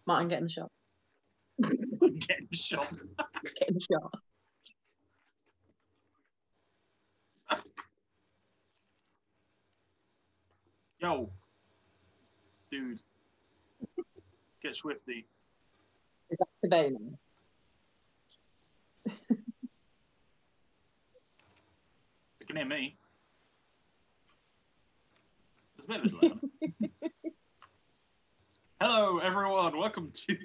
Martin, get in the shot. Get in the shot. Get in the shot. Yo, dude, get Swifty. Is that surveilling? You can hear me. There's a bit of a delay. Hello, everyone. Welcome to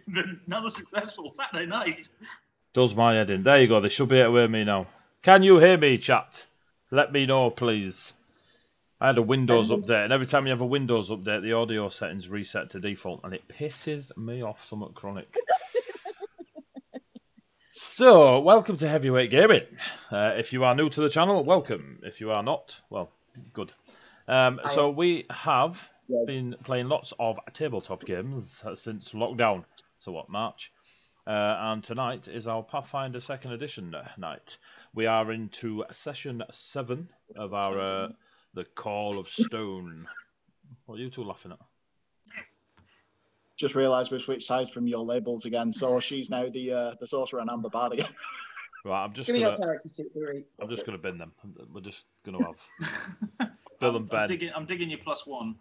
another successful Saturday night. Does my head in. There you go. They should be able to hear me now. Can you hear me, chat? Let me know, please. I had a Windows update, and every time you have a Windows update, the audio settings reset to default, and it pisses me off somewhat chronic. So, welcome to Heavyweight Gaming. If you are new to the channel, welcome. If you are not, well, good. So we have been playing lots of tabletop games since lockdown. So what, March? And tonight is our Pathfinder 2nd Edition night. We are into session 7 of our The Call of Stone. What are you two laughing at? Just realised we switched sides from your labels again, so she's now the sorcerer and I'm the bard again. Right, I'm just Give me gonna. your character sheet, Barry. I'm just gonna bin them. We're just gonna have Bill and Ben. I'm digging your +1.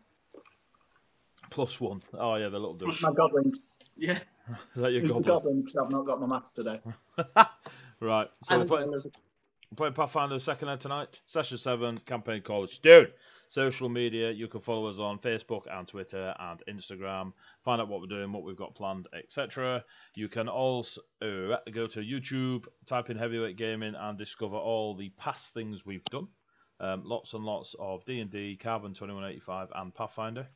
+1. Oh yeah, the little dude. My goblins. Yeah. Is that your It's the goblin? goblin because I've not got my maths today. Right. So we're I'm playing Pathfinder 2nd Ed tonight. Session 7, campaign college. Dude! Social media, you can follow us on Facebook and Twitter and Instagram. Find out what we're doing, what we've got planned, etc. You can also go to YouTube, type in Heavyweight Gaming and discover all the past things we've done. Lots and lots of D&D, Carbon 2185 and Pathfinder.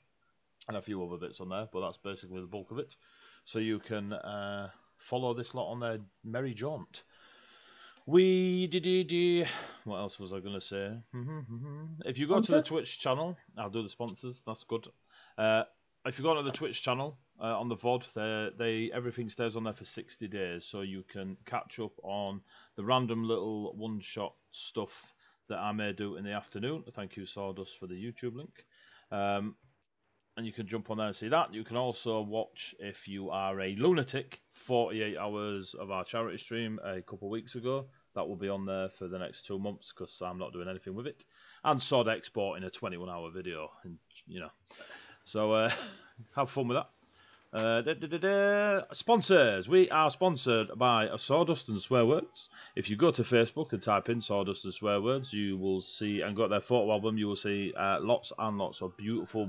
And a few other bits on there, but that's basically the bulk of it. So you can follow this lot on their merry jaunt. What else was I going to say? If you go to the Twitch channel, I'll do the sponsors. That's good. If you go to the Twitch channel on the VOD, everything stays on there for 60 days, so you can catch up on the random little one-shot stuff that I may do in the afternoon. Thank you, Sawdust, for the YouTube link. And you can jump on there and see that. You can also watch, if you are a lunatic, 48 hours of our charity stream a couple of weeks ago. That will be on there for the next 2 months because I'm not doing anything with it. And Sod exporting a 21-hour video, and, you know. So have fun with that. Sponsors. We are sponsored by Sawdustandswearwords. If you go to Facebook and type in Sawdustandswearwords, you will see, and got their photo album, you will see lots and lots of beautiful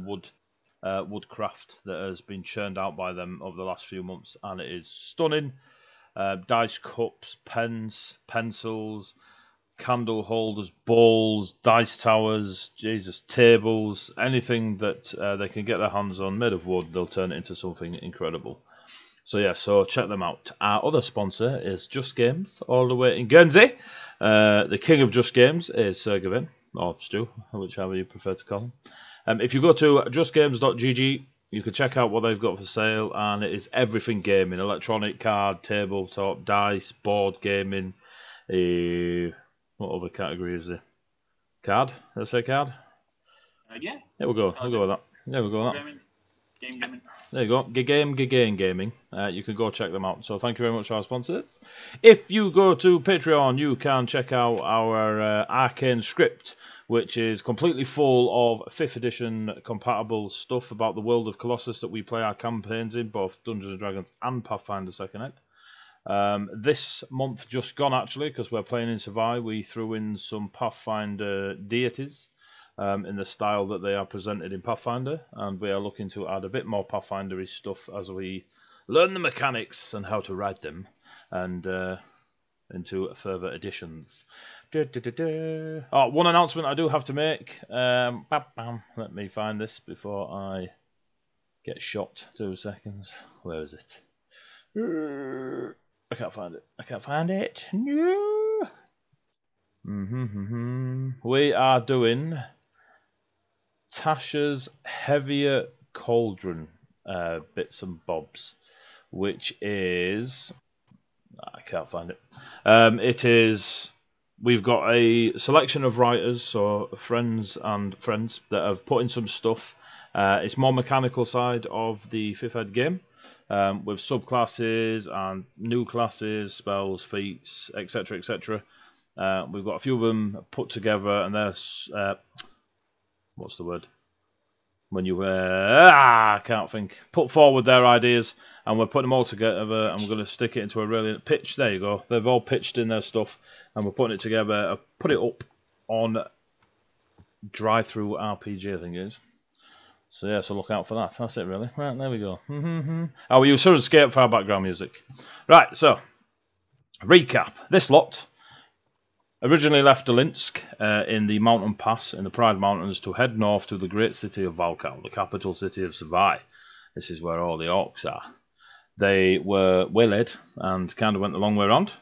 woodcraft that has been churned out by them over the last few months, and it is stunning. Dice cups, pens, pencils, candle holders, bowls, dice towers, tables, anything that they can get their hands on made of wood, they'll turn it into something incredible. So yeah, so check them out. Our other sponsor is Just Games, all the way in Guernsey. The king of Just Games is Sir Gavin, or Stu, whichever you prefer to call him. If you go to justgames.gg, you can check out what they've got for sale, and it is everything gaming: electronic, card, tabletop, dice, board gaming. What other category is there? Card? Did I say card? Yeah. There we go. We'll go with that. There we go. Game gaming. There you go. Gaming. You can go check them out. So thank you very much to our sponsors. If you go to Patreon, you can check out our Arcane script, which is completely full of 5th edition compatible stuff about the world of Colossus that we play our campaigns in, both Dungeons & Dragons and Pathfinder 2nd Ed. This month just gone, actually, because we're playing in Survive, we threw in some Pathfinder deities in the style that they are presented in Pathfinder, and we are looking to add a bit more Pathfinder-y stuff as we learn the mechanics and how to ride them, and into further editions. Oh, one announcement I do have to make. Let me find this before I get shot. 2 seconds. Where is it? I can't find it. No. We are doing Tasha's Heavier Cauldron bits and bobs, which is... I can't find it. It is... We've got a selection of writers, so friends that have put in some stuff. It's more mechanical side of the 5th Ed game. with subclasses and new classes, spells, feats, etc., etc. We've got a few of them put together, and there's what's the word? When you I can't think. Put forward their ideas, and we're putting them all together, and we're going to stick it into a really pitch. There you go. They've all pitched in their stuff, and we're putting it together. Put it up on Drive-Through RPG, I think it is. So yeah, so look out for that. That's it, really. Right, there we go. Oh, we use Sawdustandscape for our background music. Right, so recap. This lot originally left Dolinsk in the mountain pass in the Pride Mountains to head north to the great city of Valcow, the capital city of Savai. This is where all the orcs are. They were waylaid and kind of went the long way around.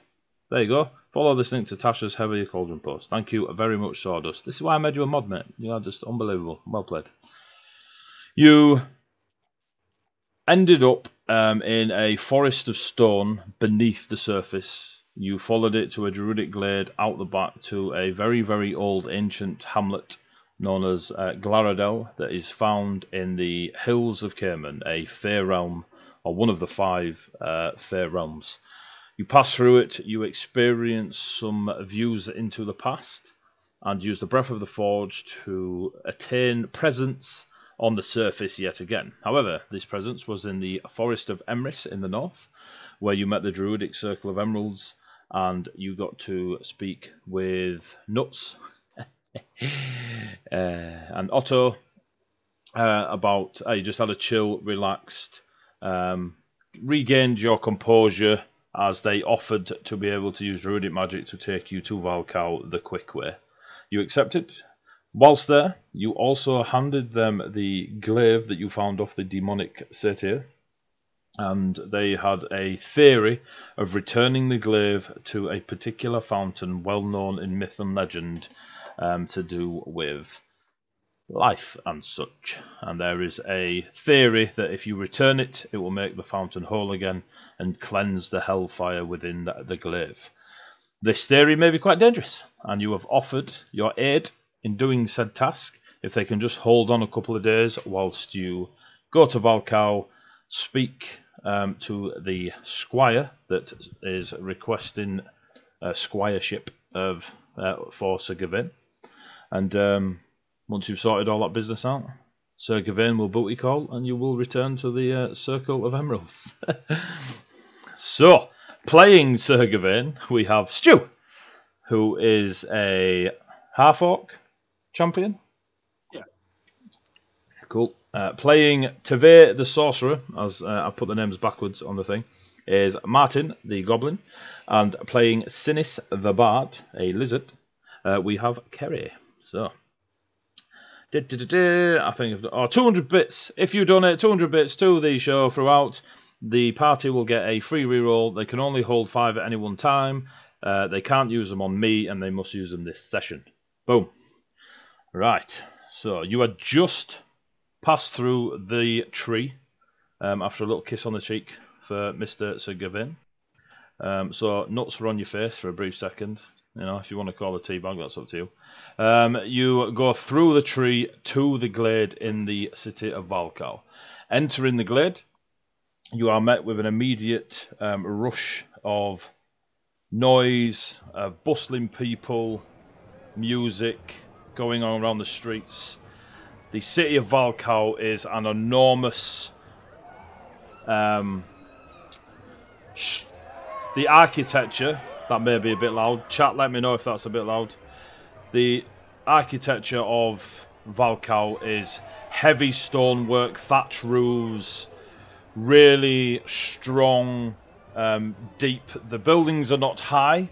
There you go. Follow this link to Tasha's Heavy Cauldron post. Thank you very much, Sawdust. This is why I made you a mod, mate. You are just unbelievable. Well played. You ended up in a forest of stone beneath the surface. You followed it to a druidic glade out the back to a very, very old ancient hamlet known as Glaradel that is found in the hills of Cayman, a fair realm, or one of the 5 fair realms. You pass through it, you experience some views into the past, and use the breath of the forge to attain presence on the surface yet again. However, this presence was in the Forest of Emrys in the north, where you met the druidic circle of emeralds, and you got to speak with Nuts and Otto about you just had a chill, relaxed, regained your composure as they offered to be able to use druidic magic to take you to Valcow the quick way. You accepted. Whilst there, you also handed them the glaive that you found off the demonic satyr, and they had a theory of returning the glaive to a particular fountain well known in myth and legend to do with life and such. And there is a theory that if you return it, it will make the fountain whole again and cleanse the hellfire within the glaive. This theory may be quite dangerous, and you have offered your aid in doing said task if they can just hold on a couple of days whilst you go to Valcow, speak to the squire that is requesting a squireship of for Sir Gawain, and once you've sorted all that business out, Sir Gawain will booty call and you will return to the Circle of Emeralds. So, playing Sir Gawain, we have Stu, who is a half-orc champion. Yeah. Cool. Playing Teve the Sorcerer, as I put the names backwards on the thing, is Martin the Goblin. And playing Sinis the Bard, a lizard, we have Kerry. So, I think 200 bits. If you donate 200 bits to the show throughout, the party will get a free reroll. They can only hold 5 at any one time. They can't use them on me, and they must use them this session. Boom. Right. So you had just passed through the tree after a little kiss on the cheek for Mr. Sir Gawain. So nuts were on your face for a brief second. You know, if you want to call a teabag, that's up to you. You go through the tree to the glade in the city of Valcow. Entering the glade, you are met with an immediate rush of noise, bustling people, music going on around the streets. The city of Valcow is an enormous... the architecture, that may be a bit loud. Chat, let me know if that's a bit loud. The architecture of Valcow is heavy stonework, thatch roofs, really strong, deep. The buildings are not high,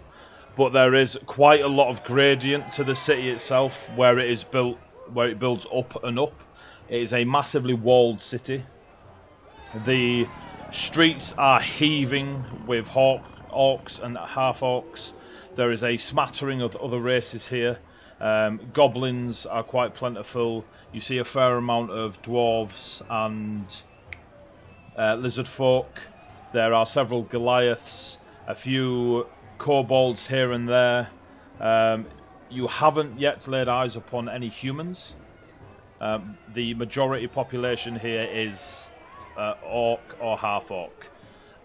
but there is quite a lot of gradient to the city itself where it is built, where it builds up and up. It is a massively walled city. The streets are heaving with orcs and half-orcs. There is a smattering of other races here. Goblins are quite plentiful. You see a fair amount of dwarves and lizard folk. There are several Goliaths, a few kobolds here and there. You haven't yet laid eyes upon any humans. The majority population here is orc or half orc,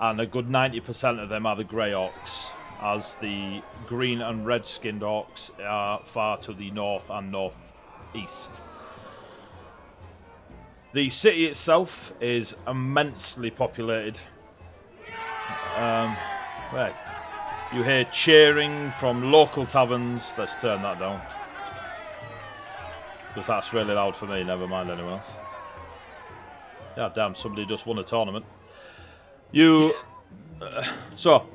and a good 90% of them are the grey orcs, as the green and red skinned orcs are far to the north and northeast. The city itself is immensely populated. Right. You hear cheering from local taverns. Let's turn that down, because that's really loud for me, never mind anyone else. God damn, somebody just won a tournament. So,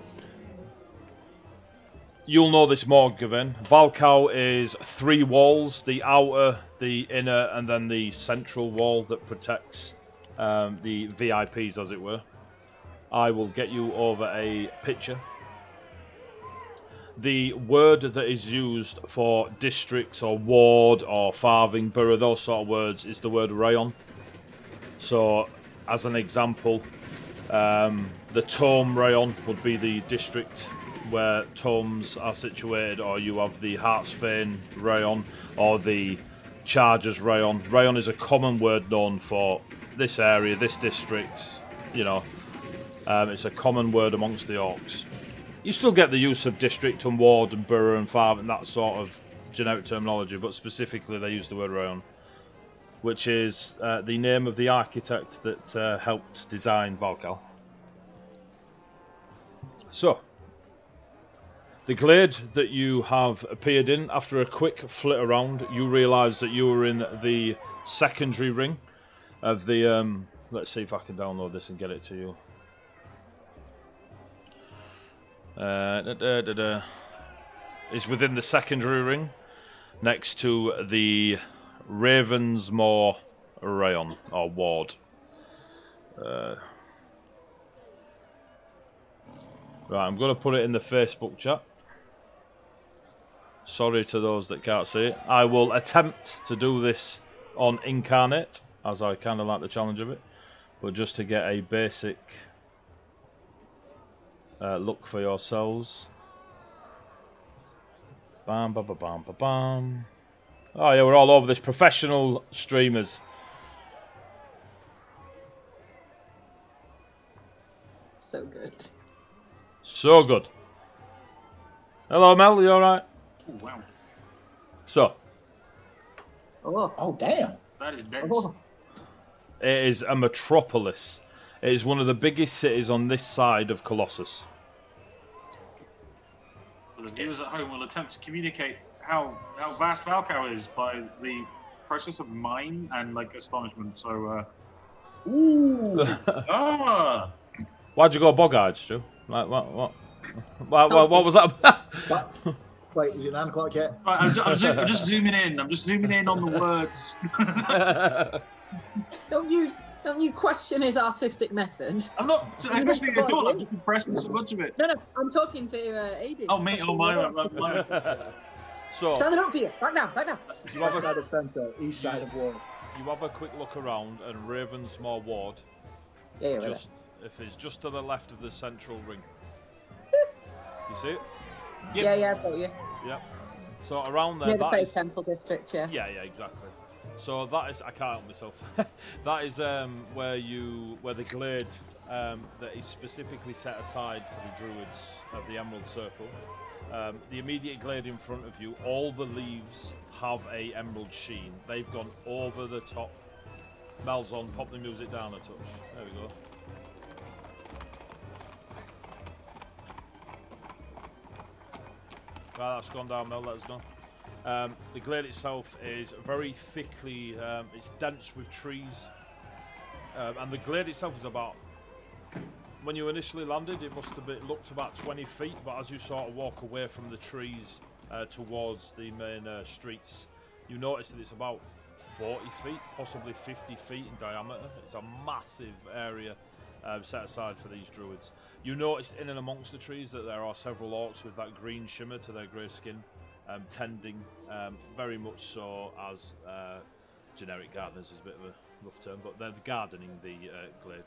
you'll know this more, Gavin. Valcow is 3 walls, the outer, the inner, and then the central wall that protects the VIPs, as it were. I will get you over a picture. The word that is used for districts or ward or farthing, borough, those sort of words, is the word rayon. So, as an example, the Tome rayon would be the district where tomes are situated, or you have the Heartsfane rayon or the Chargers rayon. Rayon is a common word known for this area, this district, you know. It's a common word amongst the orcs. You still get the use of district and ward and borough and farm and that sort of generic terminology, but specifically they use the word rayon, which is the name of the architect that helped design Valcow. So, the glade that you have appeared in, after a quick flit around, you realise that you were in the secondary ring of the... let's see if I can download this and get it to you. Is within the secondary ring, next to the Ravensmoor rayon or ward. Right, I'm going to put it in the Facebook chat. Sorry to those that can't see it. I will attempt to do this on Incarnate, as I kind of like the challenge of it, but just to get a basic look for yourselves. Bam, ba, ba, bam, ba, bam. Oh yeah, we're all over this. Professional streamers. So good. So good. Hello, Mel. You all right? Oh, wow. So. Oh, damn. That is dense. Oh. It is a metropolis. It is one of the biggest cities on this side of Colossus. For the viewers at home, will attempt to communicate how vast Valcow is by the process of mine and like astonishment. So, Ooh. Why'd you go bog-eyed, Stu? Like what was that about? Wait, is it 9 o'clock yet? Right, I'm just zooming in. I'm just zooming in on the words. Don't you question his artistic method? I'm not questioning it at all. I'm just impressed so much of it. No, I'm talking to Aiden. Oh, me. Oh, my. So, standing up for you. Right now. West side of centre, east side of ward. You have a quick look around, and Ravensmoor ward, Yeah, just if it's just to the left of the central ring. You see it? Yep. Yeah, I've got you. Yep. So around there, Near the that Faith is... Temple district, yeah. Yeah, exactly. So that is, I can't help myself. That is where the glade that is specifically set aside for the druids of the Emerald Circle. The immediate glade in front of you, all the leaves have a emerald sheen. They've gone over the top. Mel's on, pop the music down a touch. There we go. Right, that's gone down, Mel, let us know. The glade itself is very thickly, it's dense with trees. And the glade itself is about, when you initially landed, it must have looked about 20 feet, but as you sort of walk away from the trees towards the main streets, you notice that it's about 40 feet, possibly 50 feet in diameter. It's a massive area set aside for these druids. You notice in and amongst the trees that there are several orcs with that green shimmer to their grey skin, tending very much so as generic gardeners is a bit of a rough term, but they're gardening the glade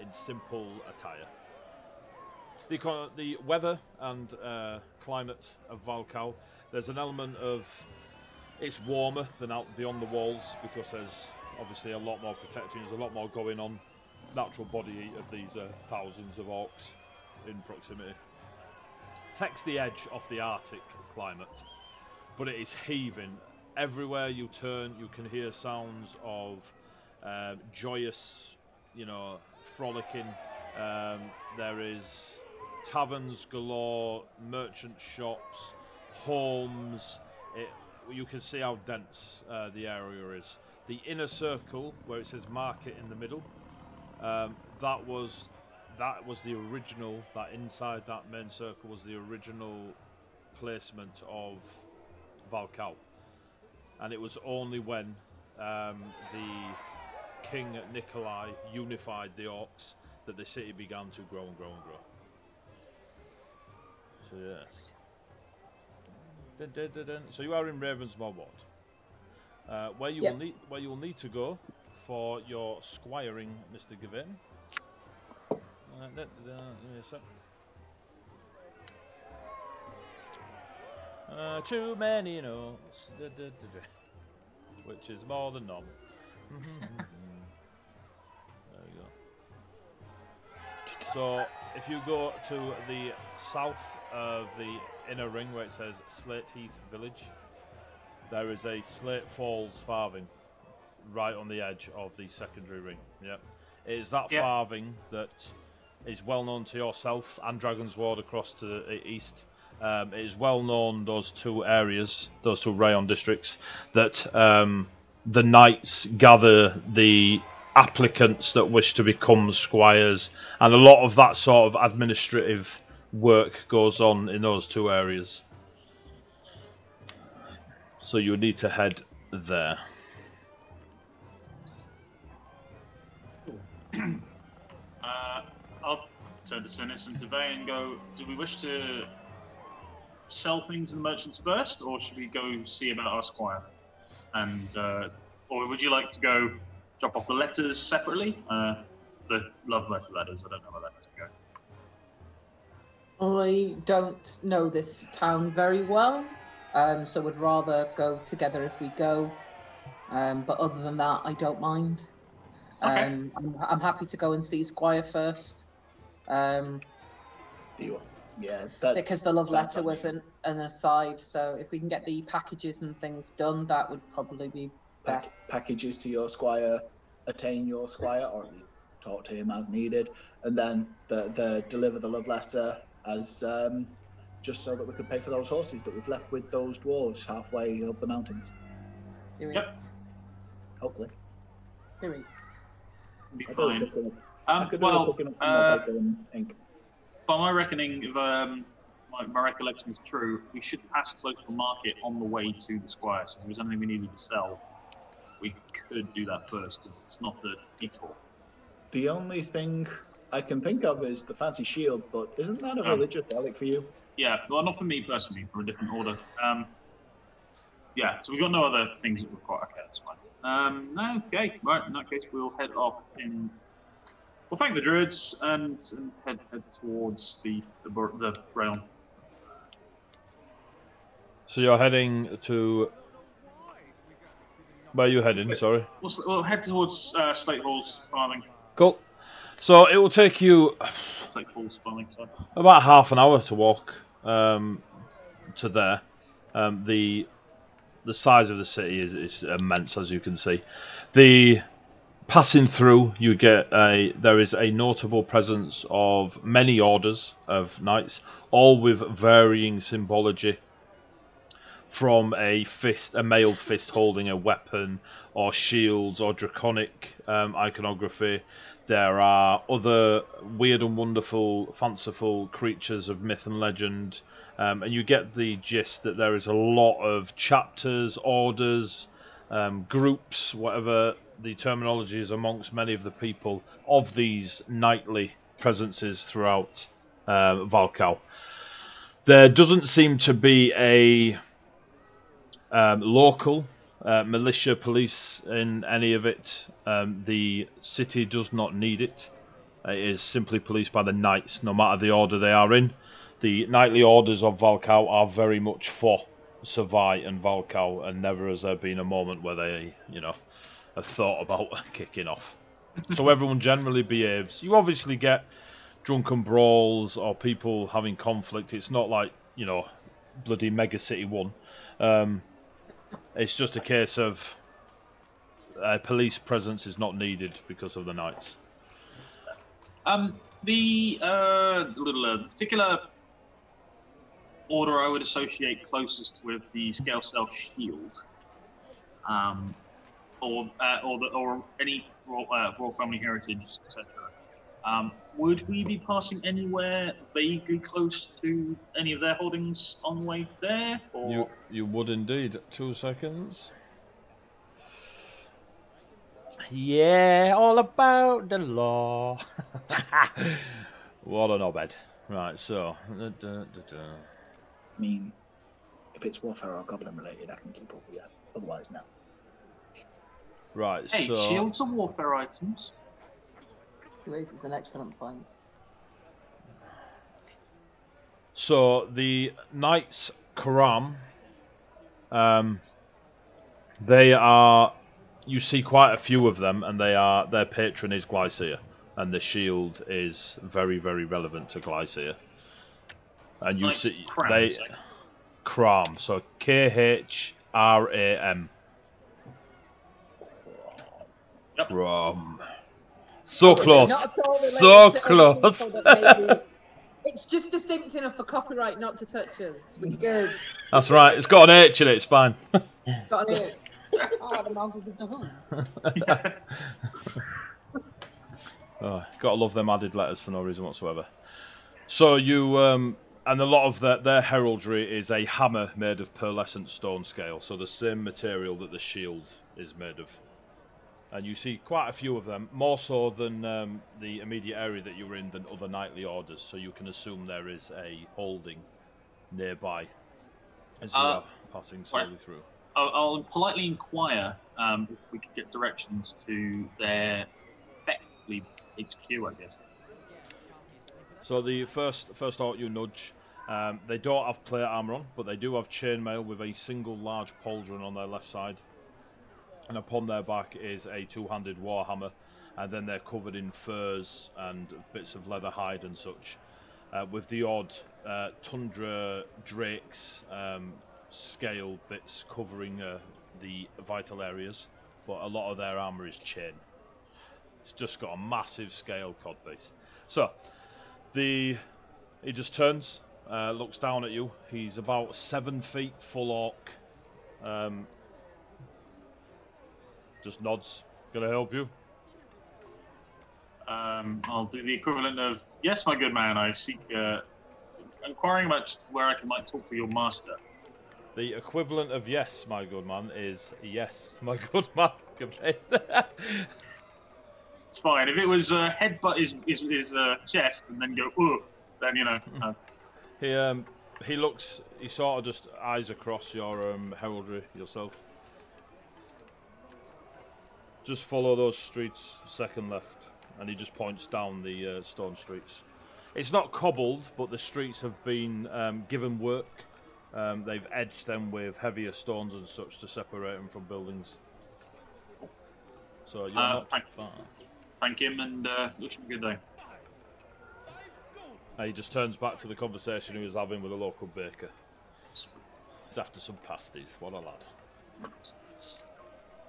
in simple attire. The weather and climate of Valcow, there's an element of it's warmer than out beyond the walls because there's obviously a lot more protecting, there's a lot more going on natural body heat of these thousands of orcs in proximity. Takes the edge off the Arctic climate, but it is heaving. Everywhere you turn, you can hear sounds of joyous, you know, frolicking. There is taverns galore, merchant shops, homes. You can see how dense the area is. The inner circle, where it says market in the middle, that was the original. That inside that main circle was the original placement of Valcow, and it was only when the King Nikolai unified the orcs that the city began to grow and grow and grow. So yes. Dun, dun, dun, dun. So you are in Ravensmoor Ward, where you will need to go for your squiring, Mr. Gavin. Too many notes, which is more than none. There we go. So if you go to the south of the inner ring where it says Slate Heath Village, there is a Slate Falls farthing right on the edge of the secondary ring. Yep. It is that farthing that is well known to yourself and Dragon's Ward across to the east. It is well known, those two areas, those two rayon districts, that the knights gather the applicants that wish to become squires, and a lot of that sort of administrative work goes on in those two areas. So you need to head there. I'll turn to Sinus and to Vay and go, do we wish to sell things in the merchants first, or should we go see about our squire? And or would you like to go drop off the letters separately? The love letter, that is. I don't know where that has to go. I don't know this town very well, so would rather go together if we go. But other than that, I don't mind. Okay. I'm happy to go and see Squire first. Because the love letter was an aside, so if we can get the packages and things done, that would probably be best. Packages to your squire, attain your squire, or at least talk to him as needed, and then the deliver the love letter as just so that we could pay for those horses that we've left with those dwarves halfway up the mountains. Yep. Hopefully. Here Be fine. By my reckoning, if my recollection is true, we should pass close to a market on the way to the squire. So if there's anything we needed to sell, we could do that first, because it's not the detour. The only thing I can think of is the fancy shield, but isn't that a religious relic for you? Yeah, well, not for me personally, from a different order. Yeah, so we've got no other things that require. Okay, that's fine. Okay, right, in that case, we'll head off in... We'll thank the druids and head towards the rail. So you're heading to... Where are you heading, sorry? We'll head towards Slate Hall's farming. Cool. So it will take you Slate Hall's farming, sorry. about half an hour to walk to there. The size of the city is immense, as you can see. Passing through, there is a notable presence of many orders of knights, all with varying symbology. From a mailed fist holding a weapon, or shields, or draconic iconography. There are other weird and wonderful, fanciful creatures of myth and legend, and you get the gist that there is a lot of chapters, orders, groups, whatever the terminology is, amongst many of the people of these knightly presences throughout Valcow. There doesn't seem to be a local militia police in any of it. The city does not need it. It is simply policed by the knights, no matter the order they are in. The knightly orders of Valcow are very much for Savai and Valcow, and never has there been a moment where they, have thought about kicking off. So everyone generally behaves. You obviously get drunken brawls or people having conflict. It's not like, you know, bloody Mega City 1. It's just a case of police presence is not needed because of the knights. The particular order I would associate closest with the Scale Self Shield, or any royal family heritage, etc. Would we be passing anywhere vaguely close to any of their holdings on the way there? Or? You would indeed. 2 seconds. Yeah, all about the law. What an obed. Right, so. I mean, if it's warfare or goblin related, I can keep up with you. Otherwise, no. Right, hey, so. Shields are warfare items. It's an excellent point. So the Knights Karam, they are. You see quite a few of them, and their patron is Glycea, and the shield is very, very relevant to Glycea. And you see they Kram, so Khram. Yep. Kram. So close. So close. It's just distinct enough for copyright not to touch us. We're good. That's right. It's got an H in it. It's fine. Got an H. Oh, the mouth of the home. Oh, gotta love them added letters for no reason whatsoever. So you and a lot of their heraldry is a hammer made of pearlescent stone scale, so the same material that the shield is made of. And you see quite a few of them, more so than the immediate area that you're in than other knightly orders, so you can assume there is a holding nearby as you are passing slowly through. I'll politely inquire if we could get directions to their effectively HQ, I guess. So the first orc you nudge, they don't have plate armor on, but they do have chainmail with a single large pauldron on their left side. And upon their back is a two-handed warhammer, and then they're covered in furs and bits of leather hide and such, with the odd tundra drakes scale bits covering the vital areas, but a lot of their armour is chain. It's just got a massive scale codpiece. So he just turns, looks down at you. He's about 7 feet, full orc. Just nods. Gonna help you? I'll do the equivalent of, yes, my good man, I seek inquiring about where I might talk to your master. The equivalent of yes, my good man, is yes, my good man. It's fine. If it was headbutt his chest and then go, ooh, then, you know. He looks, he sort of just eyes across your heraldry yourself. Just follow those streets, second left, and he just points down the stone streets. It's not cobbled, but the streets have been given work. They've edged them with heavier stones and such to separate them from buildings. So you're not far. Thank him, and wish him a good day. He just turns back to the conversation he was having with a local baker. He's after some pasties. What a lad.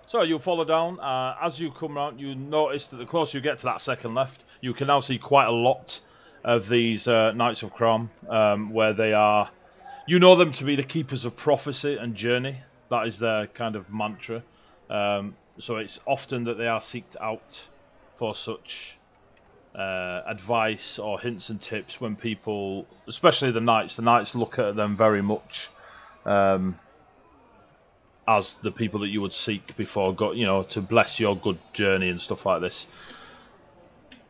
So you follow down. As you come round, you notice that the closer you get to that second left, you can now see quite a lot of these Knights of Crom, where they are. You know them to be the keepers of prophecy and journey. That is their kind of mantra. So it's often that they are seeked out for such advice or hints and tips when people, especially the knights look at them very much as the people that you would seek before, to bless your good journey and stuff like this.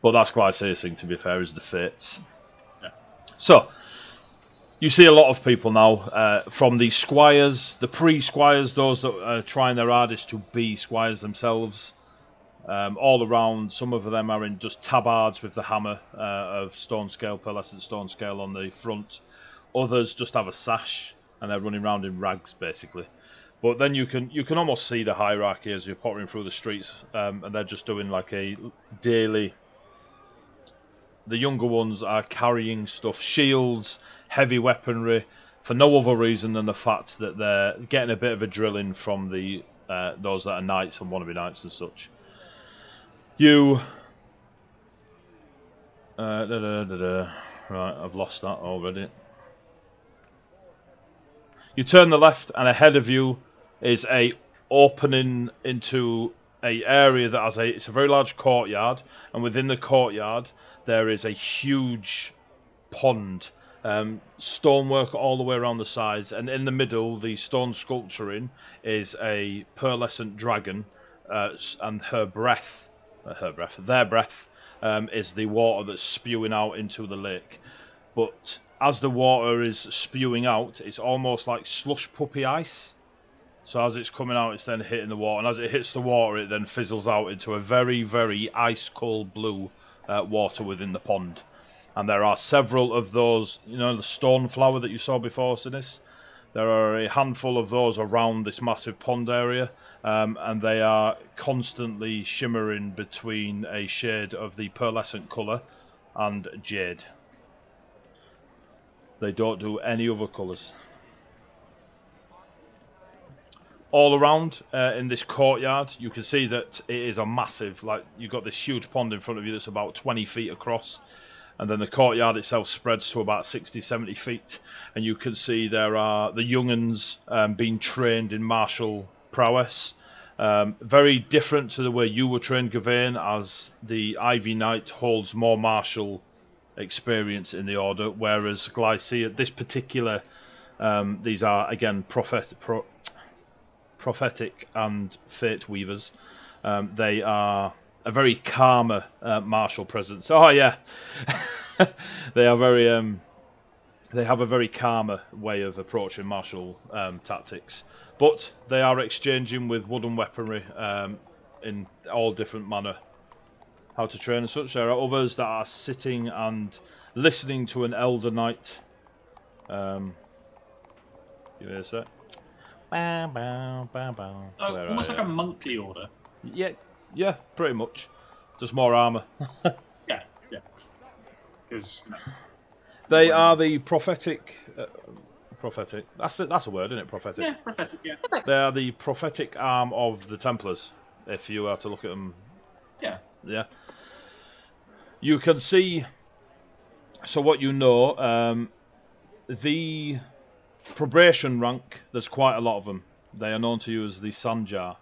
But that's Glycea's thing, to be fair, is the fates. Yeah. So, you see a lot of people now, from the squires, the pre-squires, those that are trying their hardest to be squires themselves, all around. Some of them are in just tabards with the hammer of stone scale, pearlescent stone scale on the front. Others just have a sash, and they're running around in rags, basically. But then you can almost see the hierarchy as you're pottering through the streets, and they're just doing like a daily. The younger ones are carrying stuff, shields, heavy weaponry, for no other reason than the fact that they're getting a bit of a drilling from the those that are knights and wannabe knights and such. You. Right, I've lost that already. You turn the left, and ahead of you is a opening into a area that has it's a very large courtyard, and within the courtyard there is a huge pond, stonework all the way around the sides, and in the middle, the stone sculpturing is a pearlescent dragon, and their breath is the water that's spewing out into the lake. But as the water is spewing out, it's almost like slush puppy ice. So as it's coming out, it's then hitting the water, and as it hits the water, it then fizzles out into a very, very ice-cold blue water within the pond. And there are several of those, you know, the stone flower that you saw before, Sinis. There are a handful of those around this massive pond area, and they are constantly shimmering between a shade of the pearlescent colour and jade. They don't do any other colours. All around in this courtyard, you can see that it is a massive, like, you've got this huge pond in front of you that's about 20 feet across, and then the courtyard itself spreads to about 60-70 feet, and you can see there are the younguns being trained in martial prowess. Very different to the way you were trained, Gawain, as the Ivy Knight holds more martial experience in the order, whereas Glycia, this particular, these are again prophetic and fate weavers. They are a very calmer martial presence. Oh yeah, they are very. They have a very calmer way of approaching martial tactics, but they are exchanging with wooden weaponry in all different manner. How to train and such. There are others that are sitting and listening to an elder knight. Give me a sec. Almost like a monthly order. Yeah, pretty much. Just more armour. Yeah. Because they are the prophetic. Prophetic. That's a word, isn't it? Prophetic. Yeah, prophetic. Yeah. They are the prophetic arm of the Templars. If you are to look at them. Yeah. Yeah. You can see. So what you know, the probation rank. There's quite a lot of them. They are known to you as the Sanjar,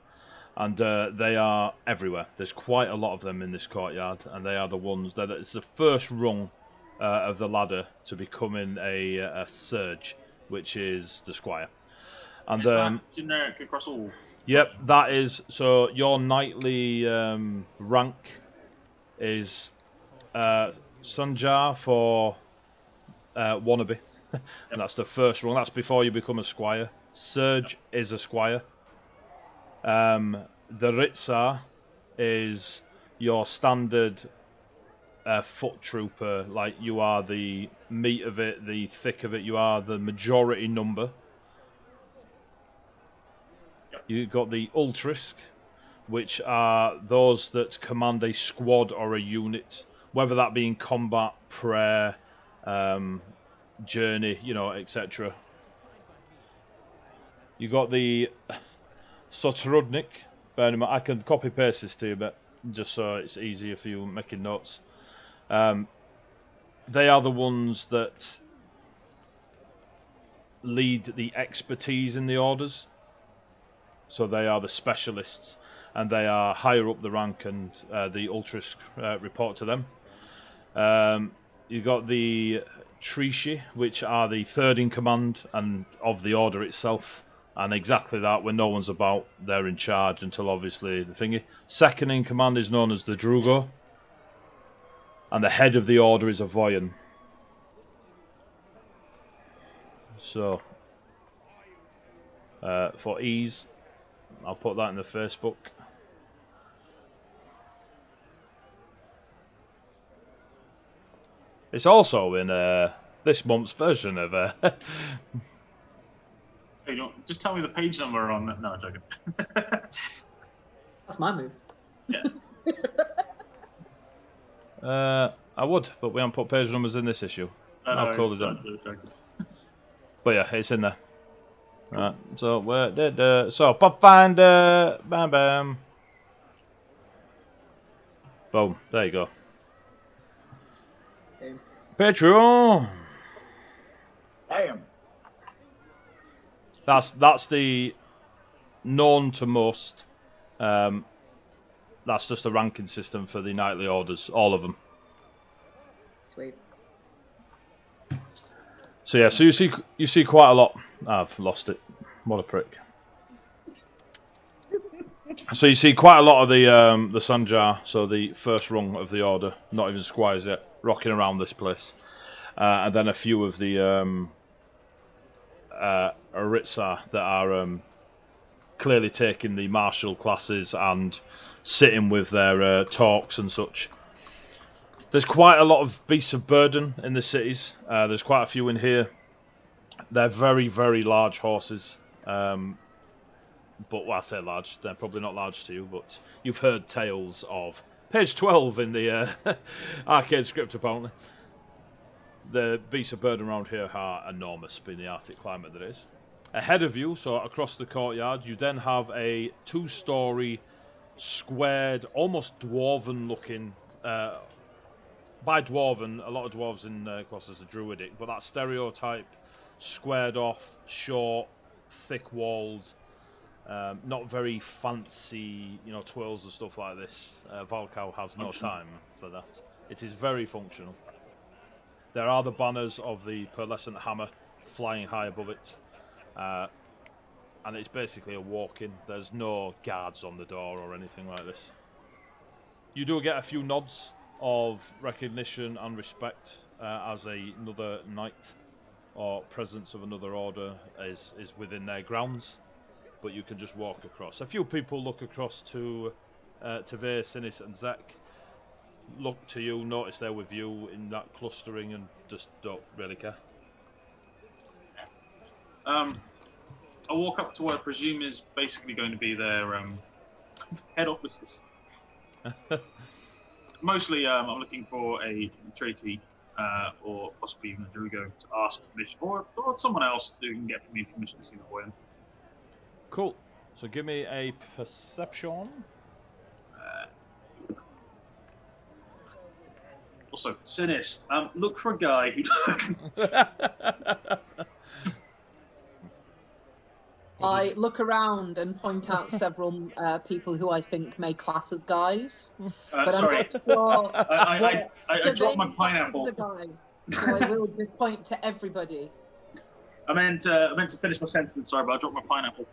and they are everywhere. There's quite a lot of them in this courtyard, and they are the ones that it's the first rung of the ladder to becoming a surge, which is the squire. And is that generic across all? Yep, that is. So your knightly rank is Sanjar for wannabe, and that's the first rung. That's before you become a squire. Surge is a squire. The Ritzar is your standard foot trooper. Like, you are the meat of it, the thick of it. You are the majority number. You've got the Ultrisk, which are those that command a squad or a unit, whether that be in combat, prayer, journey, you know, etc. You got the Sotrudnik. I can copy paste this to you, but just so it's easier for you making notes. They are the ones that lead the expertise in the orders. So they are the specialists, and they are higher up the rank, and the Ultras report to them. You've got the Trishi, which are the third in command and of the order itself. And exactly that, when no one's about, they're in charge until obviously the thingy. Second in command is known as the Drugo. And the head of the order is a Voyan. So, for ease, I'll put that in the Facebook. It's also in this month's version of Hey, just tell me the page number on that. No, I'm joking. That's my move. Yeah. I would, but we haven't put page numbers in this issue. How cool is that? But yeah, it's in there. Right, so where did so Pathfinder, bam bam, boom. There you go. Okay. Patreon. Damn. That's the known to most. That's just a ranking system for the nightly orders, all of them. Sweet. So yeah, so you see quite a lot. I've lost it. What a prick. So you see quite a lot of the Sanjar, so the first rung of the order, not even squires yet, rocking around this place, and then a few of the Aritza that are clearly taking the martial classes and sitting with their talks and such. There's quite a lot of beasts of burden in the cities. There's quite a few in here. They're very, very large horses. But well, I say large, they're probably not large to you, but you've heard tales of page 12 in the arcade script apparently. The beasts of burden around here are enormous, being the Arctic climate that is. Ahead of you, so across the courtyard, you then have a 2-story, squared, almost dwarven looking, by dwarven, a lot of dwarves in classes are druidic, but that stereotype, squared off, short, thick walled, not very fancy, twirls and stuff like this. Valcow has no time for that. It is very functional. There are the banners of the pearlescent hammer flying high above it, and it's basically a walk-in. There's no guards on the door or anything like this. You do get a few nods of recognition and respect as another knight or presence of another order is within their grounds, but you can just walk across. A few people look across to Tavir, Sinis and Zek, look to you, notice they're with you in that clustering and just don't really care. I walk up to what I presume is basically going to be their head offices. Mostly, I'm looking for a treaty, or possibly even a Drugo to ask permission, or someone else who can get me permission to see the way in. Cool. So give me a perception. Also, Sinis, look for a guy who. I look around and point out several people who I think may class as guys. But sorry, I'm not sure I dropped my pineapple. So I will just point to everybody. I meant to finish my sentence. Sorry, but I dropped my pineapple.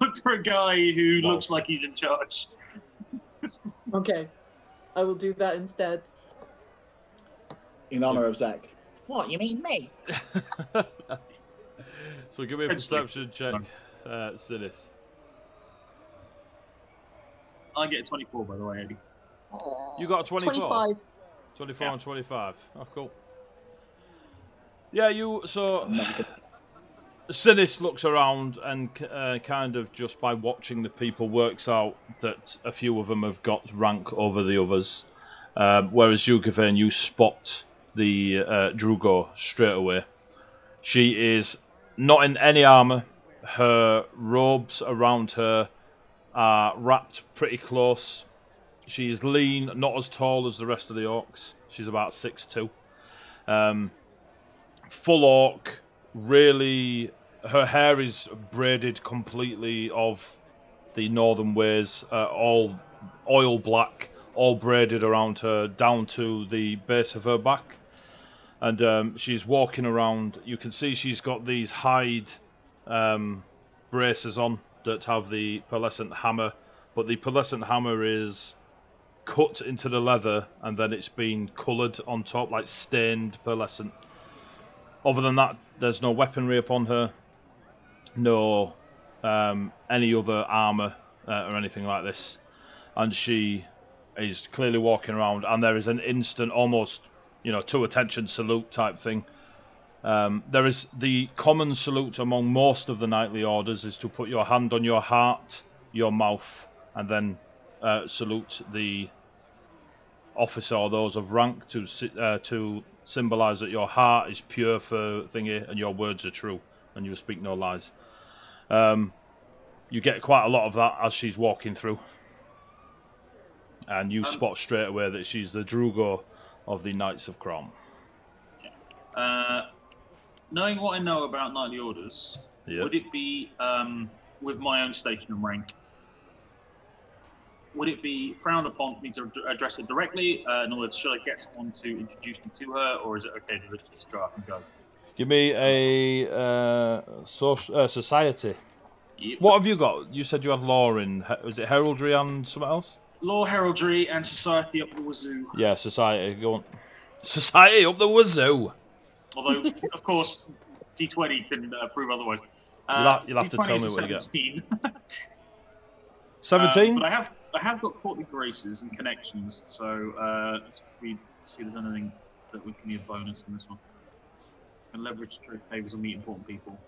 Look for a guy who looks like he's in charge. Okay, I will do that instead. In honor of Zach. What, you mean me? So give me a perception check, Sinis. I get a 24, by the way, Eddie. You got a 24? 25. 24 and 25. Oh, cool. Yeah, so Sinis looks around and kind of just by watching the people works out that a few of them have got rank over the others. Whereas Yugavane, you spot the Drugo straight away. She is not in any armour. Her robes around her are wrapped pretty close. She is lean, not as tall as the rest of the orcs. She's about 6'2". Full orc, really. Her hair is braided completely of the northern ways, all oil black, all braided around her down to the base of her back. And she's walking around. You can see she's got these hide braces on that have the pearlescent hammer, but the pearlescent hammer is cut into the leather and then it's been coloured on top, like stained pearlescent. Other than that, there's no weaponry upon her, no any other armour or anything like this. And she is clearly walking around, and there is an instant, almost, to attention salute type thing There is the common salute among most of the knightly orders is to put your hand on your heart, your mouth, and then salute the officer or those of rank to symbolise that your heart is pure for thingy and your words are true and you speak no lies. You get quite a lot of that as she's walking through, and you spot straight away that she's the Drugo of the Knights of Crom. Knowing what I know about knightly orders, would it be, with my own station and rank, would it be frowned upon for me to address it directly? In other words, should I get someone to introduce me to her, or is it okay to just go up and go? Give me a society. Yep. What have you got? You said you had law in, was it heraldry and something else? Law, heraldry, and society up the wazoo. Yeah, society, go on. Society up the wazoo! Although, of course, D20 can prove otherwise. You'll have to tell me what you get. 17. 17? But I have got courtly graces and connections, so we see if there's anything that would give me a bonus in this one. I can leverage trade favours and meet important people.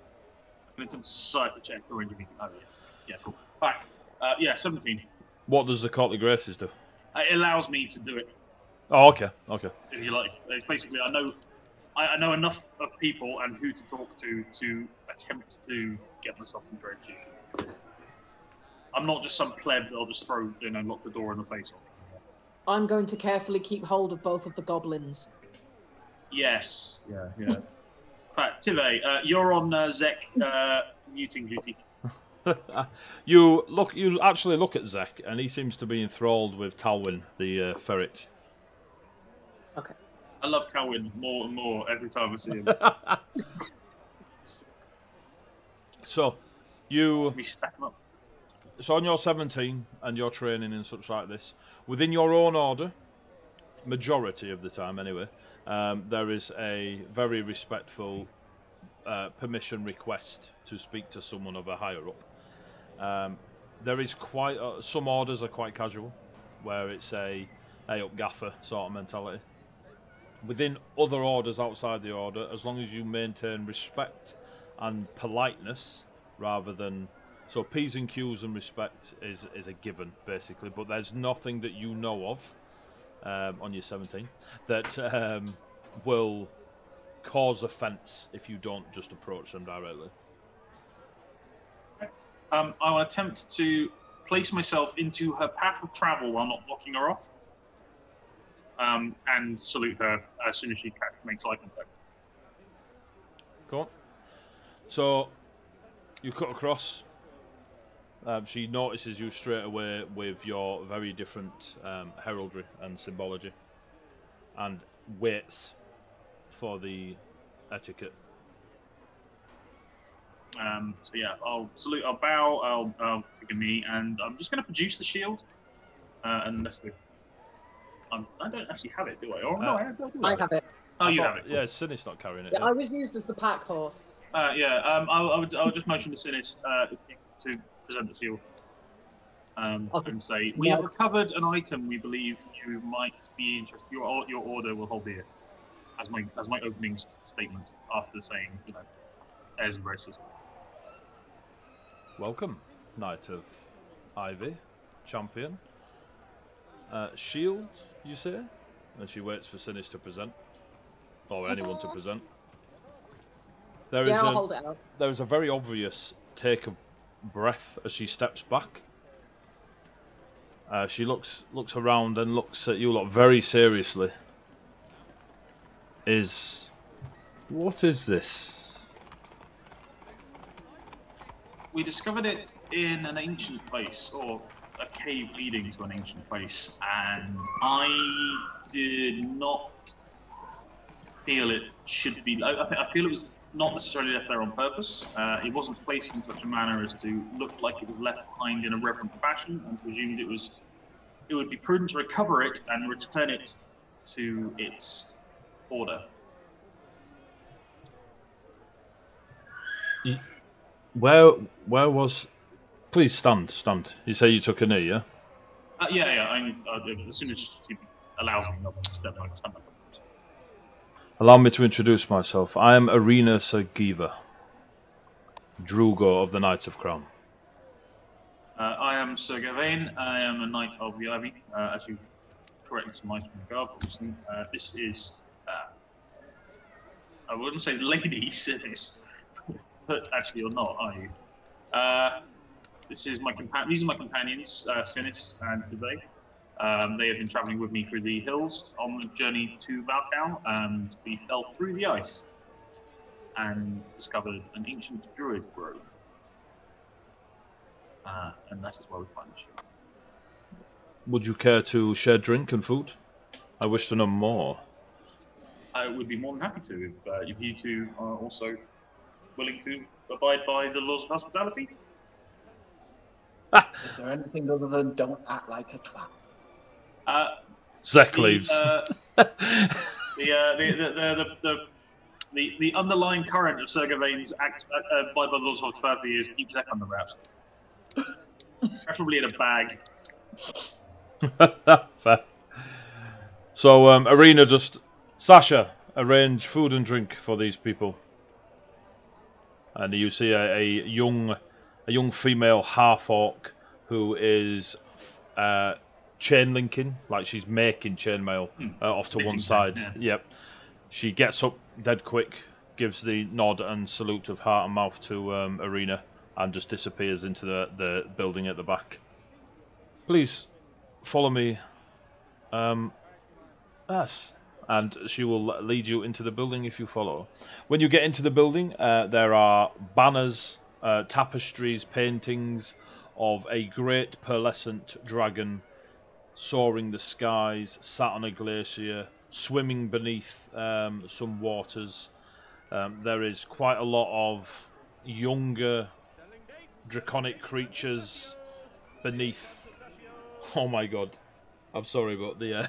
I can attempt society check or arrange a meeting. Oh yeah, yeah, cool. Right, yeah, 17. What does the courtly graces do? It allows me to do it. Oh, okay, okay. If you like, it's basically I know enough of people and who to talk to attempt to get myself in great shape. I'm not just some pleb that I'll just throw, lock the door in the face of. I'm going to carefully keep hold of both of the goblins. Yes. Yeah. In fact, Tive, you're on Zek muting duty. You actually look at Zek, and he seems to be enthralled with Talwyn, the ferret. Okay. I love Talwyn more and more every time I see him. So, We stack him up. So on your 17 and your training and such like this, within your own order, majority of the time anyway, there is a very respectful permission request to speak to someone of a higher up. There is quite some orders are quite casual, where it's a hey up gaffer sort of mentality. Within other orders outside the order, as long as you maintain respect and politeness rather than so P's and Q's and respect is a given basically, but there's nothing that you know of on your 17 that will cause offence if you don't just approach them directly. I will attempt to place myself into her path of travel while not blocking her off, and salute her as soon as she makes eye contact. Cool. So you cut across. She notices you straight away with your very different heraldry and symbology, and waits for the etiquette. So yeah, I'll salute, I'll bow, I'll take a knee, and I'm just going to produce the shield. Unless I don't actually have it, do I? Or no, I have it. Oh, you have it. Cool. Yeah, Sinis not carrying it. Yeah, I was used as the pack horse. I would just motion to Sinis to present the shield. Okay. And say, we have recovered an item we believe you might be interested. Your order will hold here, as my opening statement after saying, airs and graces. Welcome, Knight of Ivy, champion. Shield, you say? And she waits for Sinis to present, or anyone to present. I'll hold it out. There is a very obvious take of breath as she steps back. She looks around and looks at you lot very seriously. What is this? We discovered it in an ancient place, or a cave leading to an ancient place, and I did not feel it should be. I feel it was not necessarily left there on purpose. It wasn't placed in such a manner as to look like it was left behind in a reverent fashion, and presumed it would be prudent to recover it and return it to its order. Where was? Please stand. You say you took a knee, yeah? Yeah. As soon as she allows me, I'll stand up. Allow me to introduce myself. I am Arena Sagiva, Drugo of the Knights of Crown. I am Sir Gawain. I am a Knight of the Ivy. As you correctly surmised from the garb, obviously. This is, I wouldn't say ladies in this, but actually you're not, are you? This is my these are my companions, Sinis and Tibet. They have been travelling with me through the hills on the journey to Valcow, and we fell through the ice and discovered an ancient druid grove. And that is where we find the ship. Would you care to share drink and food? I wish to know more. I would be more than happy to if you two are also willing to abide by the laws of hospitality. Is there anything other than don't act like a twat? Zek leaves. The underlying current of Sir Gawain's abide by the laws of hospitality is keep Zek on the wraps. Preferably in a bag. Fair. So, Arena Sasha, arrange food and drink for these people. And you see a young female half-orc who is chain linking, like she's making chainmail off to one side. Yeah. Yep. She gets up dead quick, gives the nod and salute of heart and mouth to Arena, and just disappears into the building at the back. Please follow me. Yes. And she will lead you into the building if you follow. When you get into the building, there are banners, tapestries, paintings of a great pearlescent dragon soaring the skies, sat on a glacier, swimming beneath some waters. There is quite a lot of younger draconic creatures beneath. Oh my god, I'm sorry, but the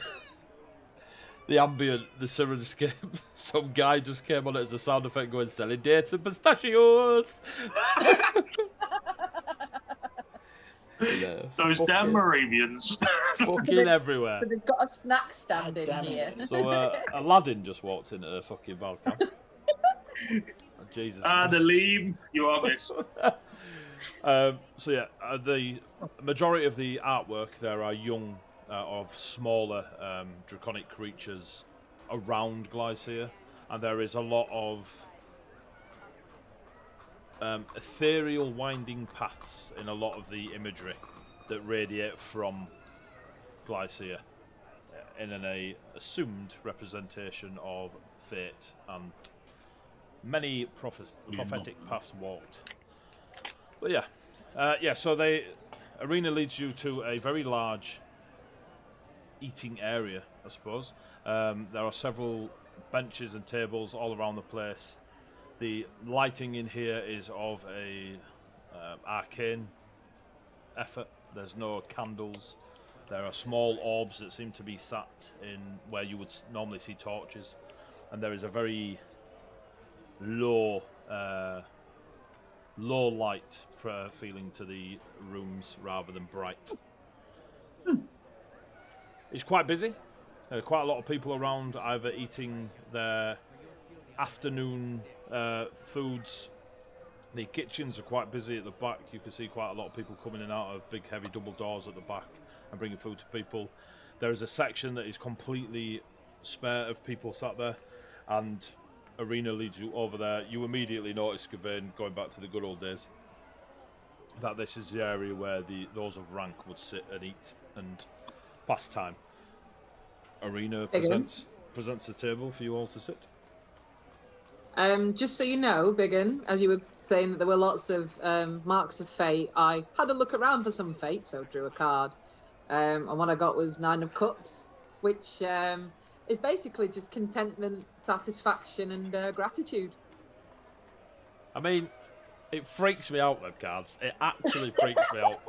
ambient, the Sirenscape, some guy just came on it as a sound effect going, selling dates and pistachios. Those damn Moravians. Fucking everywhere. But they've got a snack stand in here. So Aladdin just walked into the fucking Valcow. Oh, Jesus. Adeline, you are missed. So yeah, the majority of the artwork there are young of smaller draconic creatures around Glycia, and there is a lot of ethereal winding paths in a lot of the imagery that radiate from Glycia in an assumed representation of fate and many prophetic paths walked. But yeah, so Arena leads you to a very large eating area, I suppose. There are several benches and tables all around the place. The lighting in here is of a arcane effort. There's no candles. There are small orbs that seem to be sat in where you would normally see torches, and there is a very low light feeling to the rooms rather than bright. It's quite busy. There are quite a lot of people around, either eating their afternoon foods. The kitchens are quite busy at the back. You can see quite a lot of people coming in and out of big heavy double doors at the back and bringing food to people. There is a section that is completely spare of people sat there, and Arena leads you over there. You immediately notice, Gawain, going back to the good old days, that this is the area where those of rank would sit and eat and pass time. Arena presents the table for you all to sit. Just so you know, Biggin, as you were saying that there were lots of marks of fate, I had a look around for some fate, so drew a card. And what I got was 9 of Cups, which is basically just contentment, satisfaction, and gratitude. I mean, it freaks me out, them cards. It actually freaks me out.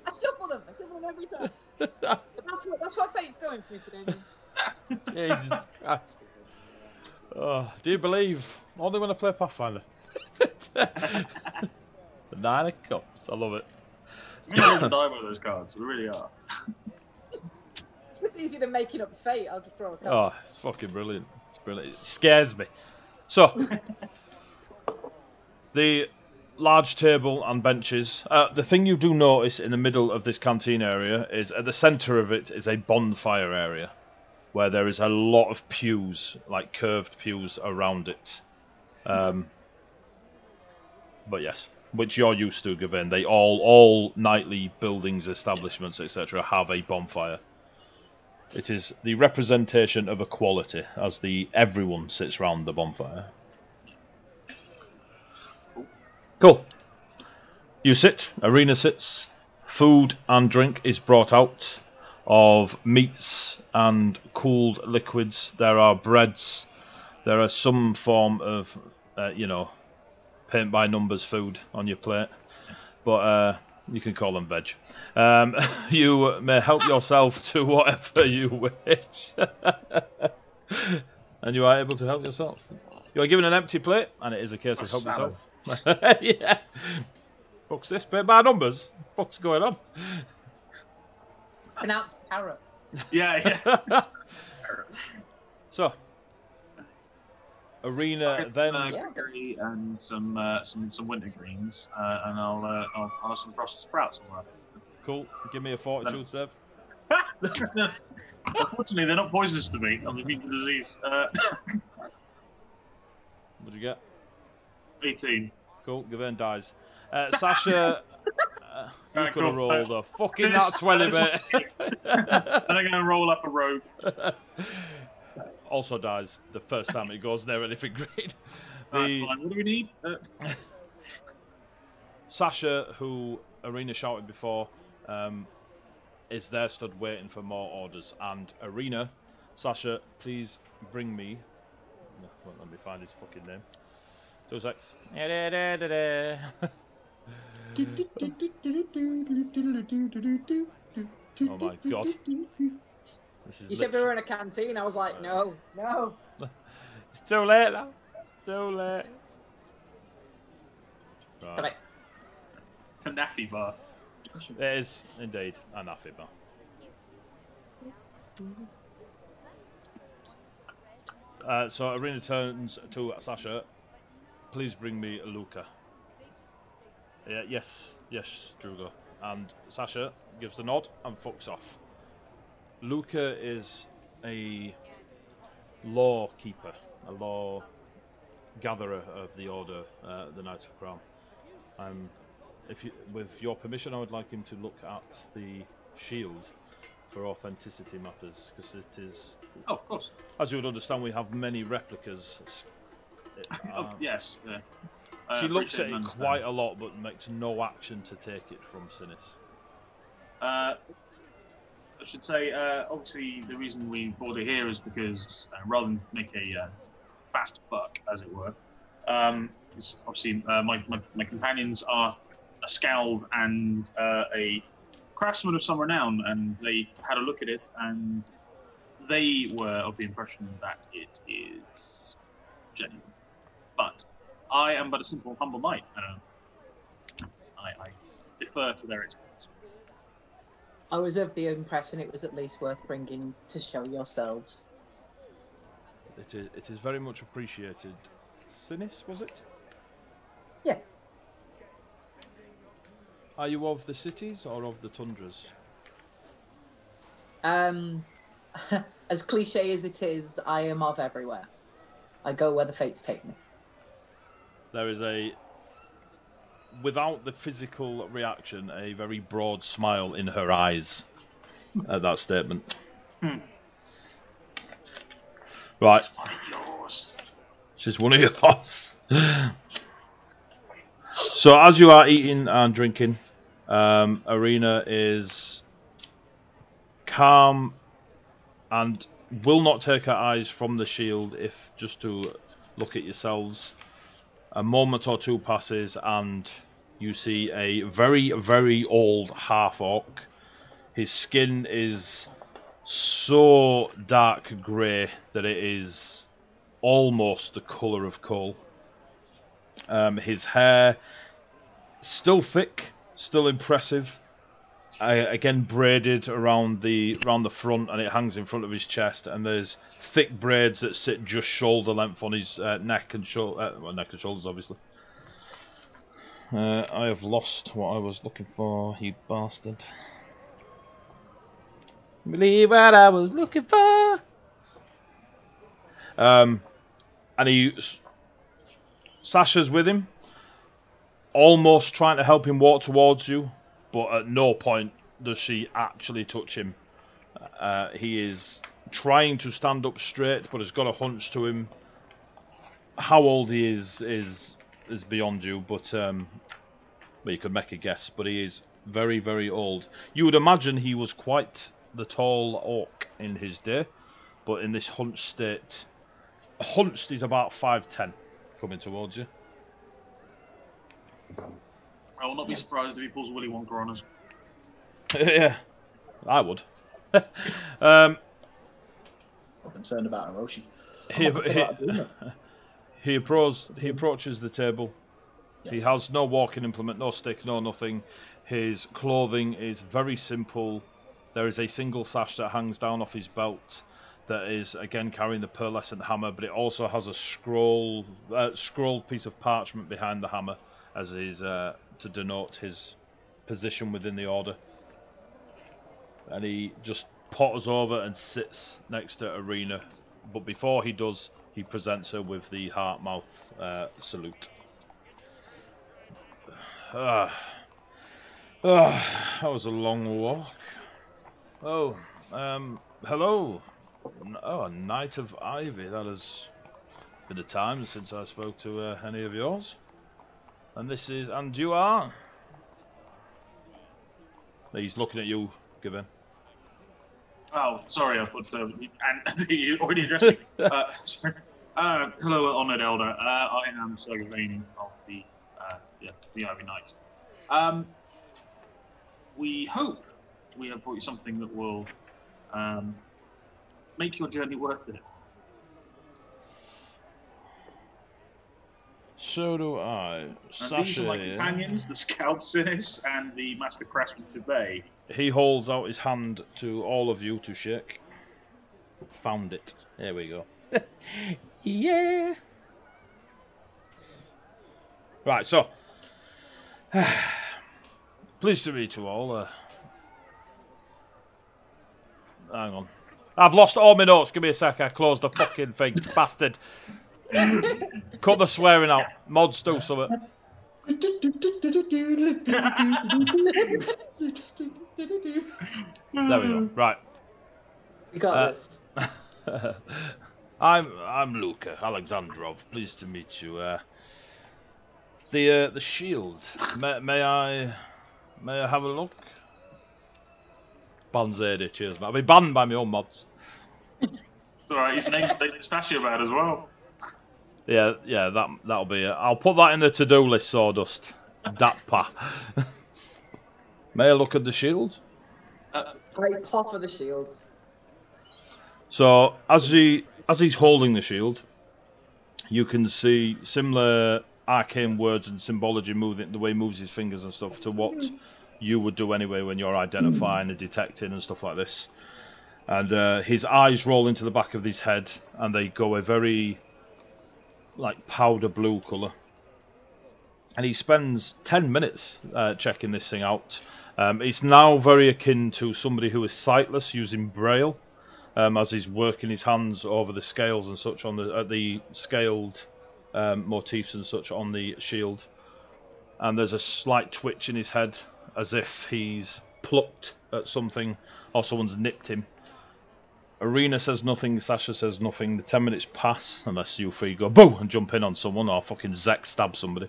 I shuffle them every time. That's what fate's going for me today. Jesus Christ. Oh, do you believe? Only when I play Pathfinder. The 9 of Cups. I love it. We need to die with those cards. We really are. It's just easier than making up fate. I'll just throw a card. Oh, it's fucking brilliant. It's brilliant. It scares me. So, the large table and benches. The thing you do notice in the middle of this canteen area is at the centre of it is a bonfire area, where there is a lot of pews, like curved pews around it. But yes, which you're used to, Gavin. They all nightly buildings, establishments, etc. have a bonfire. It is the representation of equality, as everyone sits round the bonfire. Cool. You sit, Arena sits, food and drink is brought out of meats and cooled liquids. There are breads, there are some form of, paint by numbers food on your plate, but you can call them veg. You may help yourself to whatever you wish. And you are able to help yourself. You are given an empty plate, and it is a case of help yourself. Yeah. Fuck's this? Paint by numbers? Fuck's going on? Pronounced carrot. Yeah. So, Arena then. Curry and some winter greens, and I'll have some Brussels sprouts. Cool. Give me a fortitude save. Unfortunately, they're not poisonous to me. I'm immune to disease. What'd you get? 18. Cool. Gavin dies. Sasha, you're gonna roll cool. the fucking nat 20, mate. Then I'm gonna roll up a rogue. Also dies the first time it goes near anything green. Right, fine. What do we need? Sasha, who Arena shouted before, is there stood waiting for more orders. And Arena, Sasha, please bring me. Well, let me find his fucking name. 2 secs. Oh my god. You said we were in a canteen. I was like, no. It's too late now. It's too late. Right. It's a naffy bar. It is indeed a naffy bar. So Arena turns to Sasha. Please bring me Luca. Yes, Drugo. And Sasha gives a nod and fucks off. Luca is a law keeper, a law gatherer of the Order, the Knights of Crown. With your permission, I would like him to look at the shield for authenticity matters, because it is. Oh, of course. As you would understand, we have many replicas. Yes. She looks at it quite a lot, but makes no action to take it from Sinis. I should say, obviously, the reason we brought it here is because rather than make a fast buck, as it were, obviously my companions are a skald and a craftsman of some renown, and they had a look at it, and they were of the impression that it is genuine. But I am but a simple, humble knight. I defer to their expertise. I was of the impression it was at least worth bringing to show yourselves. It is very much appreciated. Sinis, was it? Yes. Are you of the cities or of the tundras? As cliche as it is, I am of everywhere. I go where the fates take me. There is without the physical reaction, a very broad smile in her eyes at that statement. Right. It's one of yours. She's one of yours. So as you are eating and drinking, Arena is calm and will not take her eyes from the shield if just to look at yourselves. A moment or two passes and you see a very, very old half-orc. His skin is so dark grey that it is almost the colour of coal. His hair, still thick, still impressive, again braided around the front, and it hangs in front of his chest. And there's thick braids that sit just shoulder length on his neck and shoulders, obviously. I have lost what I was looking for, you bastard. Believe what I was looking for. And Sasha's with him, almost trying to help him walk towards you, but at no point does she actually touch him. He is trying to stand up straight, but has got a hunch to him. How old he is beyond you, but well, you could make a guess. But he is very, very old. You would imagine he was quite the tall orc in his day, but in this hunched state, hunched is about 5'10", coming towards you. I will not be surprised if he pulls Willy Wonka on us. Yeah, I would. I'm concerned about Hiroshi. He approaches the table. Yes. He has no walking implement, no stick, no nothing. His clothing is very simple. There is a single sash that hangs down off his belt that is again carrying the pearlescent hammer, but it also has a scrolled piece of parchment behind the hammer as is to denote his position within the order. And he just potters over and sits next to Arena, but before he does, he presents her with the heart-mouth salute. That was a long walk. Oh, hello. Oh, a Knight of Ivy. That has been a time since I spoke to any of yours. And you are? He's looking at you, Given. Oh, sorry, I thought you already addressed me. Sorry. Hello, honoured elder. I am Sir Gawain of the Ivy Knights. We hope we have brought you something that will make your journey worth it. So do I. And these are my companions, the Scout Sinis and the Master Craftsman Tibet. He holds out his hand to all of you to shake. Found it. There we go. Yeah. Right, so. Pleased to meet you all. Hang on. I've lost all my notes. Give me a sec. I closed the fucking thing. Bastard. Cut the swearing out. Mods, do something. There we go. Right. You got this. I'm Luca Alexandrov. Pleased to meet you. The shield. May I have a look? Banzai, cheers, man. I'll be banned by my own mods. It's alright. His name's Pistachio Bad as well. Yeah, that'll be it. I'll put that in the to-do list, Sawdust. Dappa. May I look at the shield? Great puff of the shield. So, as he's holding the shield, you can see similar arcane words and symbology moving, the way he moves his fingers and stuff, to what you would do anyway when you're identifying and detecting and stuff like this. And his eyes roll into the back of his head, and they go a very like powder blue colour. And he spends 10 minutes checking this thing out. It's now very akin to somebody who is sightless using braille, as he's working his hands over the scales and such on the scaled motifs and such on the shield. And there's a slight twitch in his head, as if he's plucked at something or someone's nipped him. Arena says nothing, Sasha says nothing. The 10 minutes pass, unless you three go boo and jump in on someone, or fucking Zek stab somebody.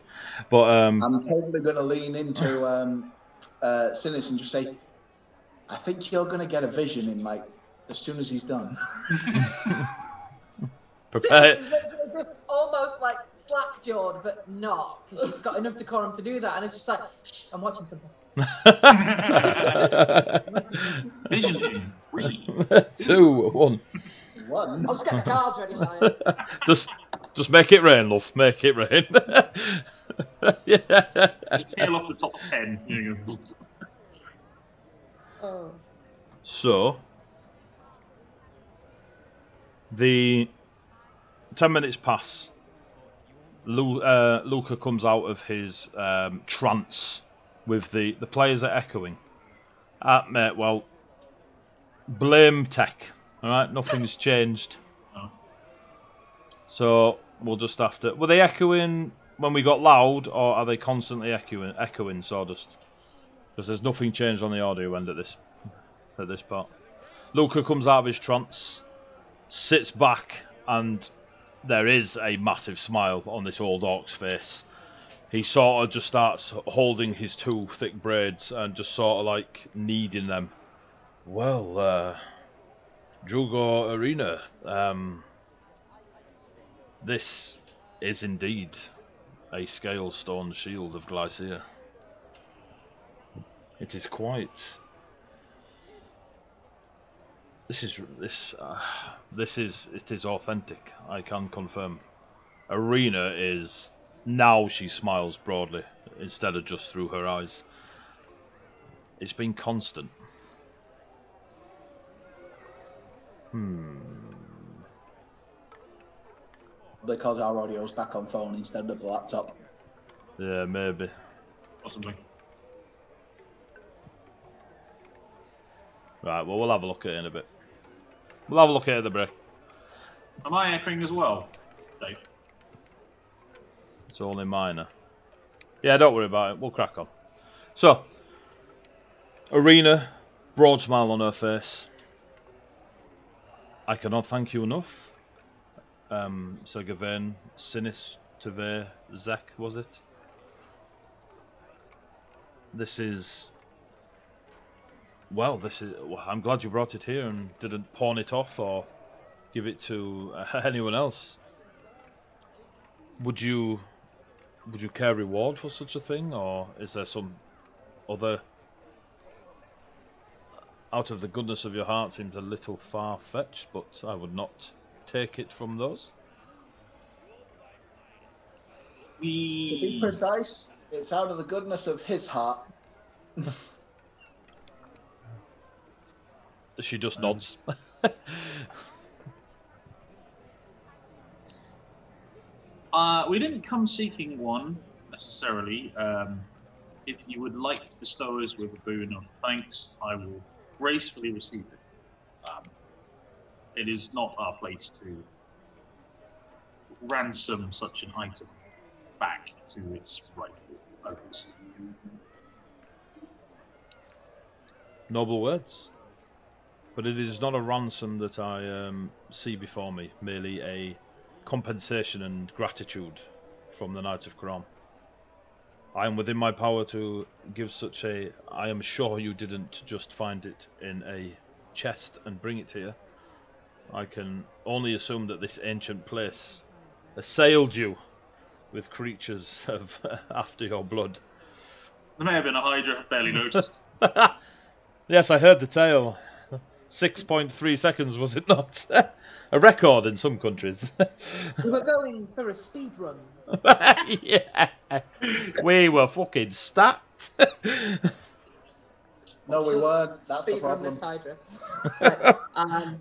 But I'm totally going to lean into Sinis and just say, I think you're going to get a vision in, like, as soon as he's done. Prepare. Just almost like slack-jawed, but not, because she's got enough decorum to do that, and it's just like, shh, I'm watching something. Vision in 3, 2, 1. I'll just get the cards ready, Shine. Just make it rain, love. Make it rain. Yeah. Just peel off the top 10. There you go. Oh. So, the 10 minutes pass. Luca comes out of his trance with the players are echoing. Mate, well, blame tech. All right, nothing's changed. Oh. So we'll just have to. Were they echoing when we got loud, or are they constantly echoing Sawdust? Because there's nothing changed on the audio end at this part. Luca comes out of his trance, sits back, and there is a massive smile on this old orc's face. He sort of just starts holding his two thick braids and just sort of like kneading them. Well, Drugo Arena, this is indeed a scale stone shield of Glycea. It is quite. It is authentic. I can confirm. Arena is now. She smiles broadly instead of just through her eyes. It's been constant. Because our audio's back on phone instead of the laptop. Yeah, maybe. Possibly. Right, well, we'll have a look at it in a bit. We'll have a look at it at the break. Am I echoing as well, Dave? It's only minor. Yeah, don't worry about it. We'll crack on. So, Arena, broad smile on her face. I cannot thank you enough. Sir Gawain, Sinis, Teve, Zek, was it? This is... Well, I'm glad you brought it here and didn't pawn it off or give it to anyone else. Would you care reward for such a thing, or is there some other? Out of the goodness of your heart, seems a little far-fetched, but I would not take it from those. To be precise, it's out of the goodness of his heart. She just nods. We didn't come seeking one necessarily. If you would like to bestow us with a boon of thanks, I will gracefully receive it. It is not our place to ransom such an item back to its rightful owners. Noble words. But it is not a ransom that I see before me, merely a compensation and gratitude from the Knights of Karam. I am within my power to give such a... I am sure you didn't just find it in a chest and bring it here. I can only assume that this ancient place assailed you with creatures of after your blood. There may have been a Hydra, barely noticed. Yes, I heard the tale. 6.3 seconds, was it not? A record in some countries. We were going for a speed run. Yeah, we were fucking stacked. No, we weren't. That's the Speed run problem. this Hydra. Right.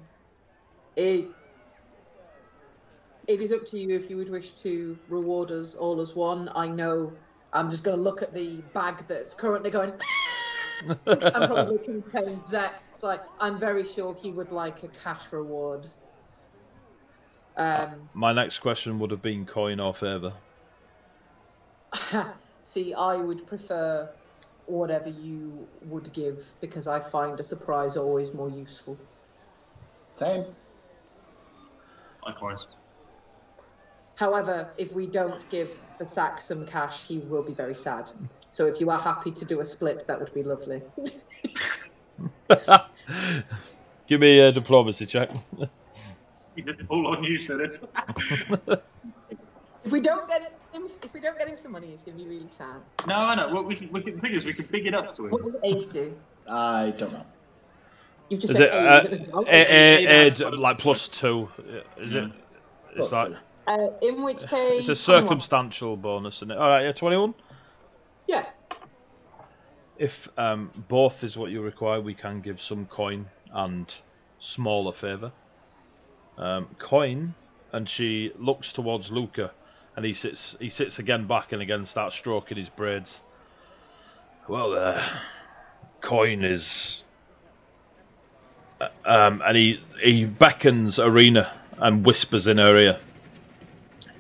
It is up to you if you would wish to reward us all as one. I know I'm just going to look at the bag that's currently going and probably contain Zek. It's like, I'm very sure he would like a cash reward. My next question would have been coin or favour. See, I would prefer whatever you would give, because I find a surprise always more useful. Same. Likewise. However, if we don't give the sack some cash, he will be very sad. So if you are happy to do a split, that would be lovely. Give me a diplomacy check. You did all on you, so this. If we don't get him some money, it's going to be really sad. No, I know. Well, the thing is, we can big it up to him. What does age do? I don't know. You've just Is said it age. like +2? Is it? It's like In which case... it's a circumstantial bonus, isn't it? All right, yeah, 21. Yeah. If both is what you require, we can give some coin and smaller favour. Coin, and she looks towards Luca, and he sits again back and again starts stroking his braids. Well, coin is, and he beckons Arena and whispers in her ear.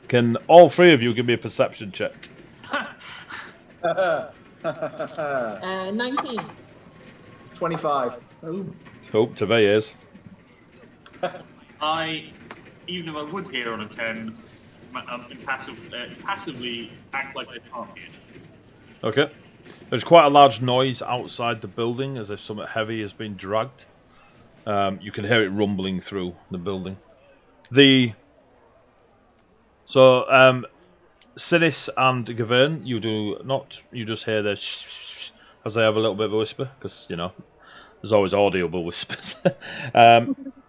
Can all three of you give me a perception check? 19. 25. Ooh. Hope to be is. Even if I would hear on a 10, passively act like I can't hear. Okay. There's quite a large noise outside the building, as if something heavy has been dragged. You can hear it rumbling through the building. Sinis and Gavern, you just hear the shh as they have a little bit of a whisper, because, you know, there's always audible whispers.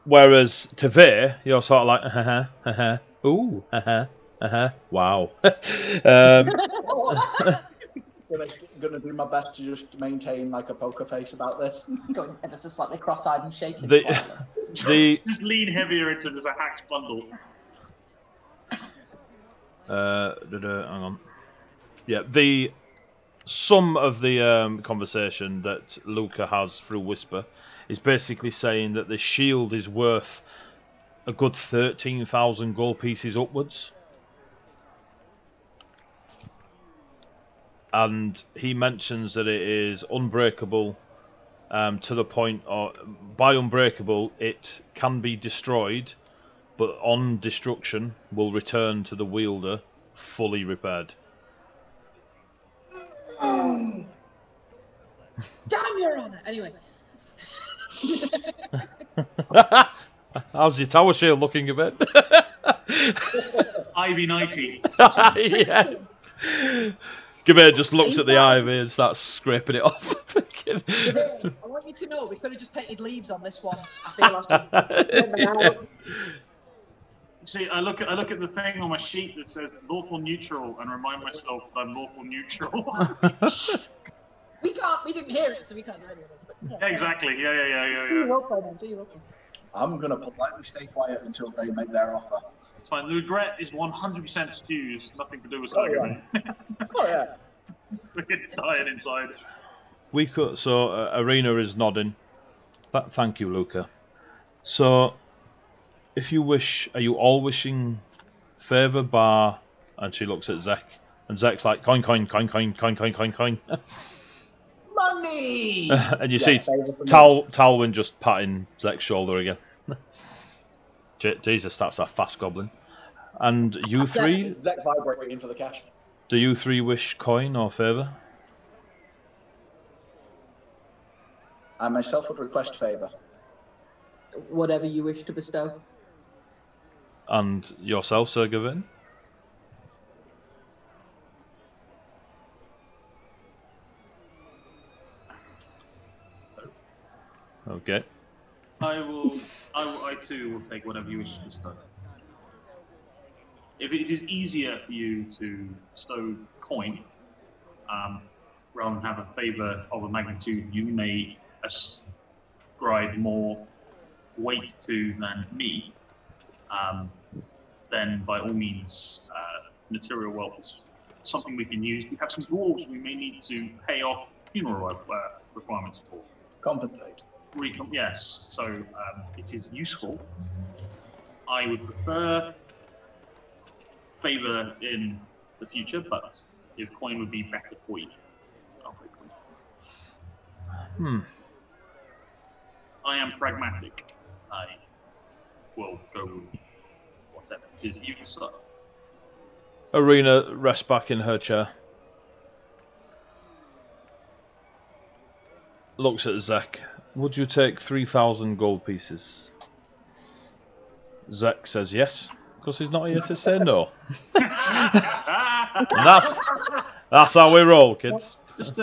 Whereas Tavir, you're sort of like, ooh, wow. Gonna do my best to just maintain like a poker face about this. Going ever so slightly cross-eyed and shaking. Just lean heavier into just a hacked bundle. Hang on. Yeah, some of the conversation that Luca has through whisper is basically saying that the shield is worth a good 13,000 gold pieces upwards. And he mentions that it is unbreakable to the point, or by unbreakable, it can be destroyed, but on destruction will return to the wielder fully repaired. Damn, Your Honour! Anyway. How's your tower shield looking a bit? Ivy 90. Yes. Gabir just looks at the ivy and starts scraping it off. I want you to know we could have just painted leaves on this one. I feel See, I look at the thing on my sheet that says lawful neutral and remind myself that I'm lawful neutral. we didn't hear it, so we can't do any of this. But yeah. Exactly. Yeah. Do your own, do your own. I'm gonna politely stay quiet until they make their offer. It's fine. The regret is 100% stews, nothing to do with Oh, Saga. yeah. Oh yeah. It's dying inside. We could. So Arena is nodding. Thank you, Luca. So, if you wish, are you all wishing favour bar? And she looks at Zek, and Zek's like coin. Money. And you see Talwyn just patting Zek's shoulder again. Jesus, that's a fast goblin. And you three? Is Zek vibrating for the cash? Do you three wish coin or favour? I myself would request favour. Whatever you wish to bestow. And yourself, Sir Gavin? Okay. I too will take whatever you wish to bestow. If it is easier for you to bestow coin, rather than have a favour of a magnitude you may ascribe more weight to than me, then by all means, material wealth is something we can use. We have some dwarves we may need to pay off funeral requirements for. Compensate. Yes, so it is useful. I would prefer favour in the future, but if coin would be better for you, I'll take coin. I am pragmatic. I will go with whatever it is you decide. Arena rests back in her chair. Looks at Zek. Would you take 3,000 gold pieces? Zek says yes, because he's not here to say no. And that's how we roll, kids. Just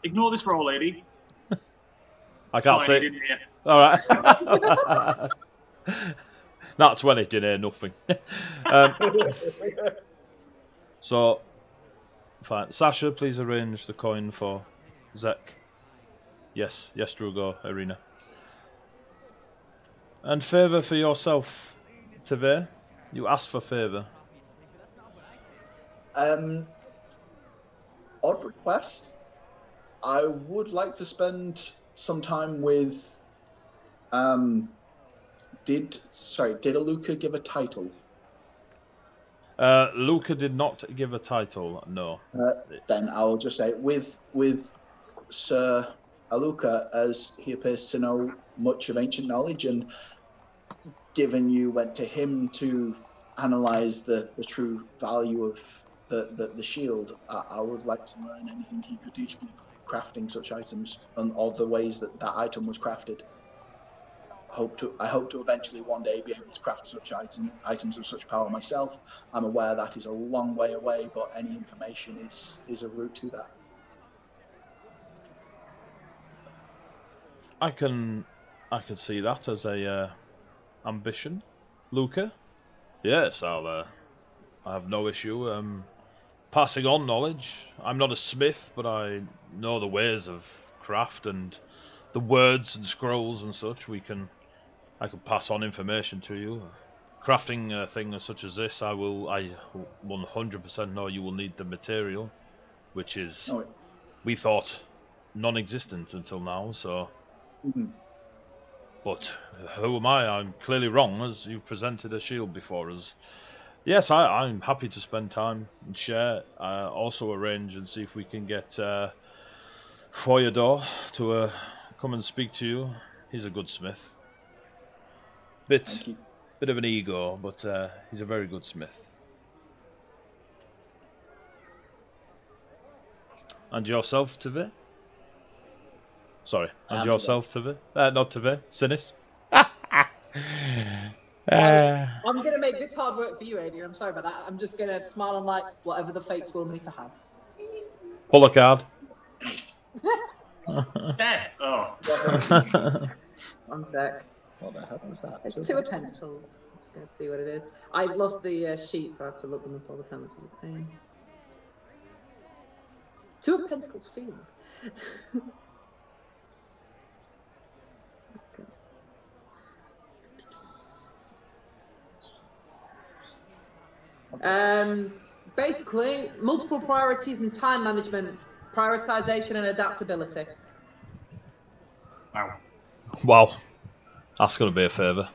ignore this roll, lady. I can't say. All right. Not 20, didn't hear nothing. So, fine. Sasha, please arrange the coin for Zek. Yes, Drugo Arena. And favour for yourself, Tave. You asked for favour. Odd request. I would like to spend some time with. Did Aluka give a title? Luca did not give a title. No. Then I will just say with Sir Aluka, as he appears to know much of ancient knowledge, and given you went to him to analyze the true value of the shield, I would like to learn anything he could teach me crafting such items and all the ways that item was crafted. I hope to eventually one day be able to craft such items of such power myself. I'm aware that is a long way away, but any information is a route to that. I can see that as a ambition, Luca. Yes, I have no issue passing on knowledge. I'm not a smith, but I know the ways of craft and the words and scrolls and such. I can pass on information to you. Crafting a thing such as this, I 100% know you will need the material, which is we thought non-existent until now. So, but who am I? I'm clearly wrong, as you presented a shield before us. Yes, I'm happy to spend time and share. Also arrange and see if we can get Foyador to come and speak to you. He's a good smith. Bit of an ego, but he's a very good smith. And yourself, Tave? Sorry, and yourself, Tave? Not Tave, Sinis. I'm going to make this hard work for you, Adrian. I'm sorry about that. I'm just going to smile and like whatever the fates will me to have. Pull a card. Nice. Death! Oh. One sec. What the hell is that? It's two of pentacles. I'm just going to see what it is. I lost the sheet, so I have to look them up all the time, which is a pain. Two of pentacles field. Basically, multiple priorities and time management, prioritization and adaptability. Wow. Wow. That's going to be a favour.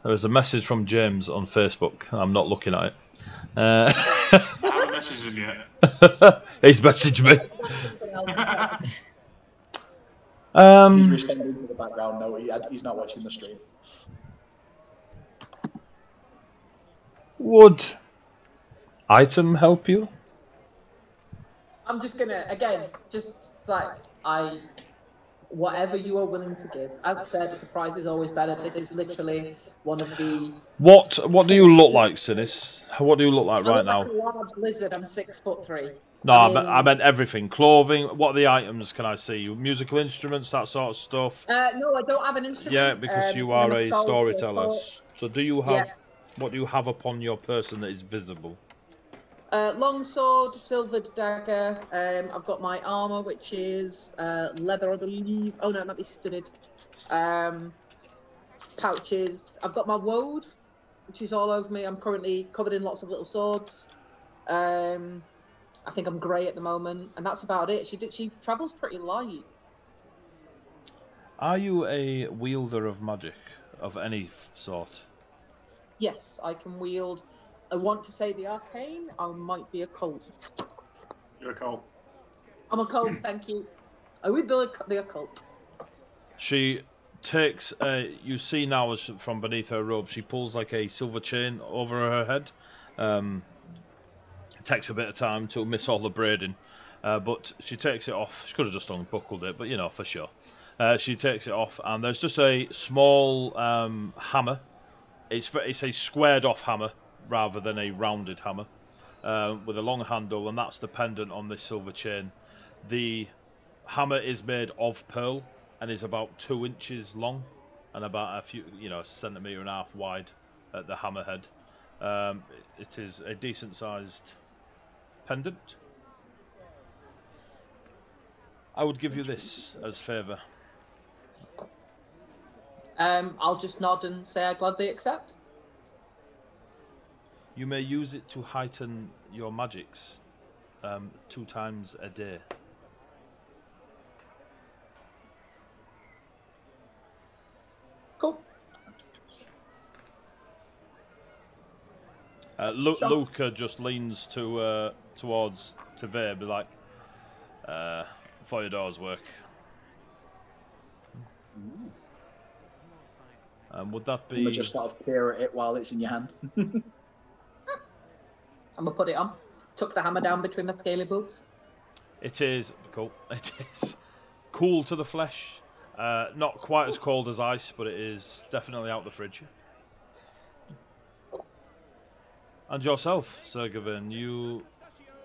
There is a message from James on Facebook. I'm not looking at it. I haven't messaged him yet. He's messaged me. He's responding to the background note. He's not watching the stream. Would item help you? I'm just gonna whatever you are willing to give. As I said, a surprise is always better. This is literally one of the. What do you look like, Sinis? What do you look like right now? I'm a large lizard. I'm 6'3". No, I meant everything. Clothing. What are the items? Can I see? Musical instruments, that sort of stuff. No, I don't have an instrument. Yeah, because you are a storyteller. So do you have? Yeah. What do you have upon your person that is visible? Longsword, silvered dagger. I've got my armor, which is leather, I believe. Oh no, it might be studded. Pouches. I've got my woad, which is all over me. I'm currently covered in lots of little swords. I think I'm grey at the moment, and that's about it. She travels pretty light. Are you a wielder of magic of any sort? Yes, I can wield. I want to say the arcane. I might be a cult. You're a cult. I'm a cult. Thank you. I would be the occult. She takes you see now as from beneath her robe, she pulls like a silver chain over her head. It takes a bit of time to miss all the braiding, but she takes it off. She could have just unbuckled it, but you know, for sure. She takes it off, and there's just a small hammer. It's a squared off hammer rather than a rounded hammer, with a long handle, and that's the pendant on this silver chain. The hammer is made of pearl and is about 2 inches long and about a centimetre and a half wide at the hammerhead. It is a decent sized pendant. I would give you this as favour. I'll just nod and say I gladly accept. You may use it to heighten your magics 2 times a day. Cool. Luca just leans towards Tevere, be like, Theodore's work. Would that be... I'm gonna just sort of peer at it while it's in your hand. I'm gonna put it on. Tuck the hammer down between my scaly boobs. It is cool. It is cool to the flesh. Not quite as cold as ice, but it is definitely out the fridge. And yourself, Sir Gawain, you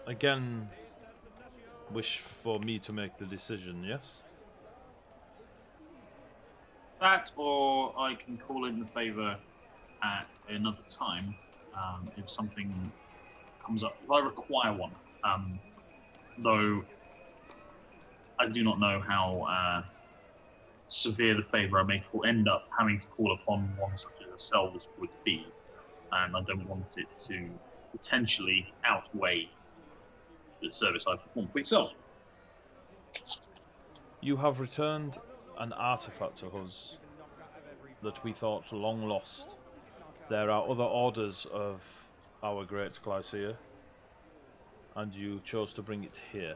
again wish for me to make the decision, yes? That, or I can call in the favour at another time if something comes up. If I require one, though I do not know how severe the favour I may end up having to call upon one such as yourselves would be, and I don't want it to potentially outweigh the service I perform for yourself. You have returned an artifact to us that we thought long lost. There are other orders of our great Glycia, and you chose to bring it here.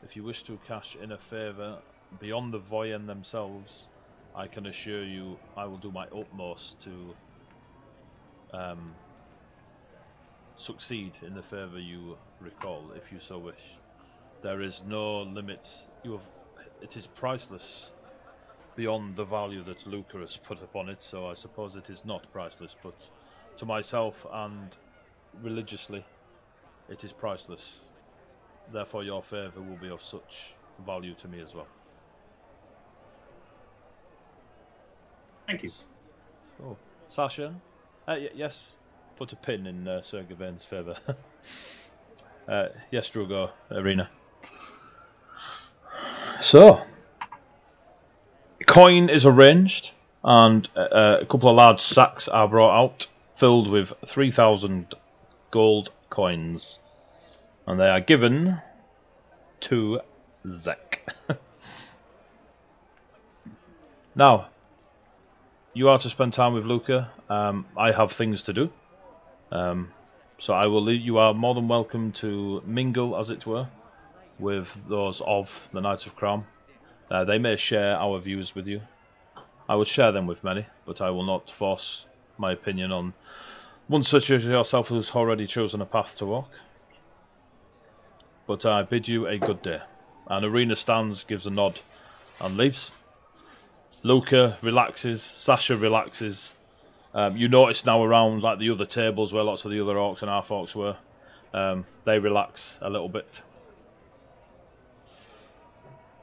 If you wish to cash in a favour beyond the Voyen themselves, I can assure you I will do my utmost to succeed in the favour you recall, if you so wish. There is no limit. It is priceless beyond the value that Luca has put upon it, so I suppose it is not priceless, but to myself and religiously, it is priceless. Therefore your favour will be of such value to me as well. Thank you. Oh, Sasha? Yes, put a pin in Sir Gawain's favour. Yes, Drugo, Arena. So, coin is arranged, and a couple of large sacks are brought out, filled with 3,000 gold coins, and they are given to Zek. Now, you are to spend time with Luca. I have things to do, so I will leave. You are more than welcome to mingle, as it were, with those of the Knights of Crown. They may share our views with you. I would share them with many, but I will not force my opinion on one such as yourself who's already chosen a path to walk. But I bid you a good day. And Arena stands, gives a nod, and leaves. Luca relaxes, Sasha relaxes. You notice now around like the other tables where lots of the other orcs and half orcs were, they relax a little bit.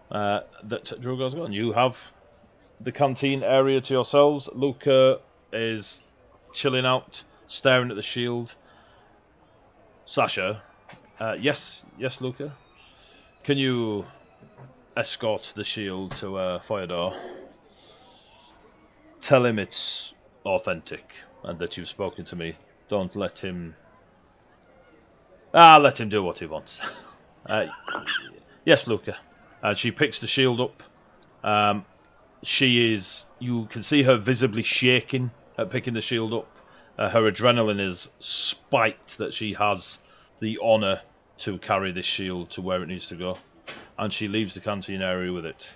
That Drogo's gone. You have the canteen area to yourselves. Luca is chilling out, staring at the shield. Sasha, yes, Luca. Can you escort the shield to Theodore? Tell him it's authentic and that you've spoken to me. Don't let him... let him do what he wants. Yes, Luca. And she picks the shield up. She is... You can see her visibly shaking at picking the shield up. Her adrenaline is spiked that she has the honour to carry this shield to where it needs to go. And she leaves the canteen area with it.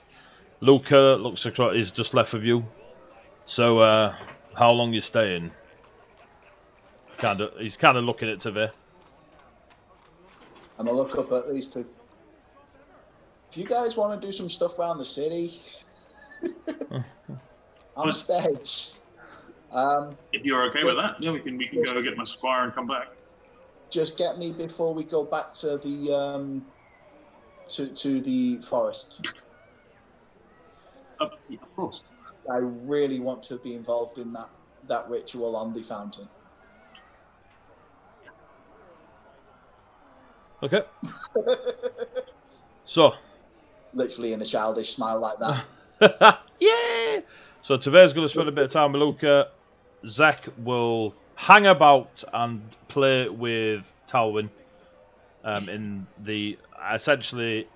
Luca looks across, is just left with you. So, how long you staying? He's kind of looking at Tevere. I'm gonna look up at least to... If you guys want to do some stuff around the city, on stage. If you're okay with that, yeah, we can go get my squire and come back. Just get me before we go back to the to the forest. Yeah, of course. I really want to be involved in that ritual on the fountain. Okay. So, literally in a childish smile like that. Yeah! So Tave's going to spend a bit of time with Luca. Zek will hang about and play with Talwyn in the essentially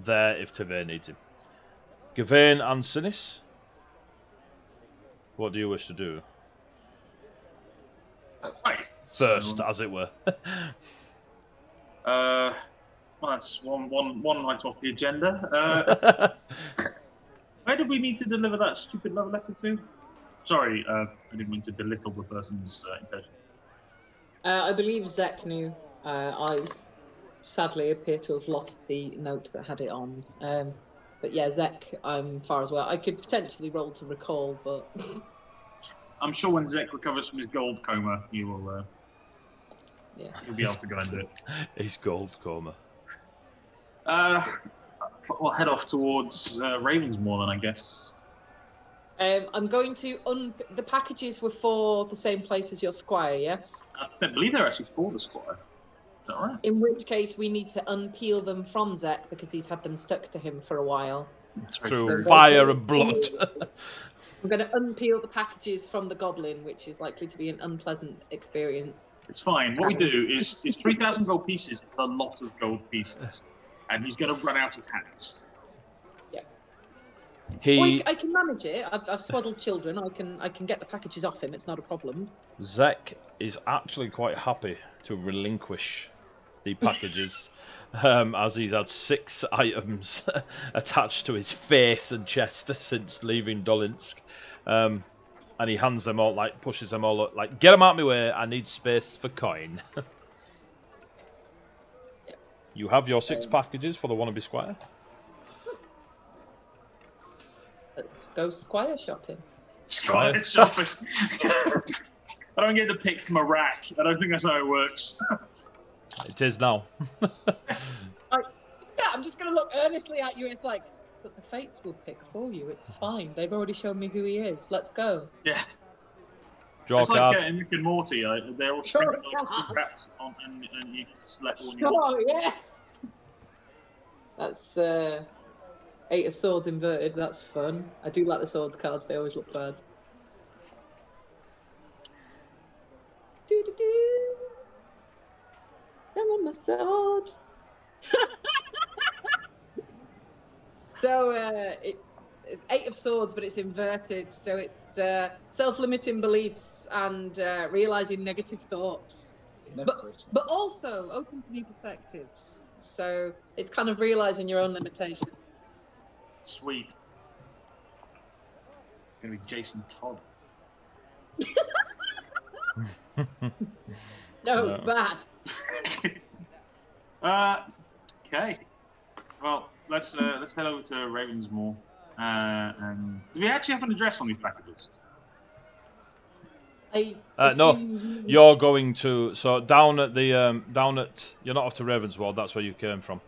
there if Tave needs him. Gawain and Sinis, what do you wish to do? Right. First, So, as it were. well, that's one right off the agenda. Where did we need to deliver that stupid love letter to? Sorry, I didn't mean to belittle the person's intention. I believe Zek knew. I sadly appear to have lost the note that had it on. But yeah, Zek, I'm far as well. I could potentially roll to recall, but I'm sure when Zek recovers from his gold coma, you will. yeah, You'll be able to go and do it. His gold coma. We'll head off towards Ravensmoor then, I guess. I'm going to the packages were for the same place as your squire, yes? I don't believe they're actually for the squire. Is that right? In which case we need to unpeel them from Zek because he's had them stuck to him for a while. Through fire and blood. I'm going to unpeel the packages from the goblin, which is likely to be an unpleasant experience. It's fine. What we do is 3,000 gold pieces is a lot of gold pieces, and he's going to run out of hats. Yeah. He I can manage it. I've swaddled children. I can get the packages off him. It's not a problem. Zek is actually quite happy to relinquish the packages, as he's had 6 items attached to his face and chest since leaving Dolinsk. And he hands them all, like, pushes them all up, like, get them out of my way, I need space for coin. You have your 6 packages for the wannabe squire. Let's go squire shopping. Squire shopping. I don't get to pick from a rack. I don't think that's how it works. It is now. Yeah, I'm just going to look earnestly at you. It's like, but the fates will pick for you. It's fine. They've already shown me who he is. Let's go. Yeah. Draw It's card. like Rick and Morty. They're all Sure, sprinkled like yeah. wraps on, and you select one you want. Oh, yes! That's 8 of swords inverted. That's fun. I do like the swords cards. They always look bad. Do-do-do. I want my sword. So it's 8 of swords, but it's inverted. So it's self-limiting beliefs and realizing negative thoughts, but also open to new perspectives. So it's kind of realizing your own limitations. Sweet. It's gonna be Jason Todd. No, bad. Okay. Well, let's head over to Ravensmoor. And do we actually have an address on these packages? No, you're going to down at the you're not off to Ravenswold. That's where you came from.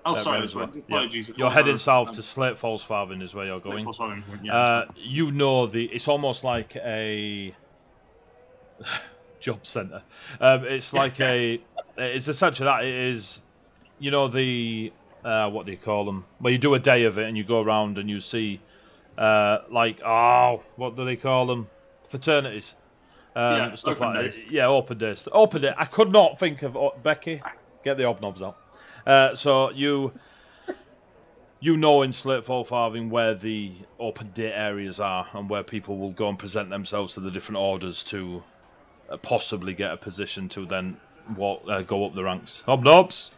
Oh, sorry. Apologies. Yeah. You're heading south to Slate Falls Farthing is where you're going. You know it's almost like a job centre. It's like it's essentially that. It is, you know, the what do you call them? Well, you do a day of it and you go around and you see what do they call them? Fraternities. Stuff like days. that. Yeah, open days. Open day. I could not think of Becky. Get the hobnobs out. So you know in Slatefall Farthing where the open day areas are and where people will go and present themselves to the different orders to possibly get a position to then go up the ranks. Hobnobs.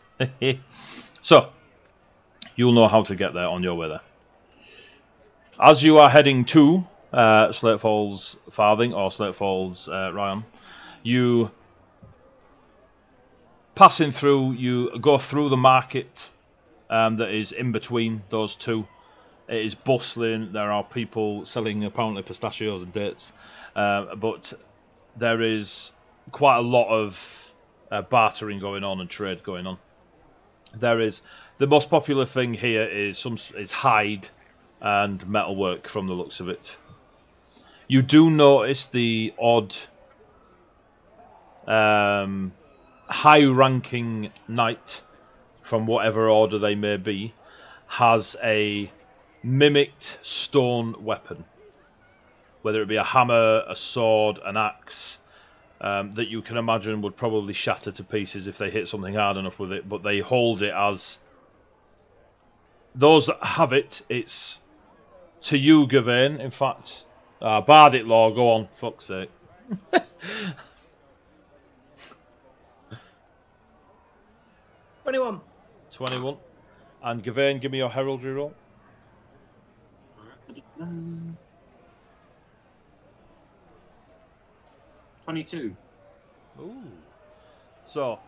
So you'll know how to get there on your way there. As you are heading to Slatefall's Farthing or Slatefall's Ryan, you passing through. You go through the market that is in between those two. It is bustling. There are people selling apparently pistachios and dates, but there is quite a lot of bartering going on and trade going on. There is the most popular thing here is hide and metalwork from the looks of it. You do notice the odd high-ranking knight from whatever order they may be, has a mimicked stone weapon, whether it be a hammer, a sword, an axe, that you can imagine would probably shatter to pieces if they hit something hard enough with it, but they hold it as... Those that have it, it's to you, Gawain. In fact, Bardic Law, go on, fuck's sake. 21. 21. And Gawain, give me your heraldry roll. 22. Ooh. So,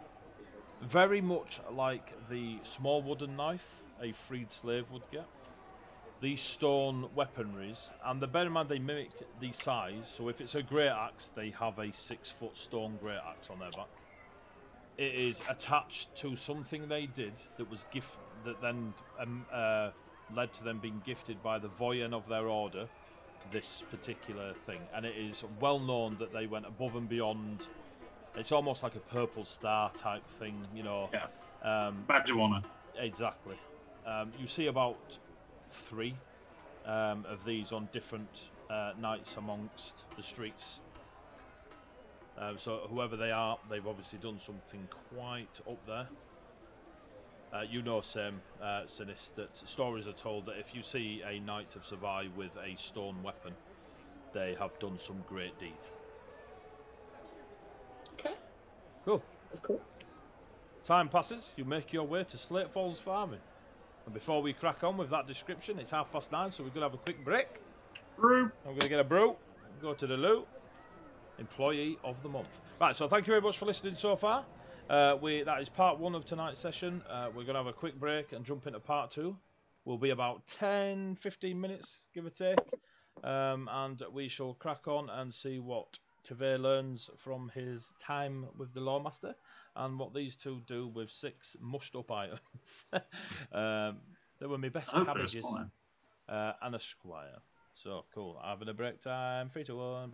very much like the small wooden knife a freed slave would get, these stone weaponries, and bear in mind they mimic the size, so if it's a great axe, they have a 6-foot stone great axe on their back. It is attached to something they did that was that then led to them being gifted by the Voyen of their order, this particular thing, and it is well known that they went above and beyond. It's almost like a purple star type thing, you know. Yeah. Badge of honor. Exactly. You see about 3 of these on different nights amongst the streets. So whoever they are, they've obviously done something quite up there. You know, Sinis, that stories are told that if you see a knight of Savai with a stone weapon, they have done some great deed. Okay. Cool. That's cool. Time passes, you make your way to Slate Falls Farming. And before we crack on with that description, it's 9:30, so we're going to have a quick break. Brew. I'm going to get a brew, go to the loo. Employee of the month. Right, so thank you very much for listening so far. That is part 1 of tonight's session. We're going to have a quick break and jump into part 2. We'll be about 10-15 minutes, give or take. And we shall crack on and see what Teve learns from his time with the Lawmaster and what these two do with 6 mushed up items. They were my best cabbages and a squire. So cool. Having a break time. 3, 2, 1.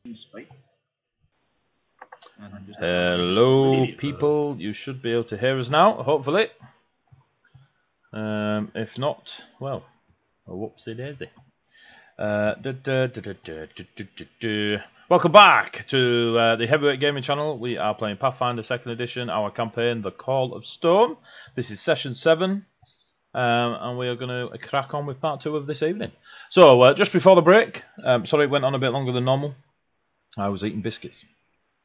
Space. And I'm just Hello, people. You should be able to hear us now, hopefully. If not, well, a whoopsie daisy. Welcome back to the Heavyweight Gaming Channel. We are playing Pathfinder 2nd Edition, our campaign, The Call of Storm. This is session 7, and we are going to crack on with part 2 of this evening. So, just before the break, sorry it went on a bit longer than normal. I was eating biscuits.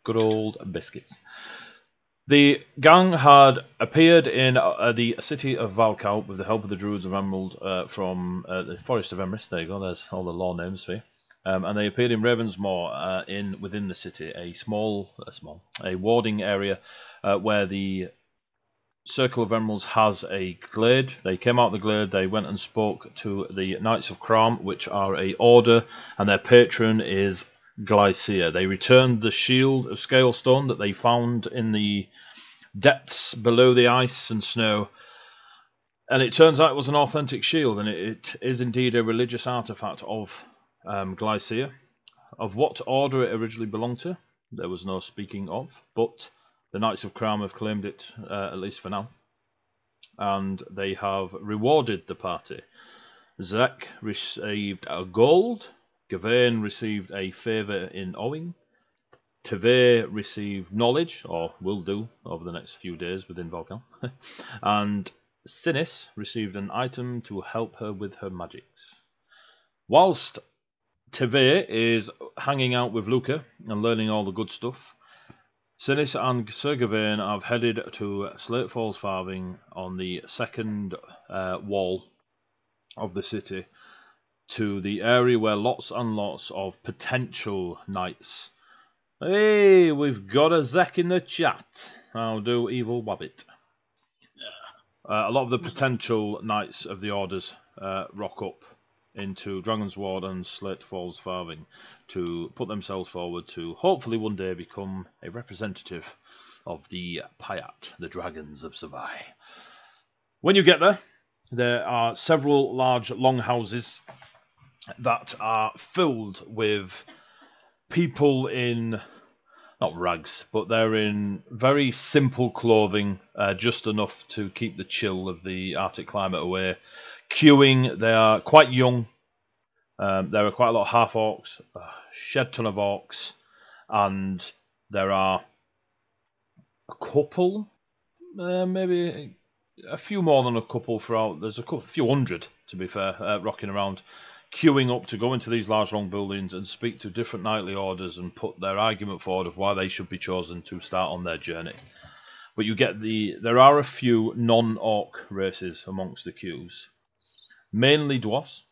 Good old biscuits. The gang had appeared in the city of Valcow with the help of the druids of Emerald from the Forest of Emrys. There you go, there's all the law names for you. And they appeared in Ravensmoor within the city, a warding area where the Circle of Emeralds has a glade. They came out of the glade, they went and spoke to the Knights of Crom, which are a order, and their patron is Glycia. They returned the shield of Scalestone that they found in the depths below the ice and snow, and it turns out it was an authentic shield, and it is indeed a religious artifact of Glycia. Of what order it originally belonged to, there was no speaking of, but the Knights of Crom have claimed it, at least for now, and they have rewarded the party. Zek received a gold, Gawain received a favour in owing, Teve received knowledge, or will do over the next few days within Valcow, and Sinis received an item to help her with her magics. Whilst Teve is hanging out with Luca and learning all the good stuff, Sinis and Sir Gawain have headed to Slate Falls Farthing on the second wall of the city, to the area where lots and lots of potential knights. Hey, we've got a Zek in the chat. How do, Evil Wabbit? A lot of the potential knights of the orders rock up into Dragon's Ward and Slate Falls Farthing to put themselves forward to hopefully one day become a representative of the Pyat, the Dragons of Savai. When you get there, there are several large longhouses that are filled with people in, not rags, but they're in very simple clothing, just enough to keep the chill of the Arctic climate away. Queuing, they are quite young. There are quite a lot of half-orcs, a shed ton of orcs, and there are a couple, maybe a few more than a couple throughout. There's a few hundred, to be fair, rocking around, queuing up to go into these large long buildings and speak to different knightly orders and put their argument forward of why they should be chosen to start on their journey. But you get there are a few non-orc races amongst the queues, mainly dwarfs,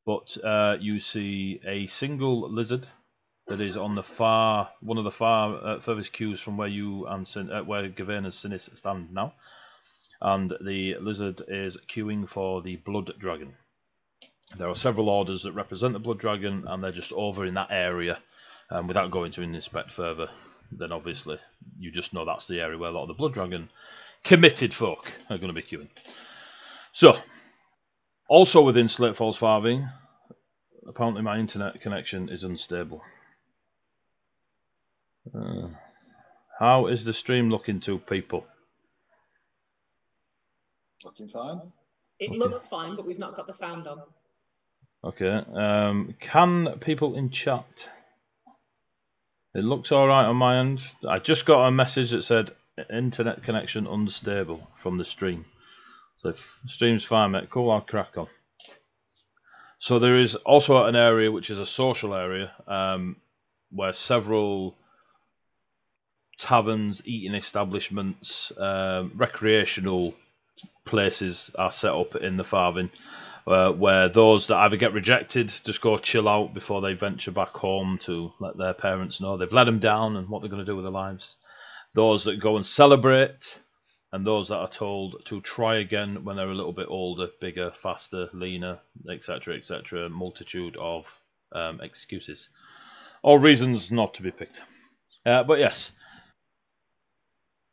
but you see a single lizard that is on the one of the furthest queues from where you and where Gawain and Sinis stand now, and the lizard is queuing for the blood dragon. There are several orders that represent the blood dragon, and they're just over in that area. Without going to inspect further, then obviously you just know that's the area where a lot of the blood dragon committed folk are going to be queuing. So, also within Slate Falls Farthing, apparently my internet connection is unstable. How is the stream looking to people? Looking fine. It looks fine, but we've not got the sound on. Okay, can people in chat? It looks alright on my end. I just got a message that said internet connection unstable from the stream. So if the stream's fine, mate, cool, I'll crack on. So there is also an area which is a social area where several taverns, eating establishments, recreational places are set up in the Farthing, where those that either get rejected just go chill out before they venture back home to let their parents know they've let them down and what they're going to do with their lives. Those that go and celebrate, and those that are told to try again when they're a little bit older, bigger, faster, leaner, etc., etc. Multitude of excuses or reasons not to be picked. But yes,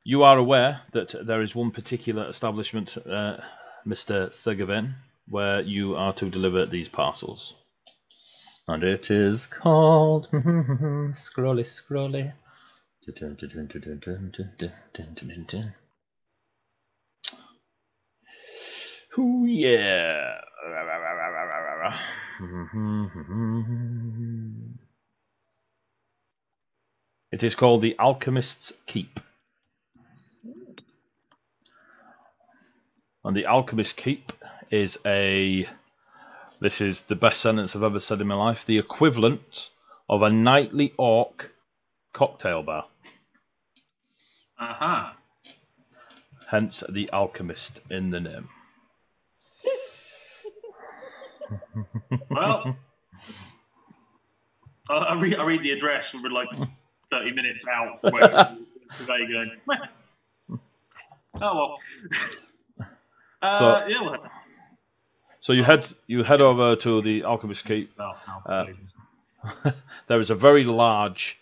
you are aware that there is one particular establishment, Mr. Thurgaven, where you are to deliver these parcels. And it is called Scrolly Scrolly. Dun, dun, dun, dun, dun, dun, dun, dun, dun, dun, dun. Ooh, yeah. It is called the Alchemist's Keep. And the Alchemist's Keep is this is the best sentence I've ever said in my life, the equivalent of a nightly orc cocktail bar. Uh-huh. Hence the Alchemist in the name. Well, I read the address. We're like 30 minutes out from where today going. Oh well. Yeah. So you head over to the Alchemist's Keep. There is a very large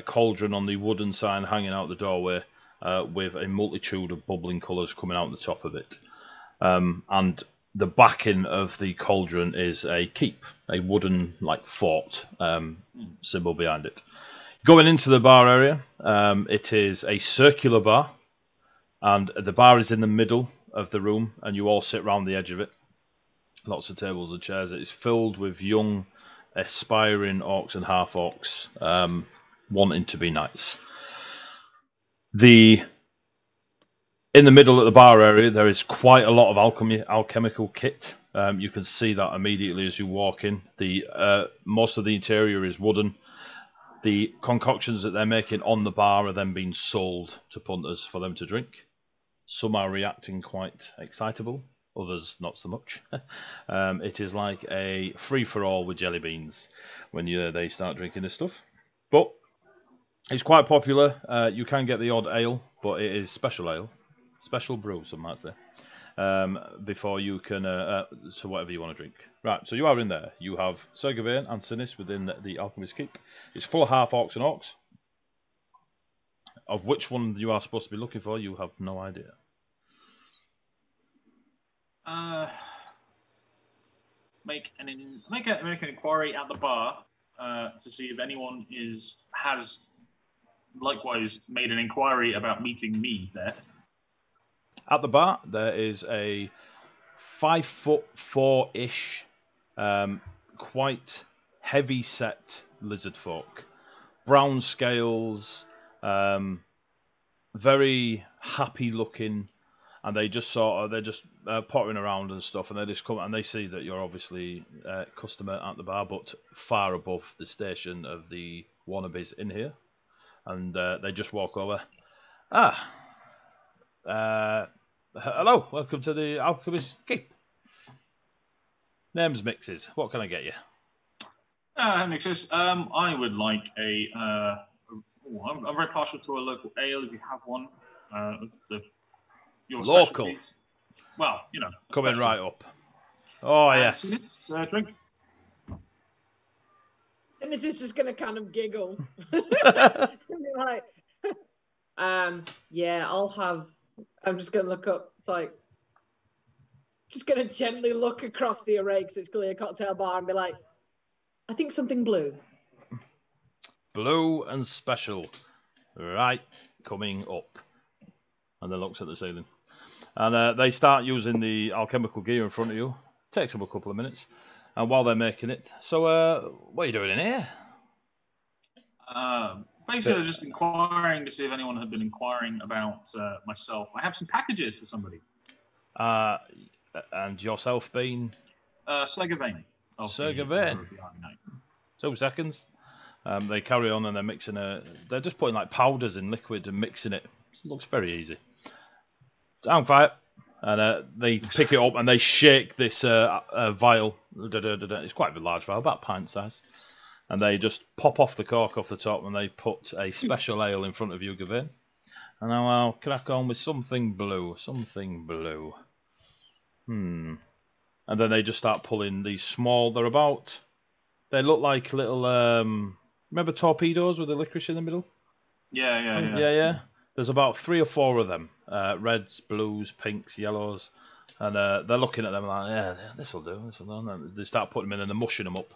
cauldron on the wooden sign hanging out the doorway, with a multitude of bubbling colours coming out the top of it. And the backing of the cauldron is a keep, a wooden fort symbol behind it. Going into the bar area, it is a circular bar, and the bar is in the middle of the room, and you all sit round the edge of it. Lots of tables and chairs. It is filled with young, aspiring orcs and half-orcs wanting to be nice. In the middle of the bar area, there is quite a lot of alchemical kit. You can see that immediately as you walk in. Most of the interior is wooden. The concoctions that they're making on the bar are then being sold to punters for them to drink. Some are reacting quite excitable, others not so much. It is like a free-for-all with jelly beans when they start drinking this stuff. But it's quite popular. You can get the odd ale, but it is special ale. Special brew, some might say. Before you can, so whatever you want to drink. Right, so you are in there. You have Sir Gawain and Sinis within the Alchemist's Keep. It's full of half-orcs and orcs. Of which one you are supposed to be looking for, you have no idea. Make an inquiry at the bar to see if anyone has likewise made an inquiry about meeting me there. At the bar, there is a 5'4"-ish, quite heavy-set lizard folk. Brown scales, very happy-looking, and they're just pottering around and stuff, and they just come and they see that you're obviously a customer at the bar, but far above the station of the wannabes in here, and they just walk over. Hello, welcome to the Alchemist's Keep. Name's Mixes. What can I get you? Mixes. I would like I'm very partial to a local ale if you have one. Your local. Specialties. Well, coming right up. Oh yes. Drink. And this is just going to kind of giggle. Like, yeah, I'll have. I'm just going to look up. It's like, just going to gently look across the array because it's clearly a cocktail bar and be like, I think something blue. Blue and special. Right, coming up. And then looks at the ceiling. And they start using the alchemical gear in front of you. Takes them a couple of minutes. And while they're making it, so what are you doing in here? Basically, just inquiring to see if anyone had been inquiring about myself. I have some packages for somebody. And yourself being? Sir Gawain. Sir Gawain. 2 seconds. They carry on and they're mixing they're just putting like powders in liquid and mixing it. It looks very easy. Down fire. And they pick it up and they shake this vial. It's quite a large vial, about pint size. And they just pop off the cork off the top and they put a special ale in front of you, Gawain. And now I'll crack on with something blue. Something blue. And then they just start pulling these small. They look like little. Remember torpedoes with the licorice in the middle? Yeah. There's about 3 or 4 of them. Reds, blues, pinks, yellows. And they're looking at them like, yeah, this will do, this will do. And they start putting them in and they're mushing them up.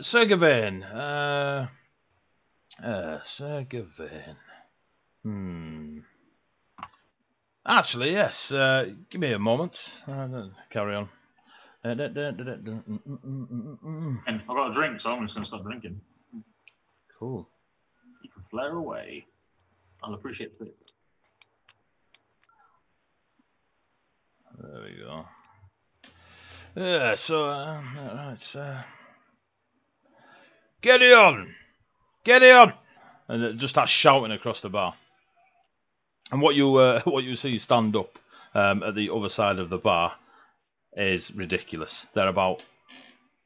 Sir Gawain. Sir Gawain. Actually, yes. Give me a moment. Carry on. And I've got a drink, so I'm just going to stop drinking. Cool. You can flare away. I'll appreciate it. There we go. Yeah, so, right, Gideon! Gideon! And it just starts shouting across the bar. And what you see stand up at the other side of the bar is ridiculous. They're about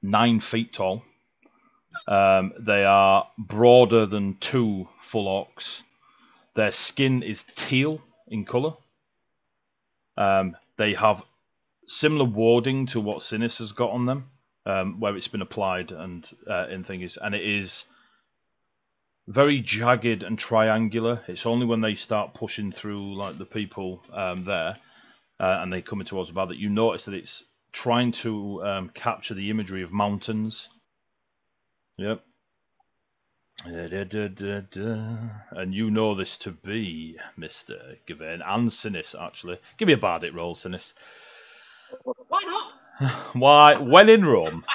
9 feet tall. They are broader than 2 full orcs. Their skin is teal in colour. They have similar warding to what Sinis has got on them, where it's been applied and in thingies, and it is very jagged and triangular. It's only when they start pushing through, like the people there, and they come towards the bar, that you notice that it's trying to capture the imagery of mountains. Yep. And you know this to be Mr. Gawain and Sinis, actually. Give me a bardic roll, Sinis. Why not? Why? When in Rome.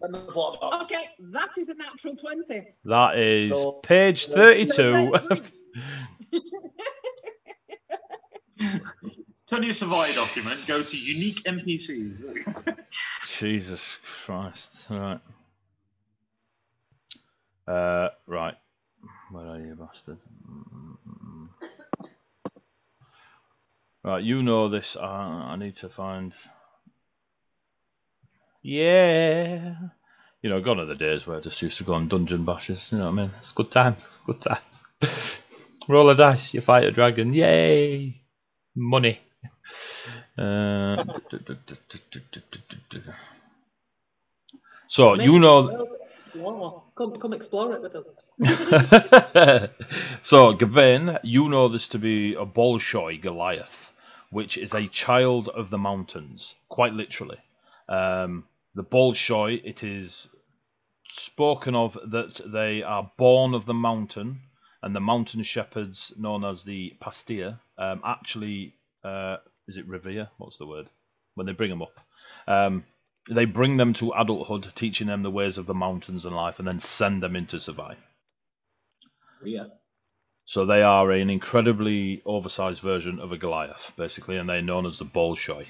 Okay, that is a natural 20. That is page 32. Turn your survey document, go to unique NPCs. Jesus Christ. Right. Right. Where are you, bastard? Right, you know this. I need to find... Yeah. You know, gone are the days where I just used to go on dungeon bashes. You know what I mean? It's good times. Good times. Roll a dice, you fight a dragon. Yay! Money. So, you know... Come explore it with us. So, Gawain, you know this to be a Bolshoi Goliath, which is a child of the mountains, quite literally. The Bolshoi, it is spoken of that they are born of the mountain, and the mountain shepherds, known as the Pastir, actually, is it revere? What's the word? When they bring them up. They bring them to adulthood, teaching them the ways of the mountains and life, and then send them into Savai. Yeah. So they are an incredibly oversized version of a Goliath, basically, and they're known as the Bolshoi.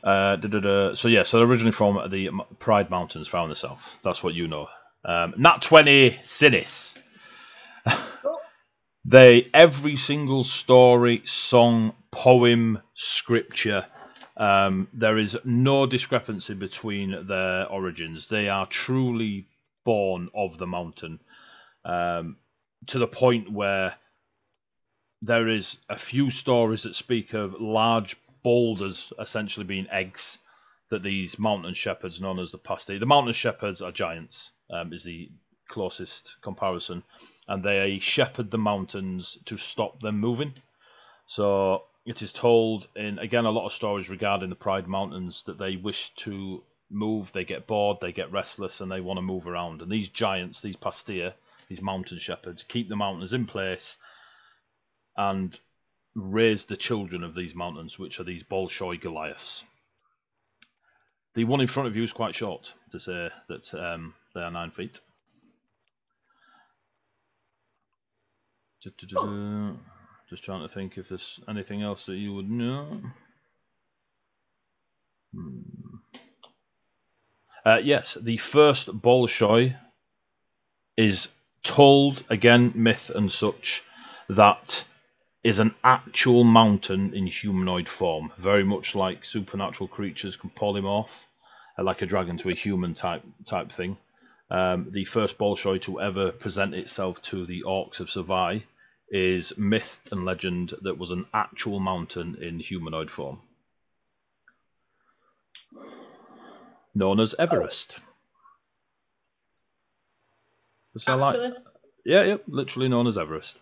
So they're originally from the Pride Mountains, far in the south. That's what you know. Nat 20 Sinis. Every single story, song, poem, scripture, there is no discrepancy between their origins. They are truly born of the mountain, to the point where there is a few stories that speak of large boulders essentially being eggs that these mountain shepherds, known as the Pastir. The mountain shepherds are giants, is the closest comparison, and they shepherd the mountains to stop them moving. So it is told in, again, a lot of stories regarding the Pride Mountains that they wish to move, they get bored, they get restless, and they want to move around. And these giants, these Pastir, these mountain shepherds, keep the mountains in place and raise the children of these mountains, which are these Bolshoi Goliaths. The one in front of you is quite short, to say that they are 9 feet. Just trying to think if there's anything else that you would know. Yes, the first Bolshoi is told, again, myth and such, that is an actual mountain in humanoid form, very much like supernatural creatures can polymorph, like a dragon to a human type thing. The first Bolshoi to ever present itself to the orcs of Savai is myth and legend that was an actual mountain in humanoid form, known as Everest. Yeah, literally known as Everest.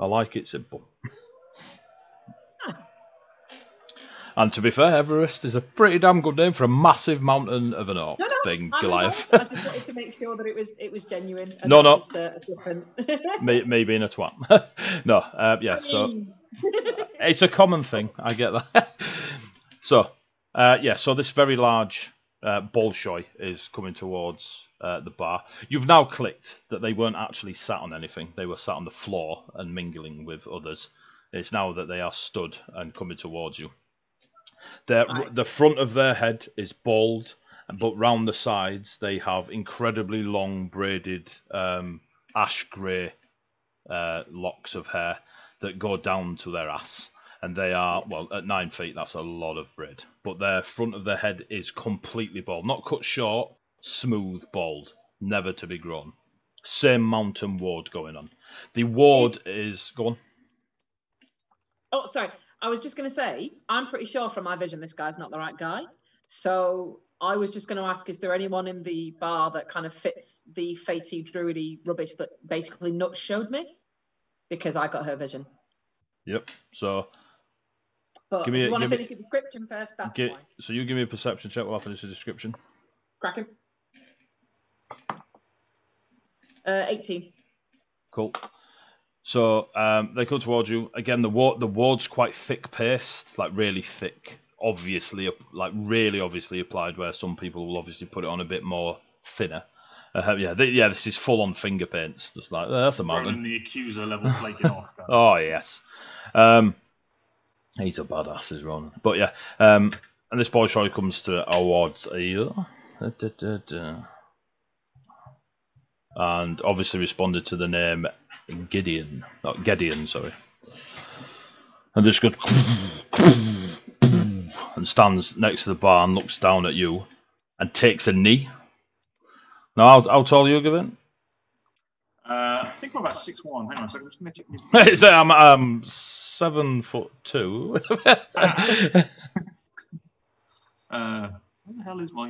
I like it simple. And to be fair, Everest is a pretty damn good name for a massive mountain of an orc thing, I'm Goliath. I just wanted to make sure that it was genuine. And No. not just a different... me being a twat. No, yeah. So it's a common thing. I get that. So, yeah. So this very large Bolshoi is coming towards the bar. You've now clicked that they weren't actually sat on anything. They were sat on the floor and mingling with others. It's now that they are stood and coming towards you. The front of their head is bald, but round the sides they have incredibly long braided ash grey locks of hair that go down to their ass. And they are, well, at 9 feet, that's a lot of braid. But their front of their head is completely bald. Not cut short, smooth, bald. Never to be grown. Same mountain ward going on. The ward is... Go on. Oh, sorry. I was just going to say, I'm pretty sure from my vision this guy's not the right guy. So I was just going to ask, is there anyone in the bar that kind of fits the fatey, druidy rubbish that basically Nuts showed me? Because I got her vision. Yep, so... But if you want to finish the description first, that's fine. So you give me a perception check while I finish the description. Cracking. 18. Cool. So they come towards you. Again, the ward's quite thick-paced, like really thick. Obviously, like really obviously applied, where some people will obviously put it on a bit more thinner. Yeah, this is full-on finger paints. Just like, that's a mountain. Running the accuser level flaking off. Oh, yes. He's a badass, is Ron. But yeah, and this boy show comes to our wards here. And obviously responded to the name Gideon. Not Gedeon, sorry. And just goes and stands next to the bar and looks down at you and takes a knee. Now, how tall are you, Gavin? I think we're about 6'1". Hang on a second, I'm just going to check this. I'm 7'2". Where the hell is my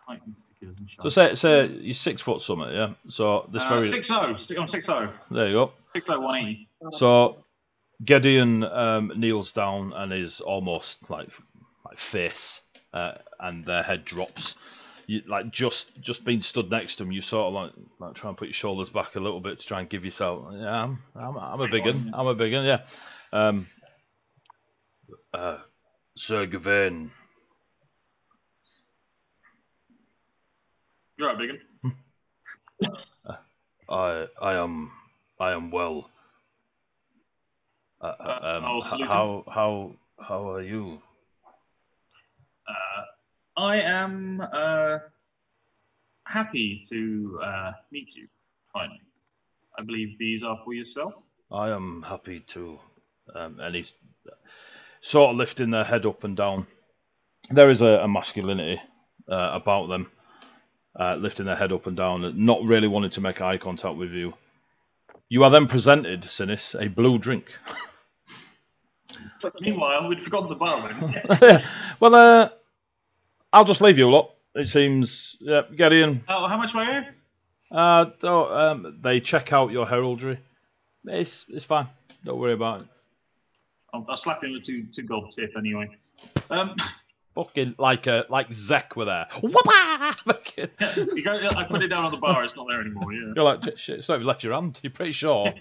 height and stickers and shit? So say you're 6 foot something, yeah. So this very 6'0". I'm 6'0". There you go. 6'0", 180. So Gideon kneels down and is almost like face, and their head drops. You, like just being stood next to him, you sort of like try and put your shoulders back a little bit to try and give yourself. Yeah, I'm a big one. I'm a big one. Yeah. Sir Gawain. You're right, big one. I am well. How are you? I am happy to meet you, finally. I believe these are for yourself. I am happy too. And he's sort of lifting their head up and down. There is a masculinity about them, lifting their head up and down, and not really wanting to make eye contact with you. You are then presented, Sinis, a blue drink. Meanwhile, we'd forgotten the bar. Well, I'll just leave you a lot. It seems. Yeah, get in. Oh, how much were you? They check out your heraldry. It's fine. Don't worry about it. I'll slap him with two gold tip anyway. Fucking like Zek were there. I put it down on the bar. It's not there anymore. Yeah. You're like, shit, it's not even left your hand. You're pretty sure.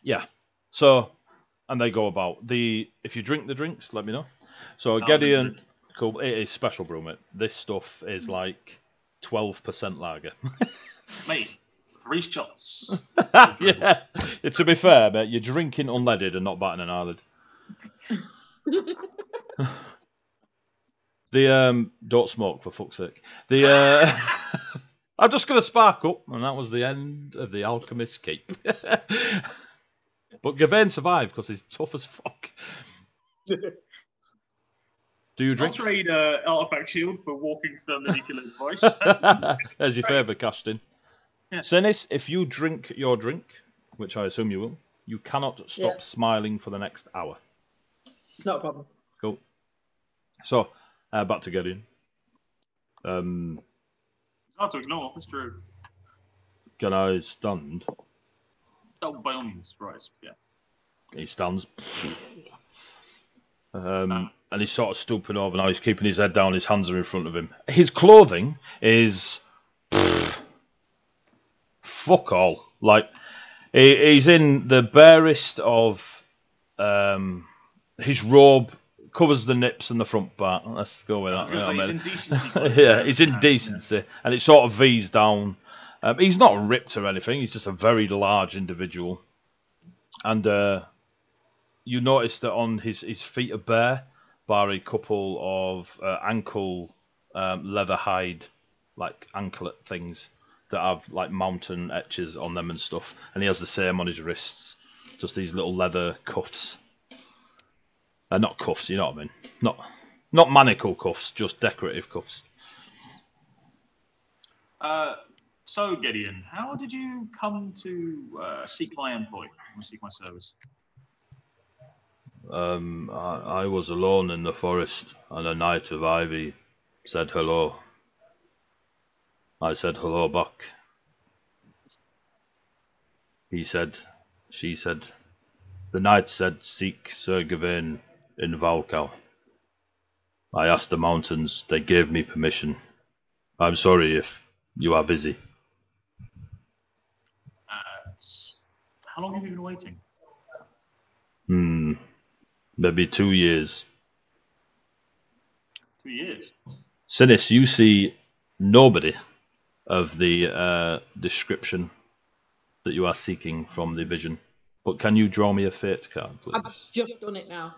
Yeah. So, and they go about if you drink the drinks, let me know. So Gideon, cool. It is special brew, mate. This stuff is like 12% lager. Mate, 3 shots. Yeah. To be fair, mate, you're drinking unleaded and not batting an eyelid. Don't smoke for fuck's sake. I'm just gonna spark up, and that was the end of the Alchemist's Keep. But Gawain survived because he's tough as fuck. Do you drink? I'll trade Artifact Shield for Walking Thermonuclear Device. There's your favour casting. Yeah. Sinis, if you drink your drink, which I assume you will, you cannot stop smiling for the next hour. Not a problem. Cool. So, back to Gideon. Hard to ignore, it's true. Can I stand? Oh, by all means, right, yeah. He stands. And he's sort of stooping over now. He's keeping his head down. His hands are in front of him. His clothing is fuck all. Like he's in the barest of his robe covers the nips and the front part. Let's go with that. He's in decency. Yeah, he's in decency, and it sort of V's down. He's not ripped or anything. He's just a very large individual, and you notice that on his feet are bare, bar a couple of ankle leather hide, like anklet things that have like mountain etches on them and stuff. And he has the same on his wrists, just these little leather cuffs. Not cuffs, you know what I mean? Not manacle cuffs, just decorative cuffs. So Gideon, how did you come to seek my employ, or seek my service? I was alone in the forest, and a knight of ivy said hello. I said hello back. He said, she said, the knight said, seek Sir Gawain in Valcow. I asked the mountains, they gave me permission. I'm sorry if you are busy. How long have you been waiting? Maybe 2 years. 2 years? Sinis, you see nobody of the description that you are seeking from the vision. But can you draw me a fate card, please? I've just done it now.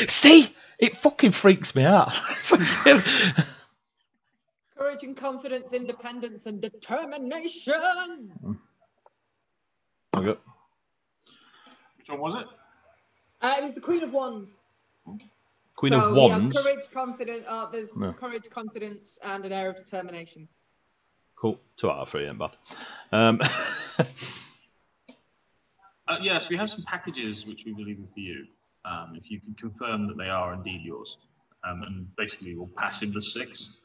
See? It fucking freaks me out. Courage and confidence, independence and determination. Okay. Which one was it? It was the Queen of Wands. Queen so of Wands? He has courage, confidence, courage, confidence and an air of determination. Cool. 2 out of 3 ain't bad. Yes, we have some packages which we believe are for you. If you can confirm that they are indeed yours. And basically we'll pass him the 6.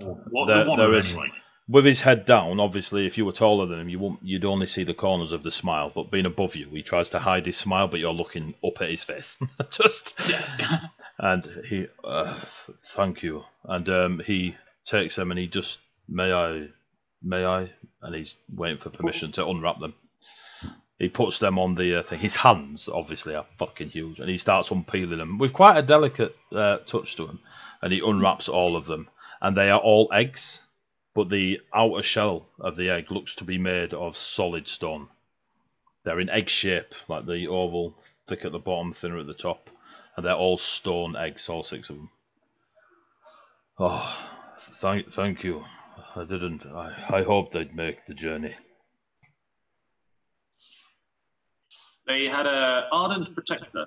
Or what the one anyway. With his head down, obviously, if you were taller than him, you'd only see the corners of the smile. But being above you, he tries to hide his smile, but you're looking up at his face. Yeah. And he, thank you. And he takes them and he just, may I? And he's waiting for permission to unwrap them. He puts them on the thing. His hands, obviously, are fucking huge. And he starts unpeeling them with quite a delicate touch to him. And he unwraps all of them. And they are all eggs. But the outer shell of the egg looks to be made of solid stone. They're in egg shape, like the oval, thick at the bottom, thinner at the top. And they're all stone eggs, all 6 of them. Oh, thank you. I hoped they'd make the journey. They had an ardent protector,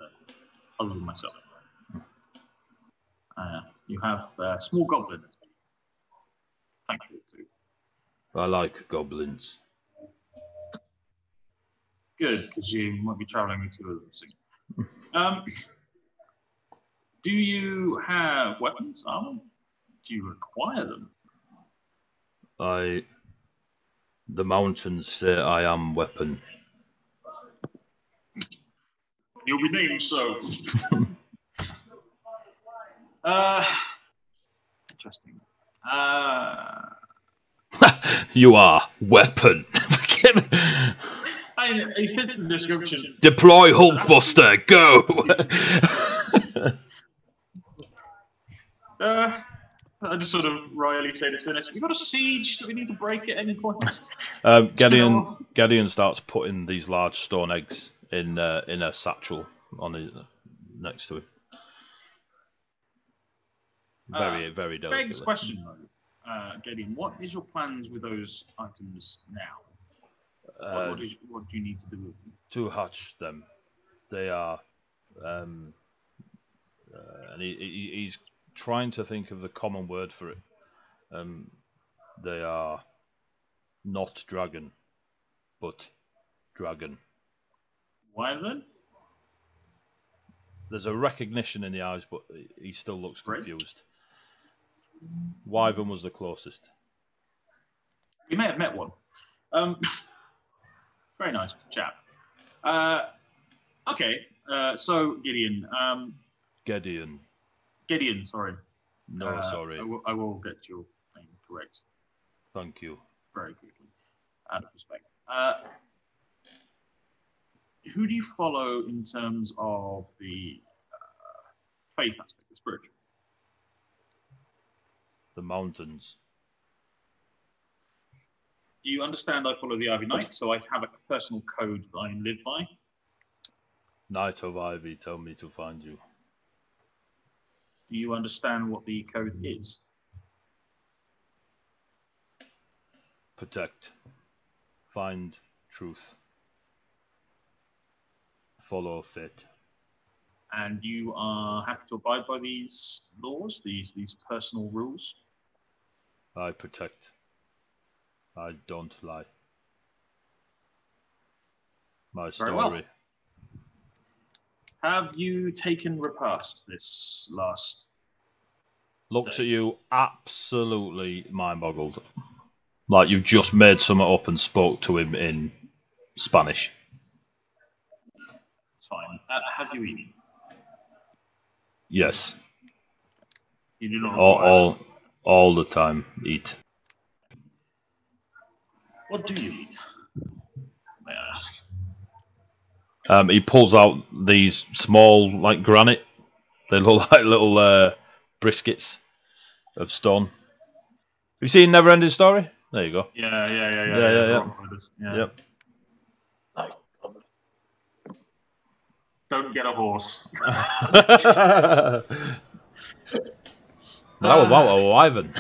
other than myself. You have a small goblin. Thank you, too. I like goblins. Good, because you might be travelling with 2 of them soon. Do you have weapons, armor? Do you require them? The mountains say I am weapon. You'll be named so. Interesting. You are weapon. He fits the description. Deploy Hulkbuster, go! I just sort of royally say to Sinis, we got a siege that we need to break at any point. Gideon starts putting these large stone eggs in a satchel on his, next to him. Very delicate. Greg's question though, Gideon, what is your plans with those items now? What do you need to do with them? To hatch them. They are, and he's trying to think of the common word for it. They are not dragon, but dragon. Why then? There's a recognition in the eyes, but he still looks confused. Wyvern was the closest. We may have met one. Very nice chap. Okay, so Gideon. Gideon, sorry. No, sorry. I will get your name correct. Thank you. Very quickly. Out of respect. Who do you follow in terms of the faith aspect, the spiritual? The mountains. Do you understand I follow the Ivy Knight, so I have a personal code that I live by? Knight of Ivy, tell me to find you. Do you understand what the code is? Protect. Find truth. Follow fit. And you are happy to abide by these laws, these personal rules? I protect. I don't lie. My story. Very well. Have you taken repast this last Looks day? at you absolutely mind-boggled. Like you've just made something up and spoke to him in Spanish. It's fine. Have you eaten? Yes. You do not require All the time, eat. What do you eat? May I ask? He pulls out these small, like granite. They look like little briskets of stone. Have you seen Never-Ending Story? There you go. Yeah. Yep. Don't get a horse. Wow, Ivan.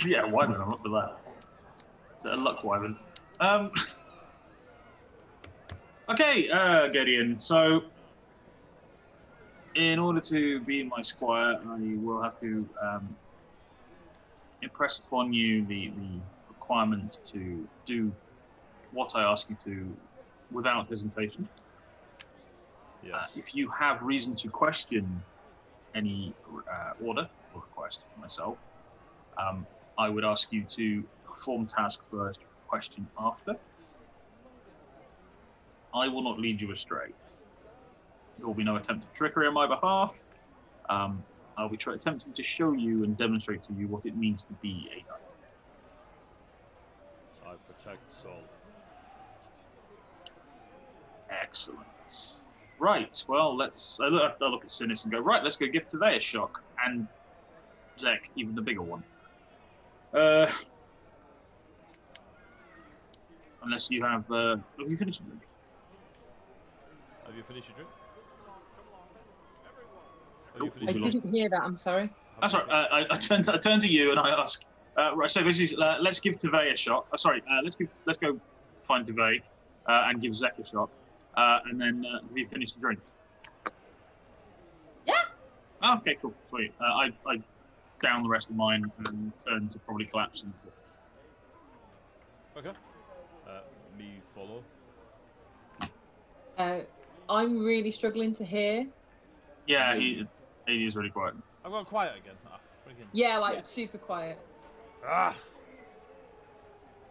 Yeah, wyvern. I'm up to that. It's a luck wyvern. Okay, Gideon. So, in order to be my squire, I will have to impress upon you the requirement to do what I ask you to without hesitation. Yes. If you have reason to question any order or request for myself, I would ask you to perform task first, question after. I will not lead you astray. There will be no attempt at trickery on my behalf. I'll be attempting to show you and demonstrate to you what it means to be a knight. I protect soul. Excellent. Right, well, let's... I look at Sinis and go, right, let's go give Tavea a shock. And Zek, even the bigger one. Unless you have... have you finished your drink? Have you finished your drink? I didn't hear that, I'm sorry. That's right. I turn to you and I ask, right, so this is, let's give Tavea a shot. Let's go find Tavea and give Zek a shot. And then have you finished the drink? Yeah. Oh, okay, cool, sweet. I down the rest of mine and turn to probably collapse. Okay. Me follow. I'm really struggling to hear. Yeah, he is really quiet. I've gone quiet again. Yeah, like super quiet. Ah.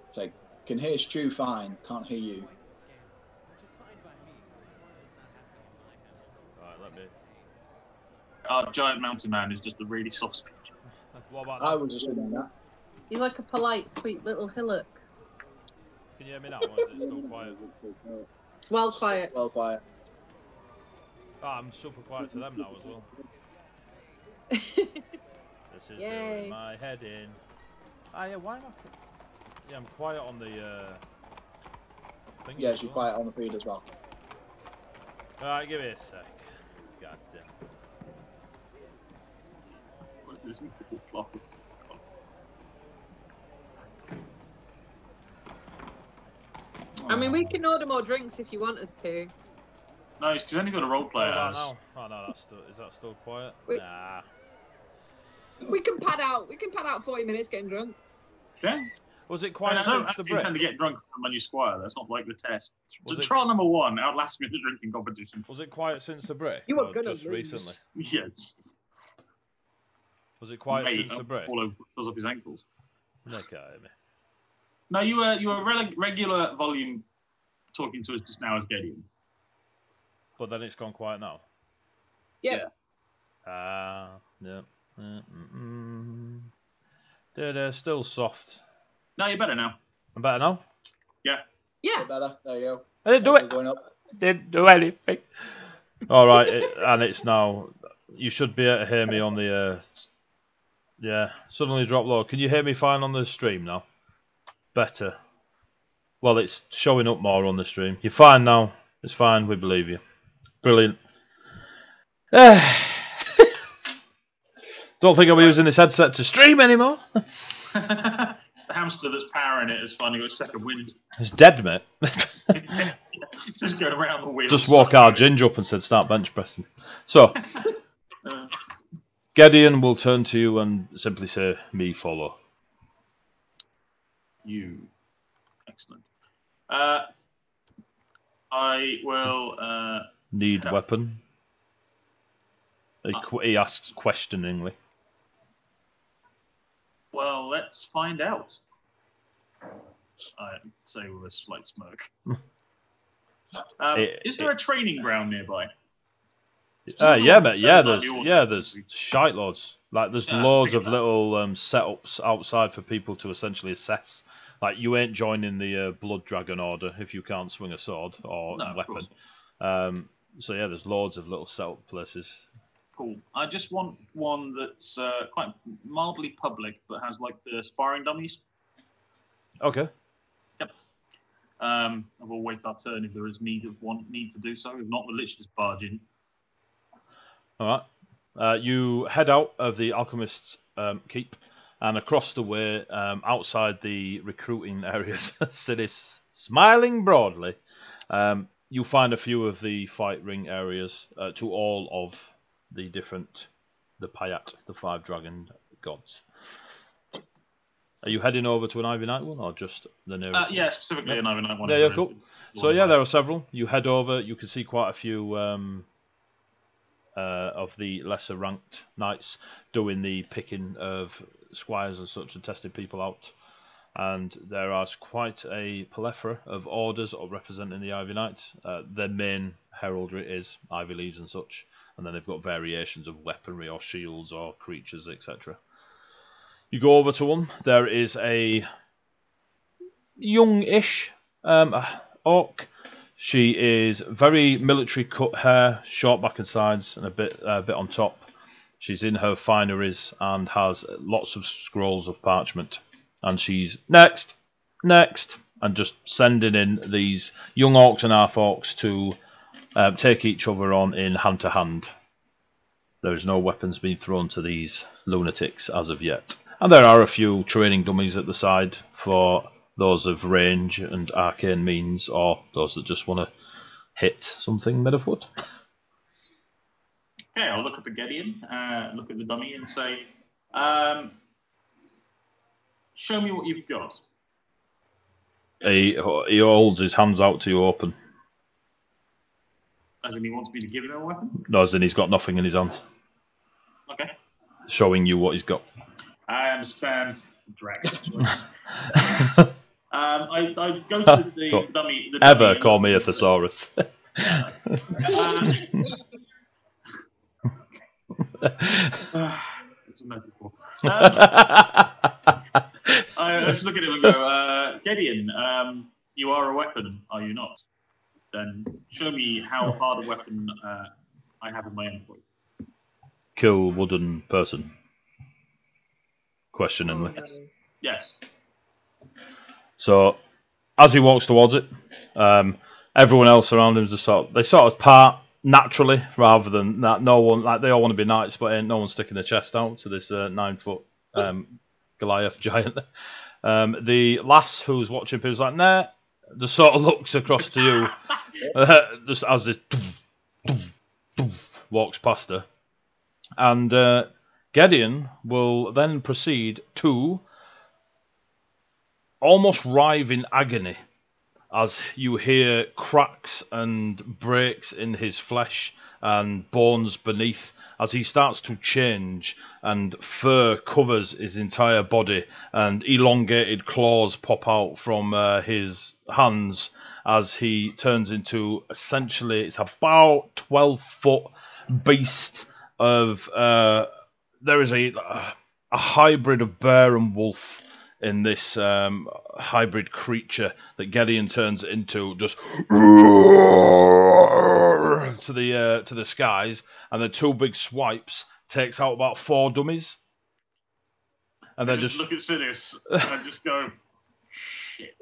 It's like, can hear Stu fine, can't hear you. Alright, let me. Our giant mountain man is just a really soft speaker. What about I that? was assuming that. He's like a polite, sweet little hillock. Can you hear me now, or is it still quiet? It's well quiet. Well quiet. Ah, I'm super quiet to them now as well. This is Yay. doing my head in. Ah, yeah, why am I... Yeah, I'm quiet on the thing. Yes, you're quiet on the feed as well. Alright, give me a sec. God damn. What is this mythical clock? I mean, we can order more drinks if you want us to. No, he's only got a role player. Oh no, that's still, is that still quiet? Nah. We can pad out 40 minutes getting drunk. Okay. Was it quiet I don't since the actually break? intend to get drunk from my new squire. That's not like the test. Was it- Trial number 1 outlasts me in the drinking competition. Was it quiet since the break? You were Or gonna just lose. recently. Yeah. Was it quiet Mate, since the break? all over, fills up his ankles. No, can't hear me. No, you were regular volume talking to us just now as Gideon. But then it's gone quiet now. Yeah. Yeah. They're still soft. No, you're better now. I'm better now? Yeah. Yeah. Better. There you go. I didn't do it. Going up. Didn't do anything. All right, and it's now. You should be able to hear me on the. Yeah, suddenly drop low. Can you hear me fine on the stream now? Better. Well, it's showing up more on the stream. You're fine now. It's fine. We believe you. Brilliant. Don't think I'm using this headset to stream anymore. The hamster that's powering it has finally got a second wind. It's dead, mate. It's dead. Just going around the wheel. Just walk our Ginger up and said start bench pressing. So, Gideon will turn to you and simply say, me follow. You. Excellent. I will... Need weapon? He asks questioningly. Well, let's find out. I say with a slight smirk. Is there a training ground nearby? Yeah, but there's shite loads. Like there's loads of little setups outside for people to essentially assess. Like you ain't joining the Blood Dragon Order if you can't swing a sword or weapon. So yeah, there's loads of little setup places. Cool. I just want one that's quite mildly public, but has like the sparring dummies. Okay. Yep. We'll wait our turn if there is need to do so. If not, we'll literally just barge in. All right. You head out of the Alchemist's Keep, and across the way, outside the recruiting areas, Sidis smiling broadly, you find a few of the fight ring areas to all of the Payat, the 5 dragon gods. Are you heading over to an Ivy Knight one, or just the nearest? Yeah, specifically an Ivy Knight one. Yeah, cool. So yeah, there are several. You head over. You can see quite a few of the lesser ranked knights doing the picking of squires and such and testing people out. And there are quite a plethora of orders representing the Ivy Knights. Their main heraldry is Ivy Leaves and such, and then they've got variations of weaponry or shields or creatures, etc. You go over to one. There is a young-ish orc. She is very military cut hair, short back and sides, and a bit on top. She's in her fineries and has lots of scrolls of parchment. And she's next, and just sending in these young orcs and half orcs to take each other on in hand to hand. There is no weapons being thrown to these lunatics as of yet. And there are a few training dummies at the side for those of range and arcane means, or those that just want to hit something made of wood. Okay, I'll look up at Gideon, look at the dummy and say, show me what you've got. He holds his hands out to you open. As in he wants me to give him a weapon? No, as in he's got nothing in his hands. Okay. Showing you what he's got. I understand. Drax. I go to the dummy. Ever call me a thesaurus. It's a metaphor. I just look at him and go, Gideon, you are a weapon, are you not? Then show me how hard a weapon I have in my employ. Kill wooden person. Questioningly. Yes. So, as he walks towards it, everyone else around him just sort of part naturally rather than that. No one, like, they all want to be knights, but ain't no one sticking their chest out to this 9-foot Goliath giant. The lass who's watching people's like, nah, just sort of looks across to you just as this walks past her. And Gideon will then proceed to almost writhe in agony as you hear cracks and breaks in his flesh and bones beneath, as he starts to change and fur covers his entire body and elongated claws pop out from his hands as he turns into, essentially, it's about 12-foot beast of there is a hybrid of bear and wolf in this hybrid creature that Gideon turns into, just to the skies, and the two big swipes takes out about 4 dummies, and then just look at Sinis and just go shit.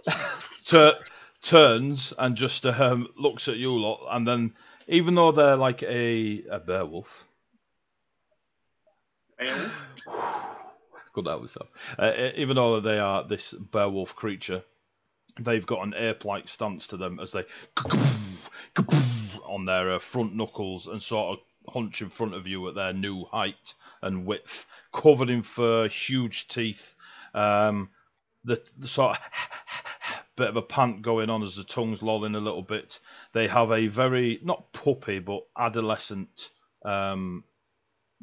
Turns and just looks at you lot, and then, even though they're like a bear wolf. Good out myself. Even though they are this bear wolf creature, they've got an ape-like stance to them as they on their front knuckles and sort of hunch in front of you at their new height and width, covered in fur, huge teeth, the sort of bit of a pant going on as the tongue's lolling a little bit. They have a very, not puppy, but adolescent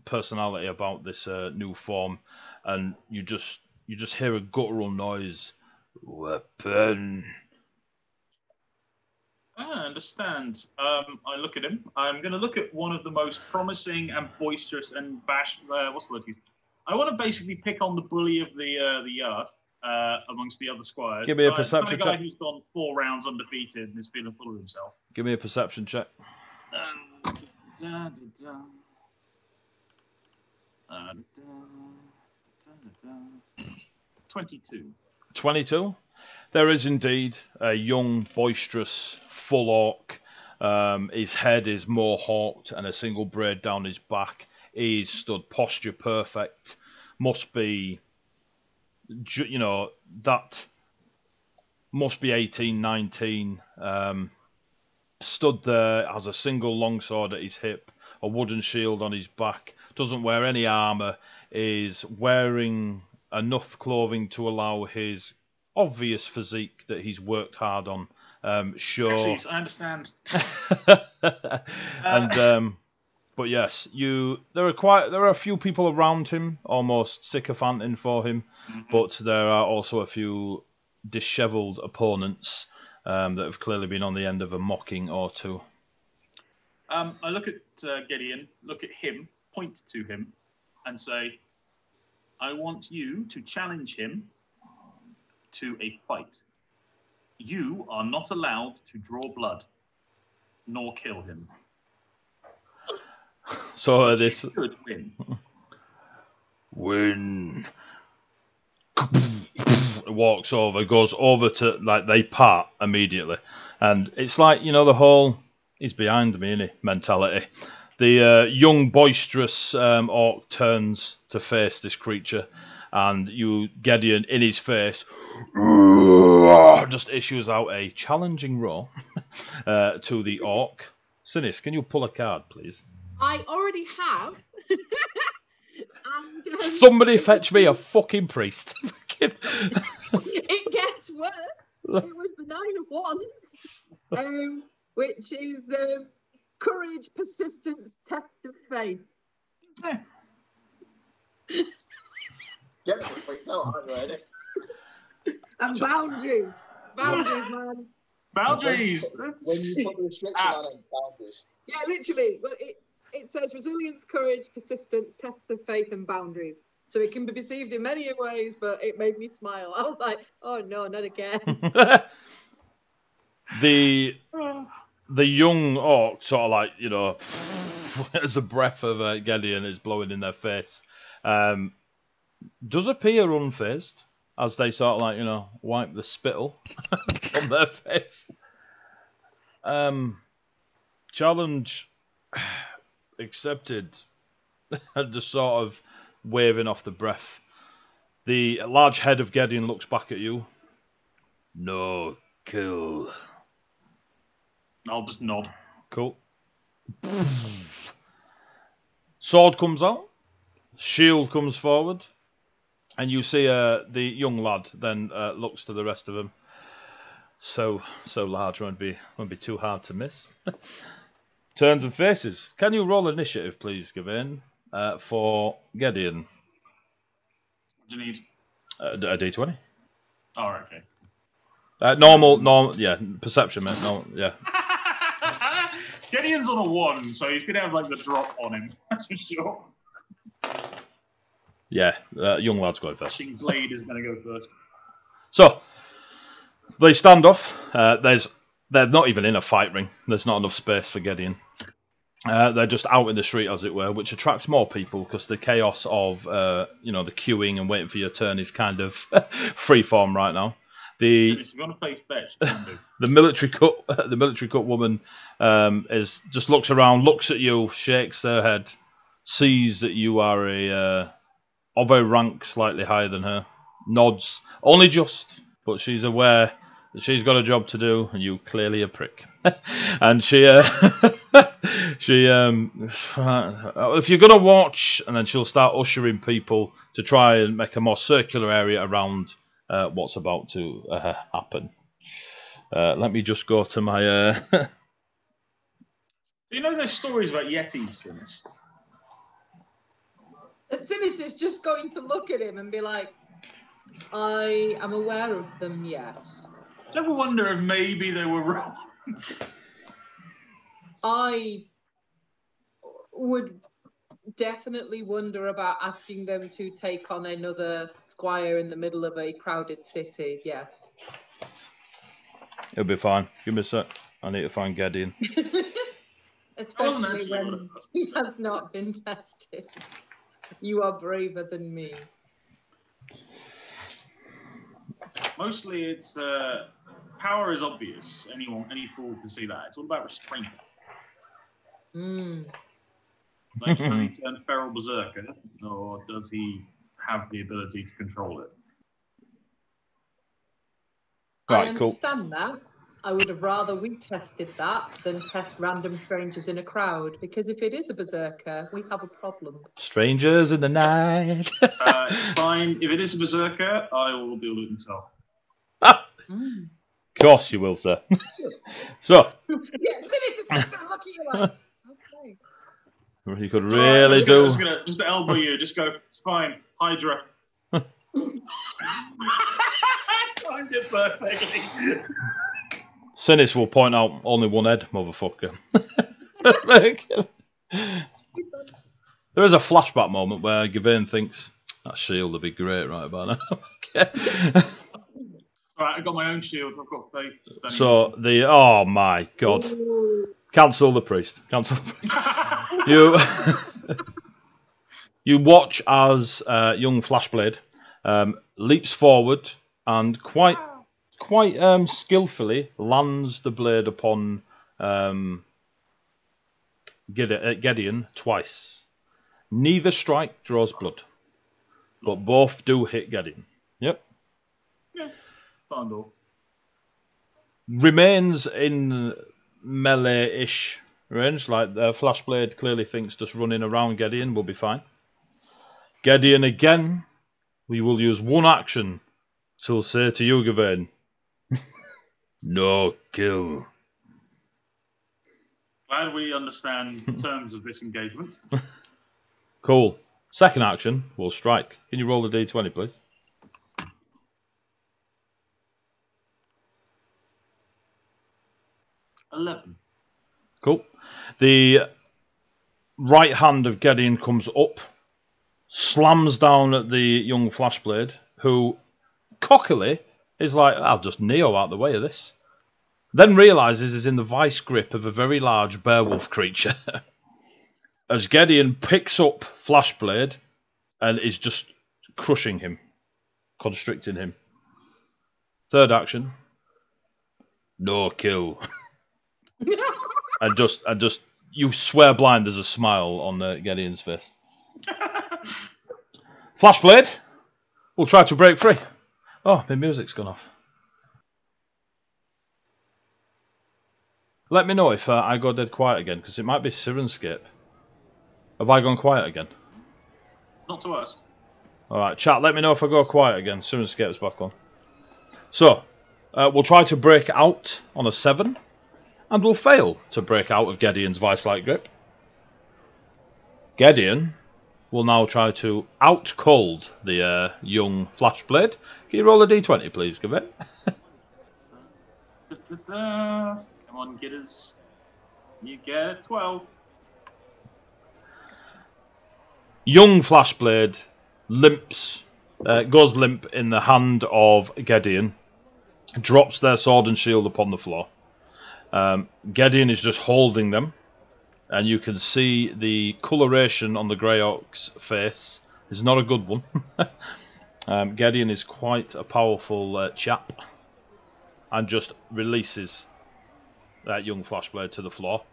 personality about this new form, and you just hear a guttural noise. Weapon. I understand. I look at him. I'm going to look at one of the most promising and boisterous and what's the word used? I want to basically pick on the bully of the yard amongst the other squires. Give me a perception check. A guy check. who's gone 4 rounds undefeated and is feeling full of himself. Give me a perception check. 22. 22. There is indeed a young, boisterous, full orc. His head is mohawked and a single braid down his back. He's stood posture perfect. Must be, you know, that must be 18, 19. Stood there, has a single longsword at his hip, a wooden shield on his back, doesn't wear any armour, is wearing enough clothing to allow his obvious physique that he's worked hard on show. Excuse, I understand. And but yes, there are a few people around him, almost sycophanting for him, but there are also a few dishevelled opponents that have clearly been on the end of a mocking or two. I look at Gideon, look at him, point to him, and say, I want you to challenge him to a fight. You are not allowed to draw blood, nor kill him. So but this you could win. Win. Walks over, goes over to, like, they part immediately, and it's like, you know, the whole he's behind me, innit, mentality. The young, boisterous orc turns to face this creature, and Gideon, in his face, just issues out a challenging roar to the orc. Sinis, can you pull a card, please? I already have. And, somebody fetch me a fucking priest. It gets worse. It was the 9 of Wands, which is courage, persistence, test of faith. Yep, wait, no, I'm ready. And boundaries. Boundaries, man. Boundaries! When you put the restriction on it, boundaries. Yeah, literally. Well, it says resilience, courage, persistence, tests of faith, and boundaries. So it can be perceived in many ways, but it made me smile. I was like, oh no, not again. The young orc sort of, like, you know, as the breath of Gideon is blowing in their face, does appear unfazed as they sort of, like, you know, wipe the spittle from their face. Challenge accepted. Just sort of waving off the breath. The large head of Gideon looks back at you. No, kill. I'll just nod. Cool. Sword comes out. Shield comes forward. And you see the young lad then looks to the rest of them. So large, won't be too hard to miss. Turns and faces. Can you roll initiative, please, Gavin, for Gideon? What do you need? A D20. Oh, right, okay. Normal, yeah. Perception, mate. Normal, yeah. Gideon's on a 1, so he's gonna have like the drop on him. That's for sure. Yeah, young lad's going first. I think Blade is gonna go first. So they stand off. They're not even in a fight ring. There's not enough space for Gideon. They're just out in the street, as it were, which attracts more people because the chaos of the queuing and waiting for your turn is kind of freeform right now. If you want to place bets, you can do. The military cut woman just looks around, looks at you, shakes her head, sees that you are of a rank slightly higher than her, nods, only just, but she's aware that she's got a job to do, and you clearly a prick. And she if you're gonna watch, and then she'll start ushering people to try and make a more circular area around what's about to happen. Let me just go to my. Do you know those stories about Yetis, Sims? Simis is just going to look at him and be like, I am aware of them, yes. Do you ever wonder if maybe they were wrong? I would definitely wonder about asking them to take on another squire in the middle of a crowded city, yes. It'll be fine. Give me a sec. I need to find Gideon. Especially when he has not been tested. You are braver than me. Mostly it's power is obvious. Any fool can see that. It's all about restraint. Like, does he turn feral berserker, or does he have the ability to control it? Right, I understand that. I would have rather we tested that than test random strangers in a crowd, because if it is a berserker, we have a problem. Strangers in the night. It's fine. If it is a berserker, I will deal with it myself. Of course you will, sir. So. Yeah, Sinis is just going to look at you like, okay. You could really do. Just elbow you. Just go. It's fine. Hydra. Timed it perfectly. Sinis will point out only one head, motherfucker. There is a flashback moment where Gavin thinks that shield would be great right about now. Alright, I've got my own shield. I've got faith. So oh my god. Cancel the priest. Cancel the priest. You watch as young Flashblade leaps forward and quite skillfully lands the blade upon Gideon twice. Neither strike draws blood, but both do hit Gideon. Yep. Yeah. Bundle. Remains in melee-ish range, like Flashblade clearly thinks just running around Gideon will be fine. Gideon again, we will use one action to say to you, Gavin, no kill. Glad we understand the terms of this engagement. Cool. Second action, we'll strike. Can you roll the D20, please? $11. Cool. The right hand of Gideon comes up, slams down at the young Flashblade, who cockily is like, I'll just Neo out the way of this. Then realises he's in the vice grip of a very large beowulf creature. As Gideon picks up Flashblade and is just crushing him, constricting him. Third action, no kill. and just you swear blind there's a smile on Gideon's face. Flashblade will try to break free. Oh, my music's gone off. Let me know if I go dead quiet again, because it might be Sirenscape. Have I gone quiet again? Not to us. Alright, chat, let me know if I go quiet again. Sirenscape's back on. So, we'll try to break out on a 7. and will fail to break out of Gideon's vice-like grip. Gideon will now try to out-cold the young Flashblade. Can you roll a d20, please, Gavin? Come on, Gidders. You get 12. Young Flashblade limps, goes limp in the hand of Gideon, drops their sword and shield upon the floor. Gideon is just holding them, and you can see the coloration on the Grey Orc's face is not a good one. Gideon is quite a powerful chap, and just releases that young Flashblade to the floor.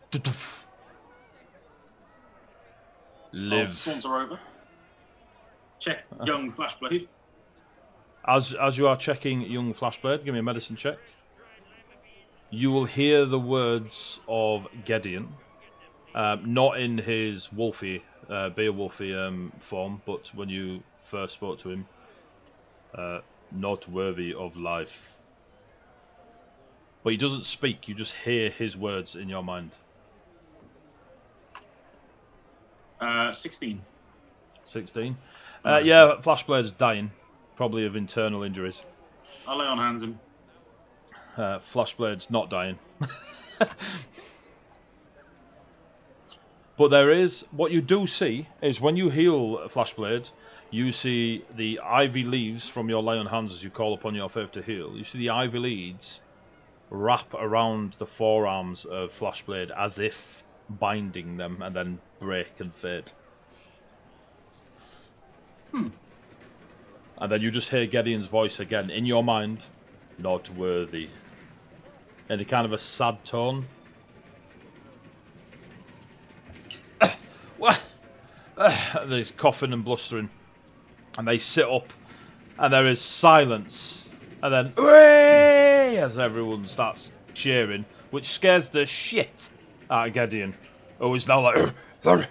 Live. Swans are over. Check young Flashblade. As you are checking young Flashblade, give me a medicine check. You will hear the words of Gideon, not in his wolfy, Beowulfy form, but when you first spoke to him, not worthy of life. But he doesn't speak, you just hear his words in your mind. 16. 16. Yeah, Flashblade's dying, probably of internal injuries. I'll lay on hands him. Flashblade's not dying. But there is, what you do see is when you heal Flashblade, you see the ivy leaves from your lay on hands as you call upon your faith to heal. You see the ivy leaves wrap around the forearms of Flashblade as if binding them and then break and fade. And then you just hear Gideon's voice again in your mind, not worthy. In a kind of a sad tone. There's coughing and blustering. And they sit up and there is silence. And then "Hooray!" as everyone starts cheering, which scares the shit out of Gideon, who is now like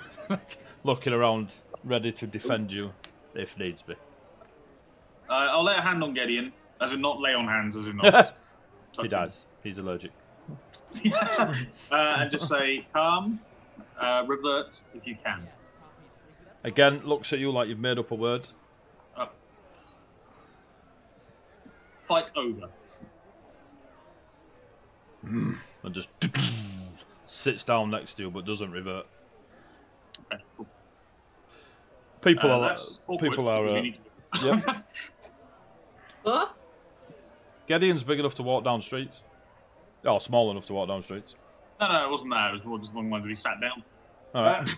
looking around, ready to defend you if needs be. I'll lay a hand on Gideon, as in not lay on hands, as in not. He dies. He's allergic. And just say, calm, revert if you can. Again, looks at you like you've made up a word. Fight over. And just sits down next to you but doesn't revert. Okay, cool. People are that's awkward, people are because we need to- yep. What? Gideon's big enough to walk down streets. Oh, small enough to walk down streets. No, it wasn't that. It was more just along the lines of he sat down. Alright.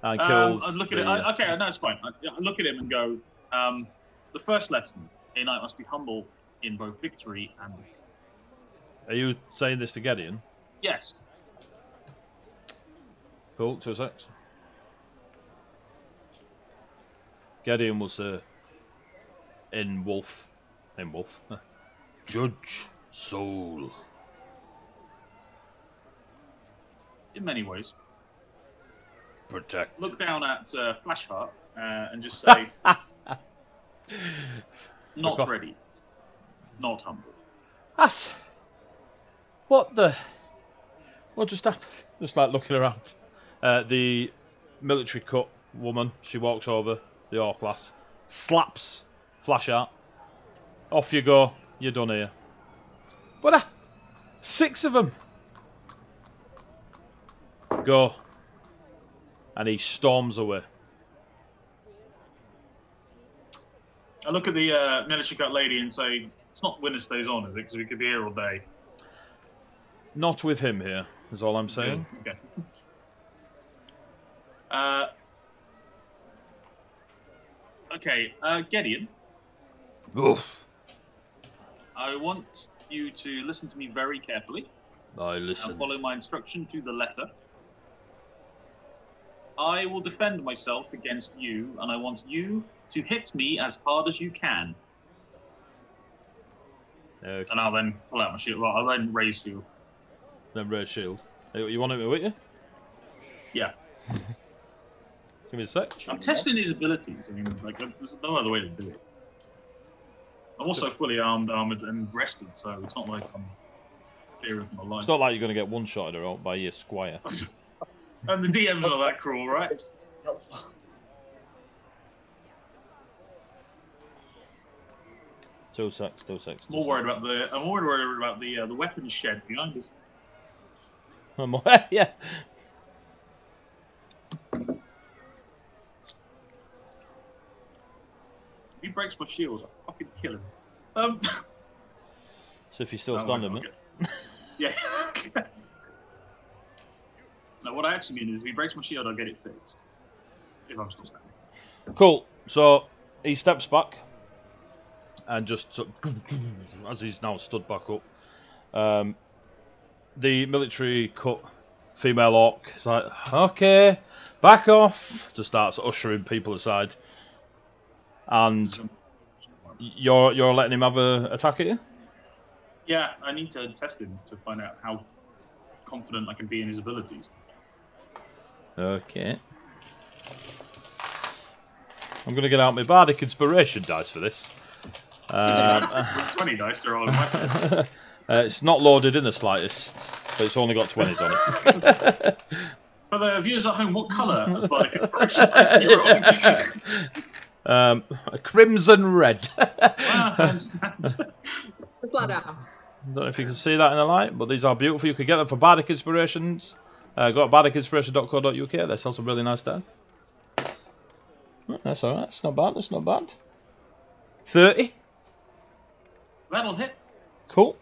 And kills. I'd look at it. Okay, no, it's fine. I look at him and go, the first lesson, a knight must be humble in both victory and defeat. Are you saying this to Gideon? Yes. Cool, 2 secs. Gideon will say, in Wolf, judge soul. In many ways. Protect. Look down at Flashheart and just say, not ready, not humble. That's... What just happened? Just like looking around. The military cut woman, she walks over, the orc lass, slaps Flashheart. Off you go, you're done here. What? 6 of them. Go. And he storms away. I look at the military cut lady and say, it's not winner stays on, is it? Because we could be here all day. Not with him here, is all I'm saying. Okay. Gideon. Oof. I want you to listen to me very carefully. I listen. And follow my instruction to the letter. I will defend myself against you, and I want you to hit me as hard as you can. Okay. And I'll then pull out my shield. Well, I'll then raise you. Then raise shield. You want him with you? Yeah. Give me a sec. I'm testing his abilities. I mean, like, there's no other way to do it. I'm also fully armed, armored, and rested, so it's not like I'm fear of my life. It's not like you're going to get one-shotted or out by your squire. And the DM's not that cruel, right? It's helpful. Two six. I'm worried about the weapons shed behind us. Yeah. If he breaks my shield, I'll fucking kill him. So if you're still standing, mate. Yeah. No, what I actually mean is if he breaks my shield, I'll get it fixed. If I'm still standing. Cool. So he steps back and just as he's now stood back up, the military cut female orc is like, okay, back off. Just starts ushering people aside, and you're letting him have a attack at you. Yeah, I need to test him to find out how confident I can be in his abilities. Okay. I'm going to get out my Bardic Inspiration dice for this. 20 dice, they're all in my it's not loaded in the slightest, but it's only got 20s on it. For the viewers at home, what colour of Bardic Inspiration dice are you rolling? A crimson red. I understand. Flat out. I don't know if you can see that in the light, but these are beautiful. You can get them for Bardic Inspirations. Go to bardicinspiration.co.uk. They sell some really nice dice. Oh, that's alright. It's not bad. It's not bad. 30. That'll hit. Cool.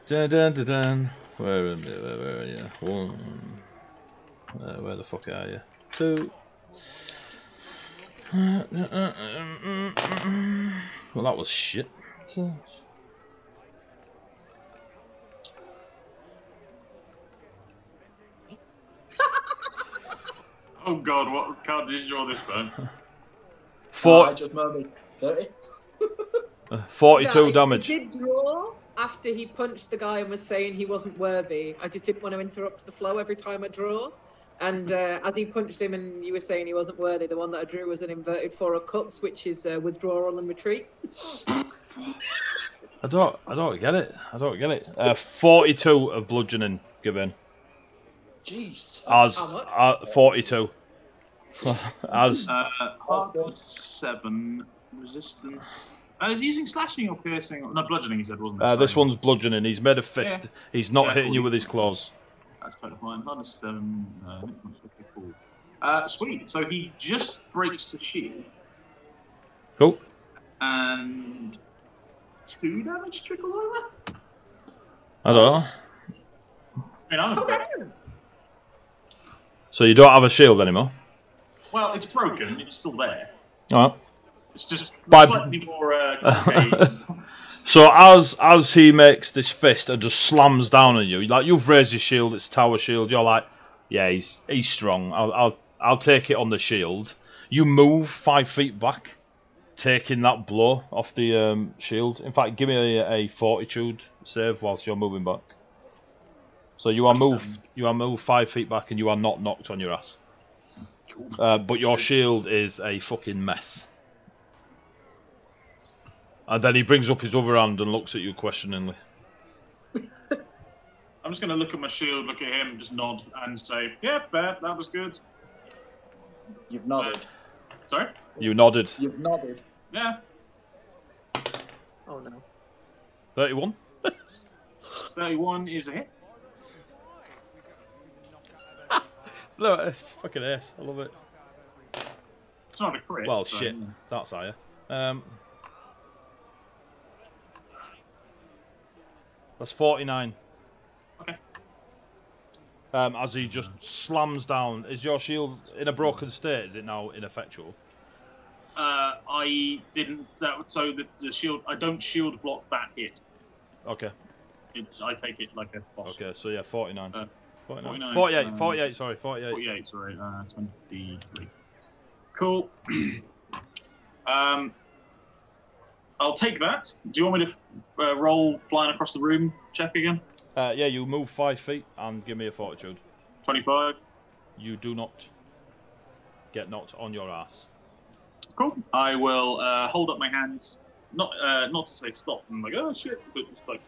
Dun, dun, dun, dun. Where are you? One. Where the fuck are you? Two. Well, that was shit. Oh god, what card did you draw this time? I just murmured 30. 42 Yeah, damage. He did draw after he punched the guy and was saying he wasn't worthy. I just didn't want to interrupt the flow every time I draw. And as he punched him and you were saying he wasn't worthy, the one that I drew was an inverted Four of Cups, which is withdrawal and retreat. I don't get it. I don't get it. 42 of bludgeoning given. Jeez. As How much? 42. As Half 7 resistance. Is he using slashing or piercing? No, bludgeoning. He said, wasn't it? this one's bludgeoning. He's made a fist. Yeah. He's not Yeah, hitting you cool. with his claws. That's quite fine. Hard 7. Okay, cool. Sweet. So he just breaks the shield. Cool. And 2 damage trickle over? I don't know. I mean, I'm Okay. So you don't have a shield anymore. Well, it's broken. It's still there. Alright. It's just By- slightly more complicated. So as he makes this fist and just slams down on you, like you've raised your shield, it's tower shield. You're like, yeah, he's strong. I'll take it on the shield. You move 5 feet back, taking that blow off the shield. In fact, give me a fortitude save whilst you're moving back. So you are moved 5 feet back and you are not knocked on your ass. But your shield is a fucking mess. And then he brings up his other hand and looks at you questioningly. I'm just going to look at my shield, look at him, just nod and say, yeah, fair, that was good. You've nodded. Sorry? You nodded. You've nodded. Yeah. Oh no. 31? 31 is a hit. No, it's fucking ace. I love it. It's not a crit. Well, so, shit. yeah. That's higher. That's 49. Okay. As he just slams down. Is your shield in a broken state? Is it now ineffectual? I didn't. So the shield. I don't shield block that hit. Okay. I take it like a boss. Okay, so yeah, 49. 49. 48, sorry, 48. 48, sorry. 23. Cool. I'll take that. Do you want me to roll flying across the room check again? Yeah, you move 5 feet and give me a fortitude. 25. You do not get knocked on your ass. Cool. I will hold up my hands not to say stop and like, oh shit, but just like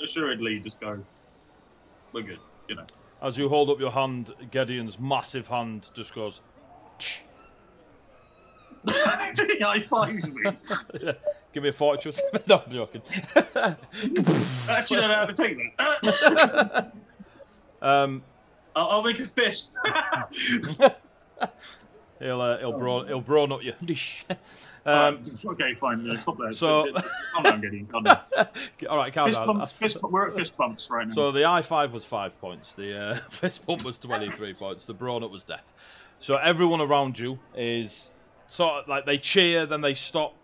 assuredly just go, we're good, you know. As you hold up your hand, Gideon's massive hand just goes. He high fives me. Yeah. Give me a fortune. No, I'm joking. Actually, I don't know how to take that. I'll make a fist. He'll brawn up you. Okay, fine. Yeah, stop there. So, calm down, Gideon. Calm down. All right, calm down. We're at fist bumps right now. So the I5 was 5 points. The fist bump was 23 points. The brawn up was death. So everyone around you is sort of like they cheer, then they stop.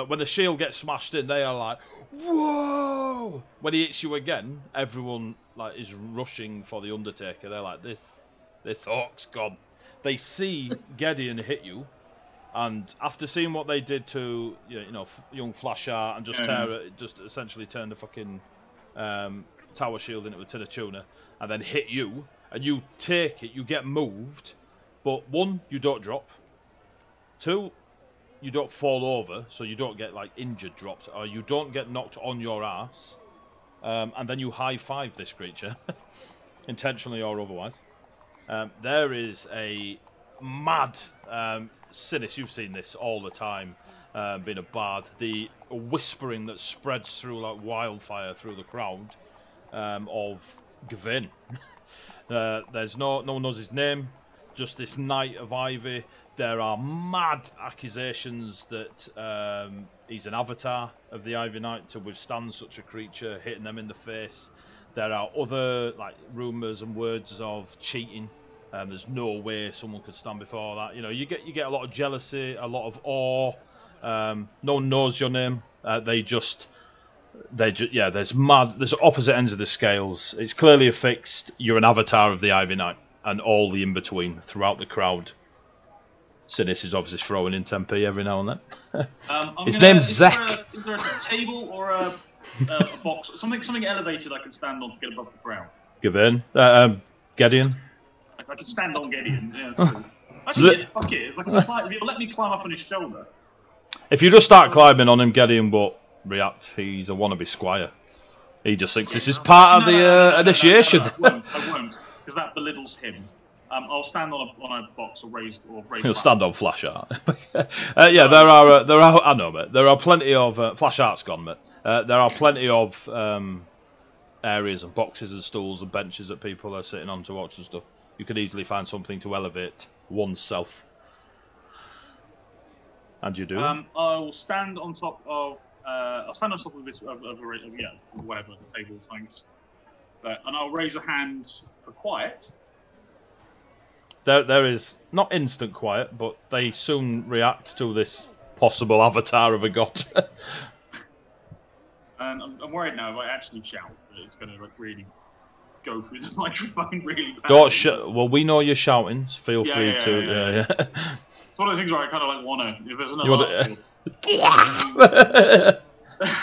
When the shield gets smashed in, they are like, "Whoa!" When he hits you again, everyone like is rushing for the Undertaker. They're like, "This orc's gone." They see Gideon hit you, and after seeing what they did to young Flashart and just essentially turn the fucking tower shield into a tin of tuna, and then hit you, and you take it, you get moved, but 1, you don't drop. 2, you don't fall over, so you don't get like injured dropped, or you don't get knocked on your ass, and then you high five this creature, intentionally or otherwise. There is a mad Sinis, you've seen this all the time, being a bard. The whispering that spreads through like wildfire through the crowd of Gavin. There's no one knows his name, just this Knight of Ivy. There are mad accusations that he's an avatar of the Ivy Knight to withstand such a creature, hitting them in the face. There are other like rumours and words of cheating. There's no way someone could stand before that. You know, you get a lot of jealousy, a lot of awe. No one knows your name. There's opposite ends of the scales. It's clearly affixed. You're an avatar of the Ivy Knight, and all the in between throughout the crowd. Sinis is obviously throwing in 10p every now and then. His name's Zek. Is there a table or a box, something elevated I can stand on to get above the ground? Give in. Gideon. I can stand on Gideon. Yeah, actually, fuck it. If you'll let me climb up on his shoulder. If you just start climbing on him, Gideon won't react. He's a wannabe squire. He just thinks this is part of the initiation. I won't, because that belittles him. I'll stand on a box or raised. He'll stand on Flashart. Yeah, there are. I know, mate. There are plenty of Flashart's gone, mate. There are plenty of areas and boxes and stools and benches that people are sitting on to watch and stuff. You could easily find something to elevate oneself. And you do. I'll stand on top of. I'll stand on top of this whatever the table thing. And I'll raise a hand for quiet. There is not instant quiet, but they soon react to this possible avatar of a god. And I'm worried now if I actually shout that it's going to really go through the microphone really bad. Don't well, we know you're shouting. So feel free to. Yeah. It's one of those things where I kind of like want to. If there's another.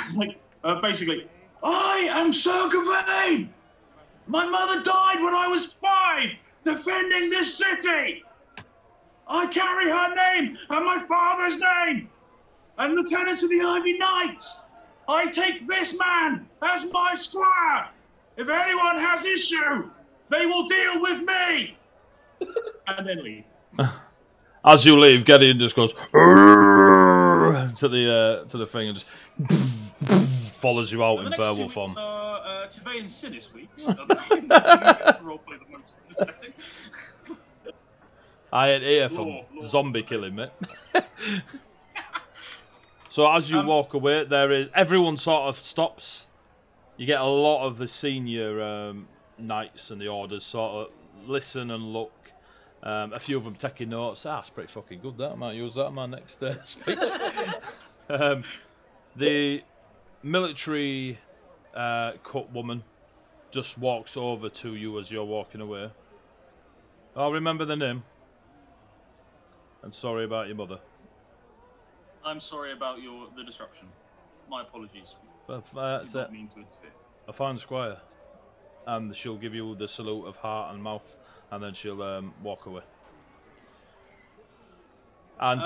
It's like basically, I am Sir Gawain. My mother died when I was 5. Defending this city! I carry her name and my father's name and the tenants of the Ivy Knights. I take this man as my squire. If anyone has issue, they will deal with me. And then leave. As you leave, Gideon just goes to the thing and just follows you out in werewolf form. Tvei and Sinis weeks. I ain't here for zombie killing, mate. So as you walk away, everyone sort of stops. You get a lot of the senior knights and the orders sort of listen and look. A few of them taking notes. That's pretty fucking good. That I might use that in my next speech. The military cut woman just walks over to you as you're walking away. I'll remember the name. And sorry about your mother. I'm sorry about the disruption. My apologies. That's it. Mean to interfere. A fine squire. And she'll give you the salute of heart and mouth, and then she'll walk away. And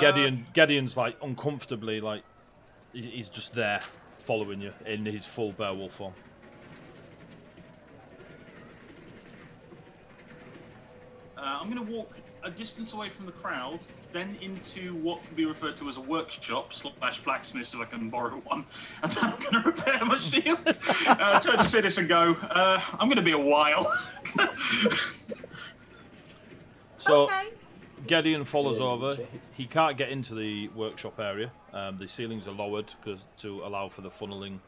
Gideon's like uncomfortably like he's just there, following you in his full beowulf form. I'm going to walk a distance away from the crowd, then into what can be referred to as a workshop / blacksmith, if I can borrow one, and then I'm going to repair my shield. Turn to Sidis and go, I'm going to be a while. So, Okay. Gideon follows over. He can't get into the workshop area. The ceilings are lowered to allow for the funneling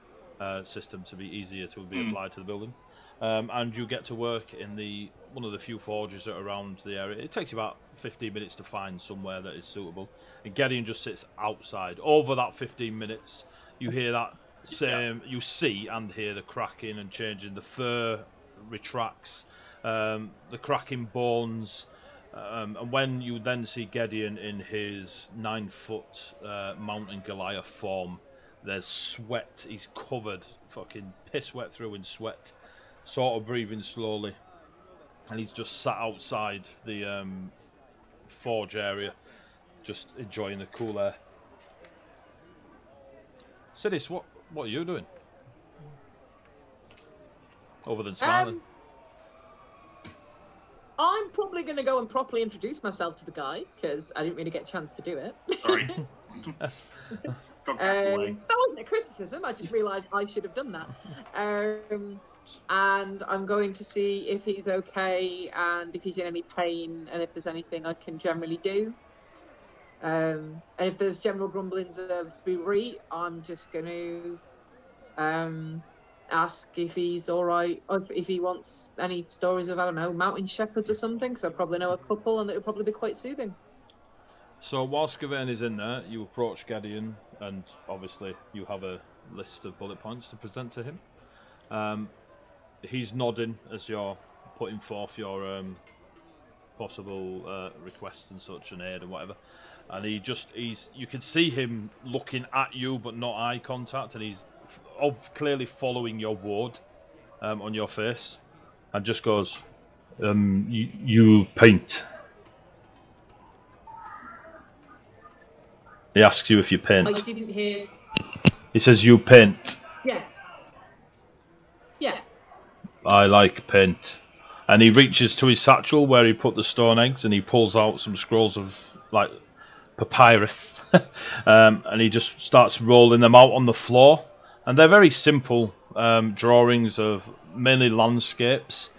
system to be easier to be applied to the building. And you get to work in one of the few forges that are around the area. It takes you about 15 minutes to find somewhere that is suitable. And Gideon just sits outside. Over that 15 minutes, you hear that same. You see and hear the cracking and changing. The fur retracts. The cracking bones. And when you then see Gideon in his 9-foot mountain Goliath form, there's sweat. He's covered, fucking piss wet through in sweat, sort of breathing slowly, and he's just sat outside the forge area, just enjoying the cool air. Sidis, what are you doing? Other than smiling. I'm probably going to go and properly introduce myself to the guy, because I didn't really get a chance to do it. Sorry. That wasn't a criticism, I just realised I should have done that. And I'm going to see if he's okay, and if he's in any pain, and if there's anything I can generally do. And if there's general grumblings of bereavement, I'm just going to ask if he's all right, or if he wants any stories of, I don't know, mountain shepherds or something, because I probably know a couple, and it would probably be quite soothing. So while Skavane is in there, you approach Gideon, and obviously you have a list of bullet points to present to him. He's nodding as you're putting forth your possible requests and such, and aid and whatever. And you can see him looking at you, but not eye contact, and he's clearly following your ward on your face, and just goes, you paint. He asks you if you paint. I didn't hear. He says you paint. Yes. Yes. I like paint. And he reaches to his satchel where he put the stone eggs, and he pulls out some scrolls of like papyrus, and he just starts rolling them out on the floor. And they're very simple drawings of mainly landscapes,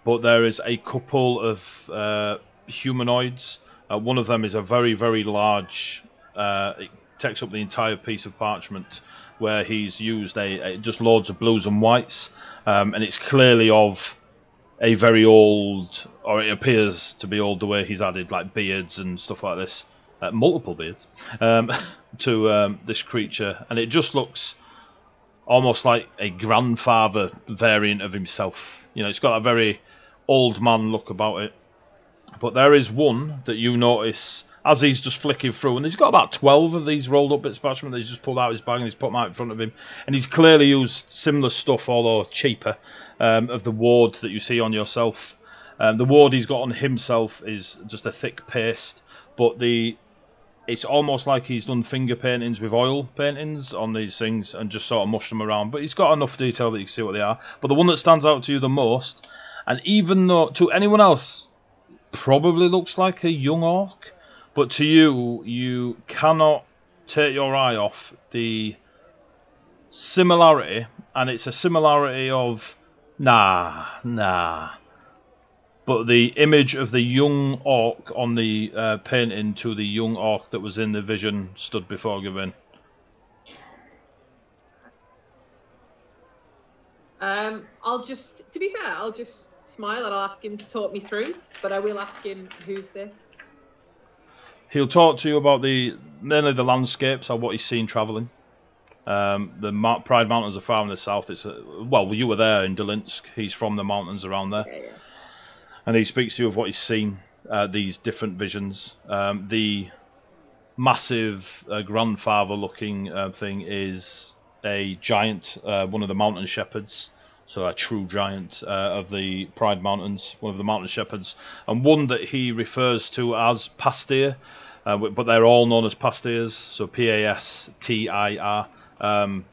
but there is a couple of humanoids. One of them is a very, very large. It takes up the entire piece of parchment, where he's used just loads of blues and whites, and it's clearly of a very old, or it appears to be old, the way he's added like beards and stuff like this, multiple beards, to this creature, and it just looks almost like a grandfather variant of himself. You know, it's got a very old man look about it. But there is one that you notice as he's just flicking through, and he's got about 12 of these rolled up bits of parchment that he's just pulled out of his bag and he's put them out in front of him. And he's clearly used similar stuff, although cheaper, of the ward that you see on yourself. The ward he's got on himself is just a thick paste, but it's almost like he's done finger paintings with oil paintings on these things and just sort of mushed them around. But he's got enough detail that you can see what they are. But the one that stands out to you the most, and even though to anyone else probably looks like a young orc, but to you, you cannot take your eye off the similarity, and it's a similarity of nah. But the image of the young orc on the painting to the young orc that was in the vision stood before Gavin. To be fair, I'll just smile and I'll ask him to talk me through, but I will ask him, who's this? He'll talk to you about mainly the landscapes or what he's seen travelling. The Pride Mountains are far in the south. Well, you were there in Dolinsk. He's from the mountains around there. Yeah. And he speaks to you of what he's seen, these different visions. The massive grandfather-looking thing is a giant, one of the mountain shepherds, so a true giant of the Pride Mountains, one of the mountain shepherds, and one that he refers to as Pastir, but they're all known as Pastirs, so Pastir, and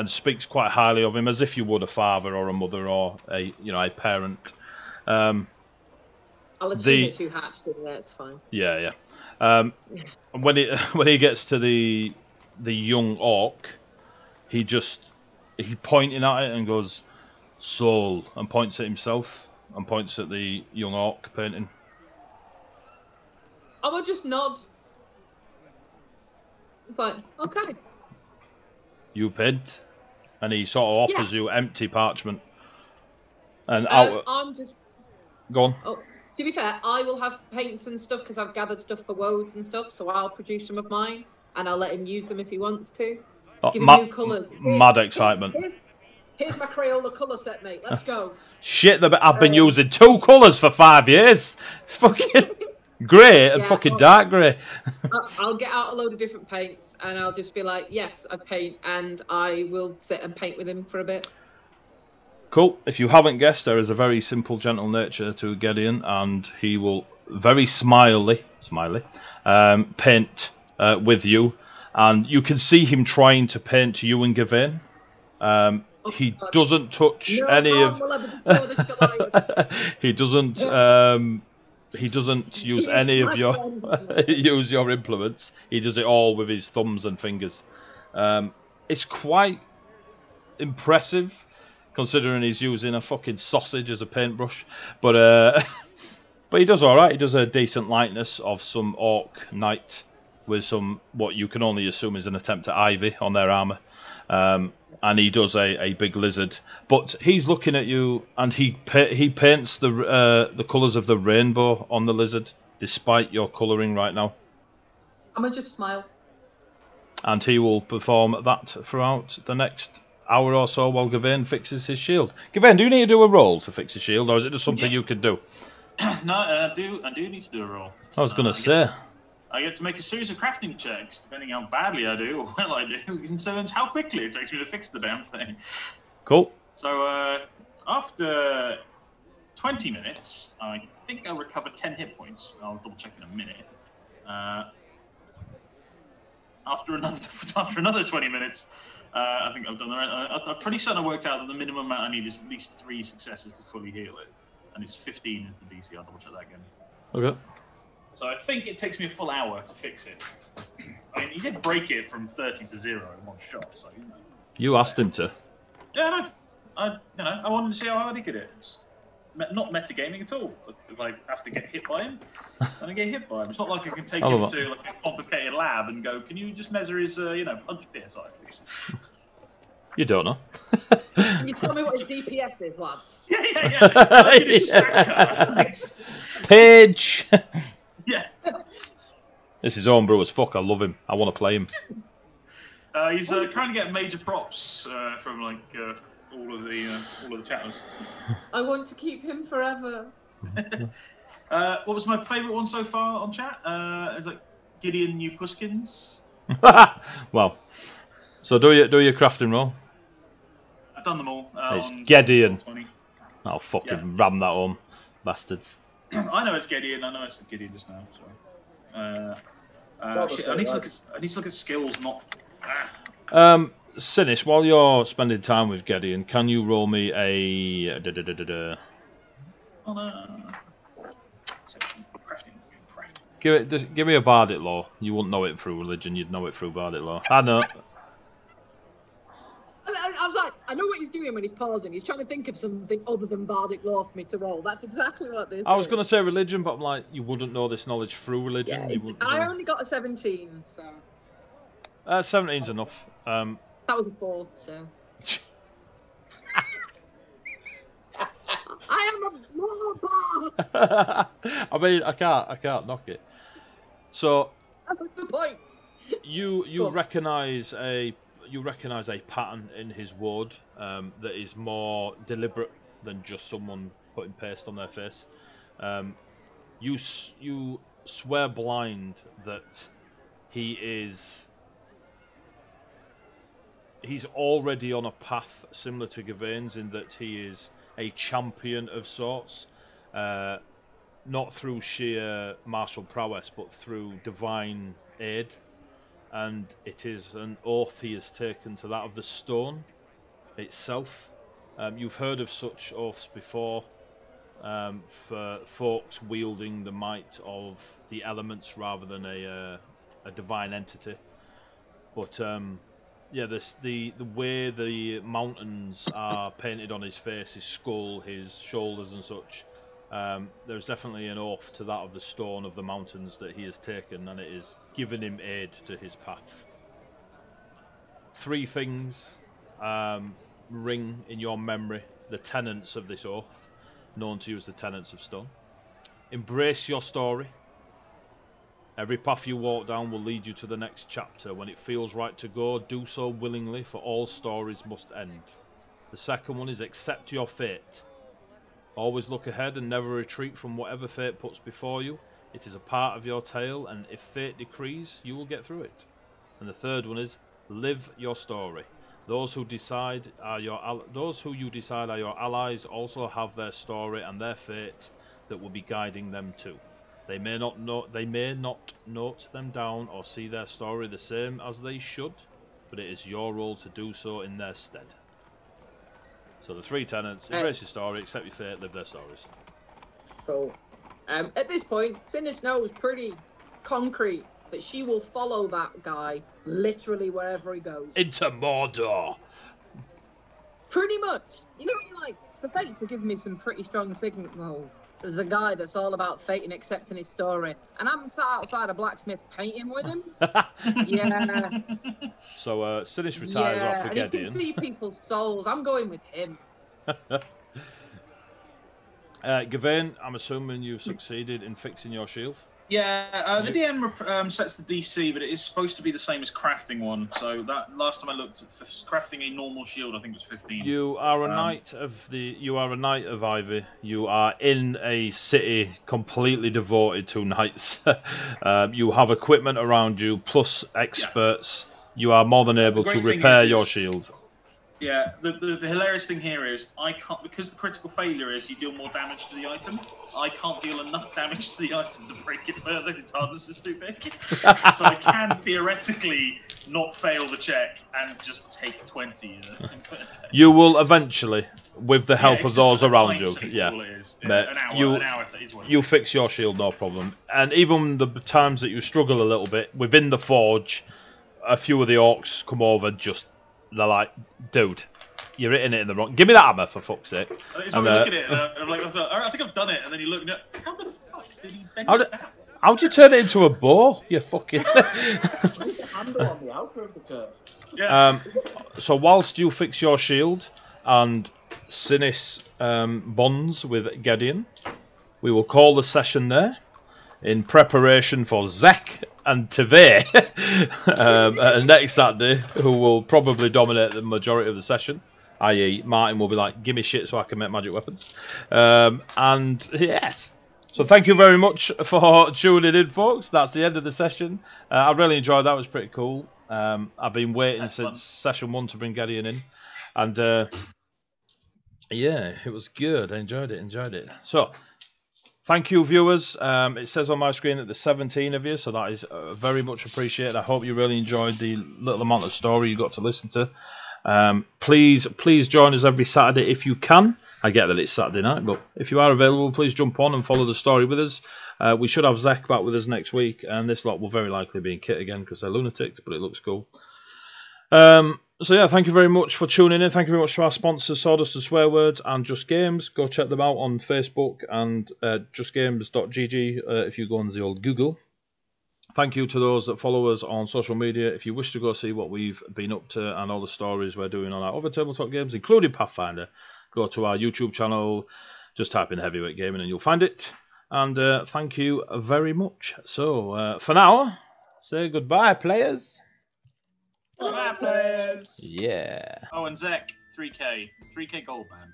speaks quite highly of him, as if you would a father or a mother or a a parent. I'll assume it's who hatched him. That's fine. Yeah. When he gets to the young orc, he pointing at it and goes, "Soul," and points at himself and points at the young orc painting. I will just nod. It's like, okay. You paint, and he sort of offers you empty parchment. And I'm just. Go on. Oh, to be fair, I will have paints and stuff because I've gathered stuff for woads and stuff. So I'll produce some of mine, and I'll let him use them if he wants to. Give him new colours. Mad excitement. Here's my Crayola colour set, mate. Let's go. Shit, I've been using 2 colours for 5 years. It's fucking grey and fucking dark grey. I'll get out a load of different paints and I'll just be like, yes, I paint, and I will sit and paint with him for a bit. Cool. If you haven't guessed, there is a very simple, gentle nature to Gideon, and he will very smiley paint with you. And you can see him trying to paint you and Gawain. He doesn't touch any of. He doesn't use any of your implements. He does it all with his thumbs and fingers. It's quite impressive, considering he's using a fucking sausage as a paintbrush. But he does all right. He does a decent likeness of some orc knight with some what you can only assume is an attempt at ivy on their armour. And he does a big lizard, but he's looking at you, and he paints the colours of the rainbow on the lizard, despite your colouring right now. I'm gonna just smile. And he will perform that throughout the next hour or so while Gawain fixes his shield. Gawain, do you need to do a roll to fix his shield, or is it just something you could do? No, I do need to do a roll. I was gonna say. I get to make a series of crafting checks, depending how badly I do or well I do, concerns how quickly it takes me to fix the damn thing. Cool. So, after 20 minutes, I think I'll recover 10 hit points. I'll double check in a minute. After another 20 minutes, I think I've done the right. I'm pretty certain I worked out that the minimum amount I need is at least 3 successes to fully heal it. And it's 15 is the DC. I'll double check that again. Okay. So I think it takes me a full hour to fix it. I mean, he did break it from 30 to 0 in one shot, so you know. You asked him to. Yeah, no. I wanted to see how hard he could hit. Not metagaming at all. If I have to get hit by him, then I get hit by him. It's not like I can take him to like a complicated lab and go, "Can you just measure his, punch PSI, please?" You don't know. Can you tell me what his DPS is, lads? Yeah. Page. Yeah. This is homebrew as fuck. I love him. I want to play him. He's trying to get major props from like all of the chatters. I want to keep him forever. What was my favourite one so far on chat? It's like Gideon New Puskins. Well, so do your crafting roll. I've done them all. It's Gideon. I'll fucking ram that home, bastards. I know it's Gideon. I know it's Gideon just now. Sorry. Shit, I need to look at skills, not. Sinis, while you're spending time with Gideon, can you roll me a? Give me a bardic law. You wouldn't know it through religion. You'd know it through bardic law. I know. I was like, I know what he's doing when he's pausing. He's trying to think of something other than bardic law for me to roll. That's exactly what this is. I was going to say religion, but I'm like, you wouldn't know this knowledge through religion. Yeah, I only got a 17, so. 17's enough. That was a 4, so. I am a law bard. I mean, I can't knock it. So. That's the point. You recognise a pattern in his ward that is more deliberate than just someone putting paste on their face. You swear blind that he's already on a path similar to Gawain's in that he is a champion of sorts, not through sheer martial prowess but through divine aid. and it is an oath he has taken to that of the stone itself. You've heard of such oaths before, for folks wielding the might of the elements rather than a divine entity. But yeah, the way the mountains are painted on his face, his skull, his shoulders and such, there's definitely an oath to that of the stone of the mountains that he has taken, and it is giving him aid to his path. 3 things ring in your memory, the tenets of this oath, known to you as the tenets of stone. Embrace your story. Every path you walk down will lead you to the next chapter. When it feels right to go, do so willingly, for all stories must end. The second one is accept your fate. Always look ahead and never retreat from whatever fate puts before you. It is a part of your tale, and if fate decrees, you will get through it. And the third one is live your story. Those who you decide are your allies also have their story and their fate that will be guiding them too. They may not note them down or see their story the same as they should, but it is your role to do so in their stead. So the 3 tenets: embrace your story, accept your fate, live their stories. Cool. At this point, Sinis knows pretty concrete that she will follow that guy literally wherever he goes. Into Mordor! Pretty much. You know, like, the fates are giving me some pretty strong signals. There's a guy that's all about fate and accepting his story, and I'm sat outside a blacksmith painting with him. Yeah. So Sinis retires off with and he Gideon. can see people's souls. I'm going with him. Gawain, I'm assuming you've succeeded in fixing your shield. Yeah, the DM sets the DC, but it is supposed to be the same as crafting one. So that last time I looked at crafting a normal shield, I think it was 15. You are a knight of Ivy. You are in a city completely devoted to knights. You have equipment around you, plus experts. Yeah. You are more than able to repair your shield. Yeah, the hilarious thing here is I can't, because the critical failure is you deal more damage to the item. I can't deal enough damage to the item to break it further. Its hardness is too big, so I can theoretically not fail the check and just take 20. You know? You will eventually, with the help of those around you. Yeah, an hour you fix your shield, no problem. And even the times that you struggle a little bit within the forge, a few of the orcs come over just. They're like, dude, you're hitting it in the wrong. Give me that hammer, for fuck's sake. And look at it, and I'm like, I think I've done it. And then you look at it, how the fuck did he bend it down? How'd you turn it into a bow? You fucking. Handle on the outer of the curve. Yeah. So whilst you fix your shield and Sinis bonds with Gideon, we will call the session there in preparation for Zek and Tive next Saturday, who will probably dominate the majority of the session, i.e. Martin will be like, give me shit so I can make magic weapons. And yes, so thank you very much for tuning in, folks. That's the end of the session. I really enjoyed that. It was pretty cool. I've been waiting since session 1 to bring Gideon in, and yeah, it was good. I enjoyed it. So thank you, viewers. It says on my screen that there's 17 of you, so that is very much appreciated. I hope you really enjoyed the little amount of story you got to listen to. Please join us every Saturday if you can. I get that it's Saturday night, but if you are available, please jump on and follow the story with us. We should have Zek back with us next week, and this lot will very likely be in kit again because they're lunatics, but it looks cool. So yeah, thank you very much for tuning in. Thank you very much to our sponsors, Sawdustandswearwords and Just Games. Go check them out on Facebook and justgames.gg if you go on the old Google. Thank you to those that follow us on social media. If you wish to go see what we've been up to and all the stories we're doing on our other tabletop games, including Pathfinder, go to our YouTube channel, just type in Heavyweight Gaming and you'll find it. And thank you very much. So for now, say goodbye, players. Bye, players. Yeah. Oh, and Zek, 3K gold, man.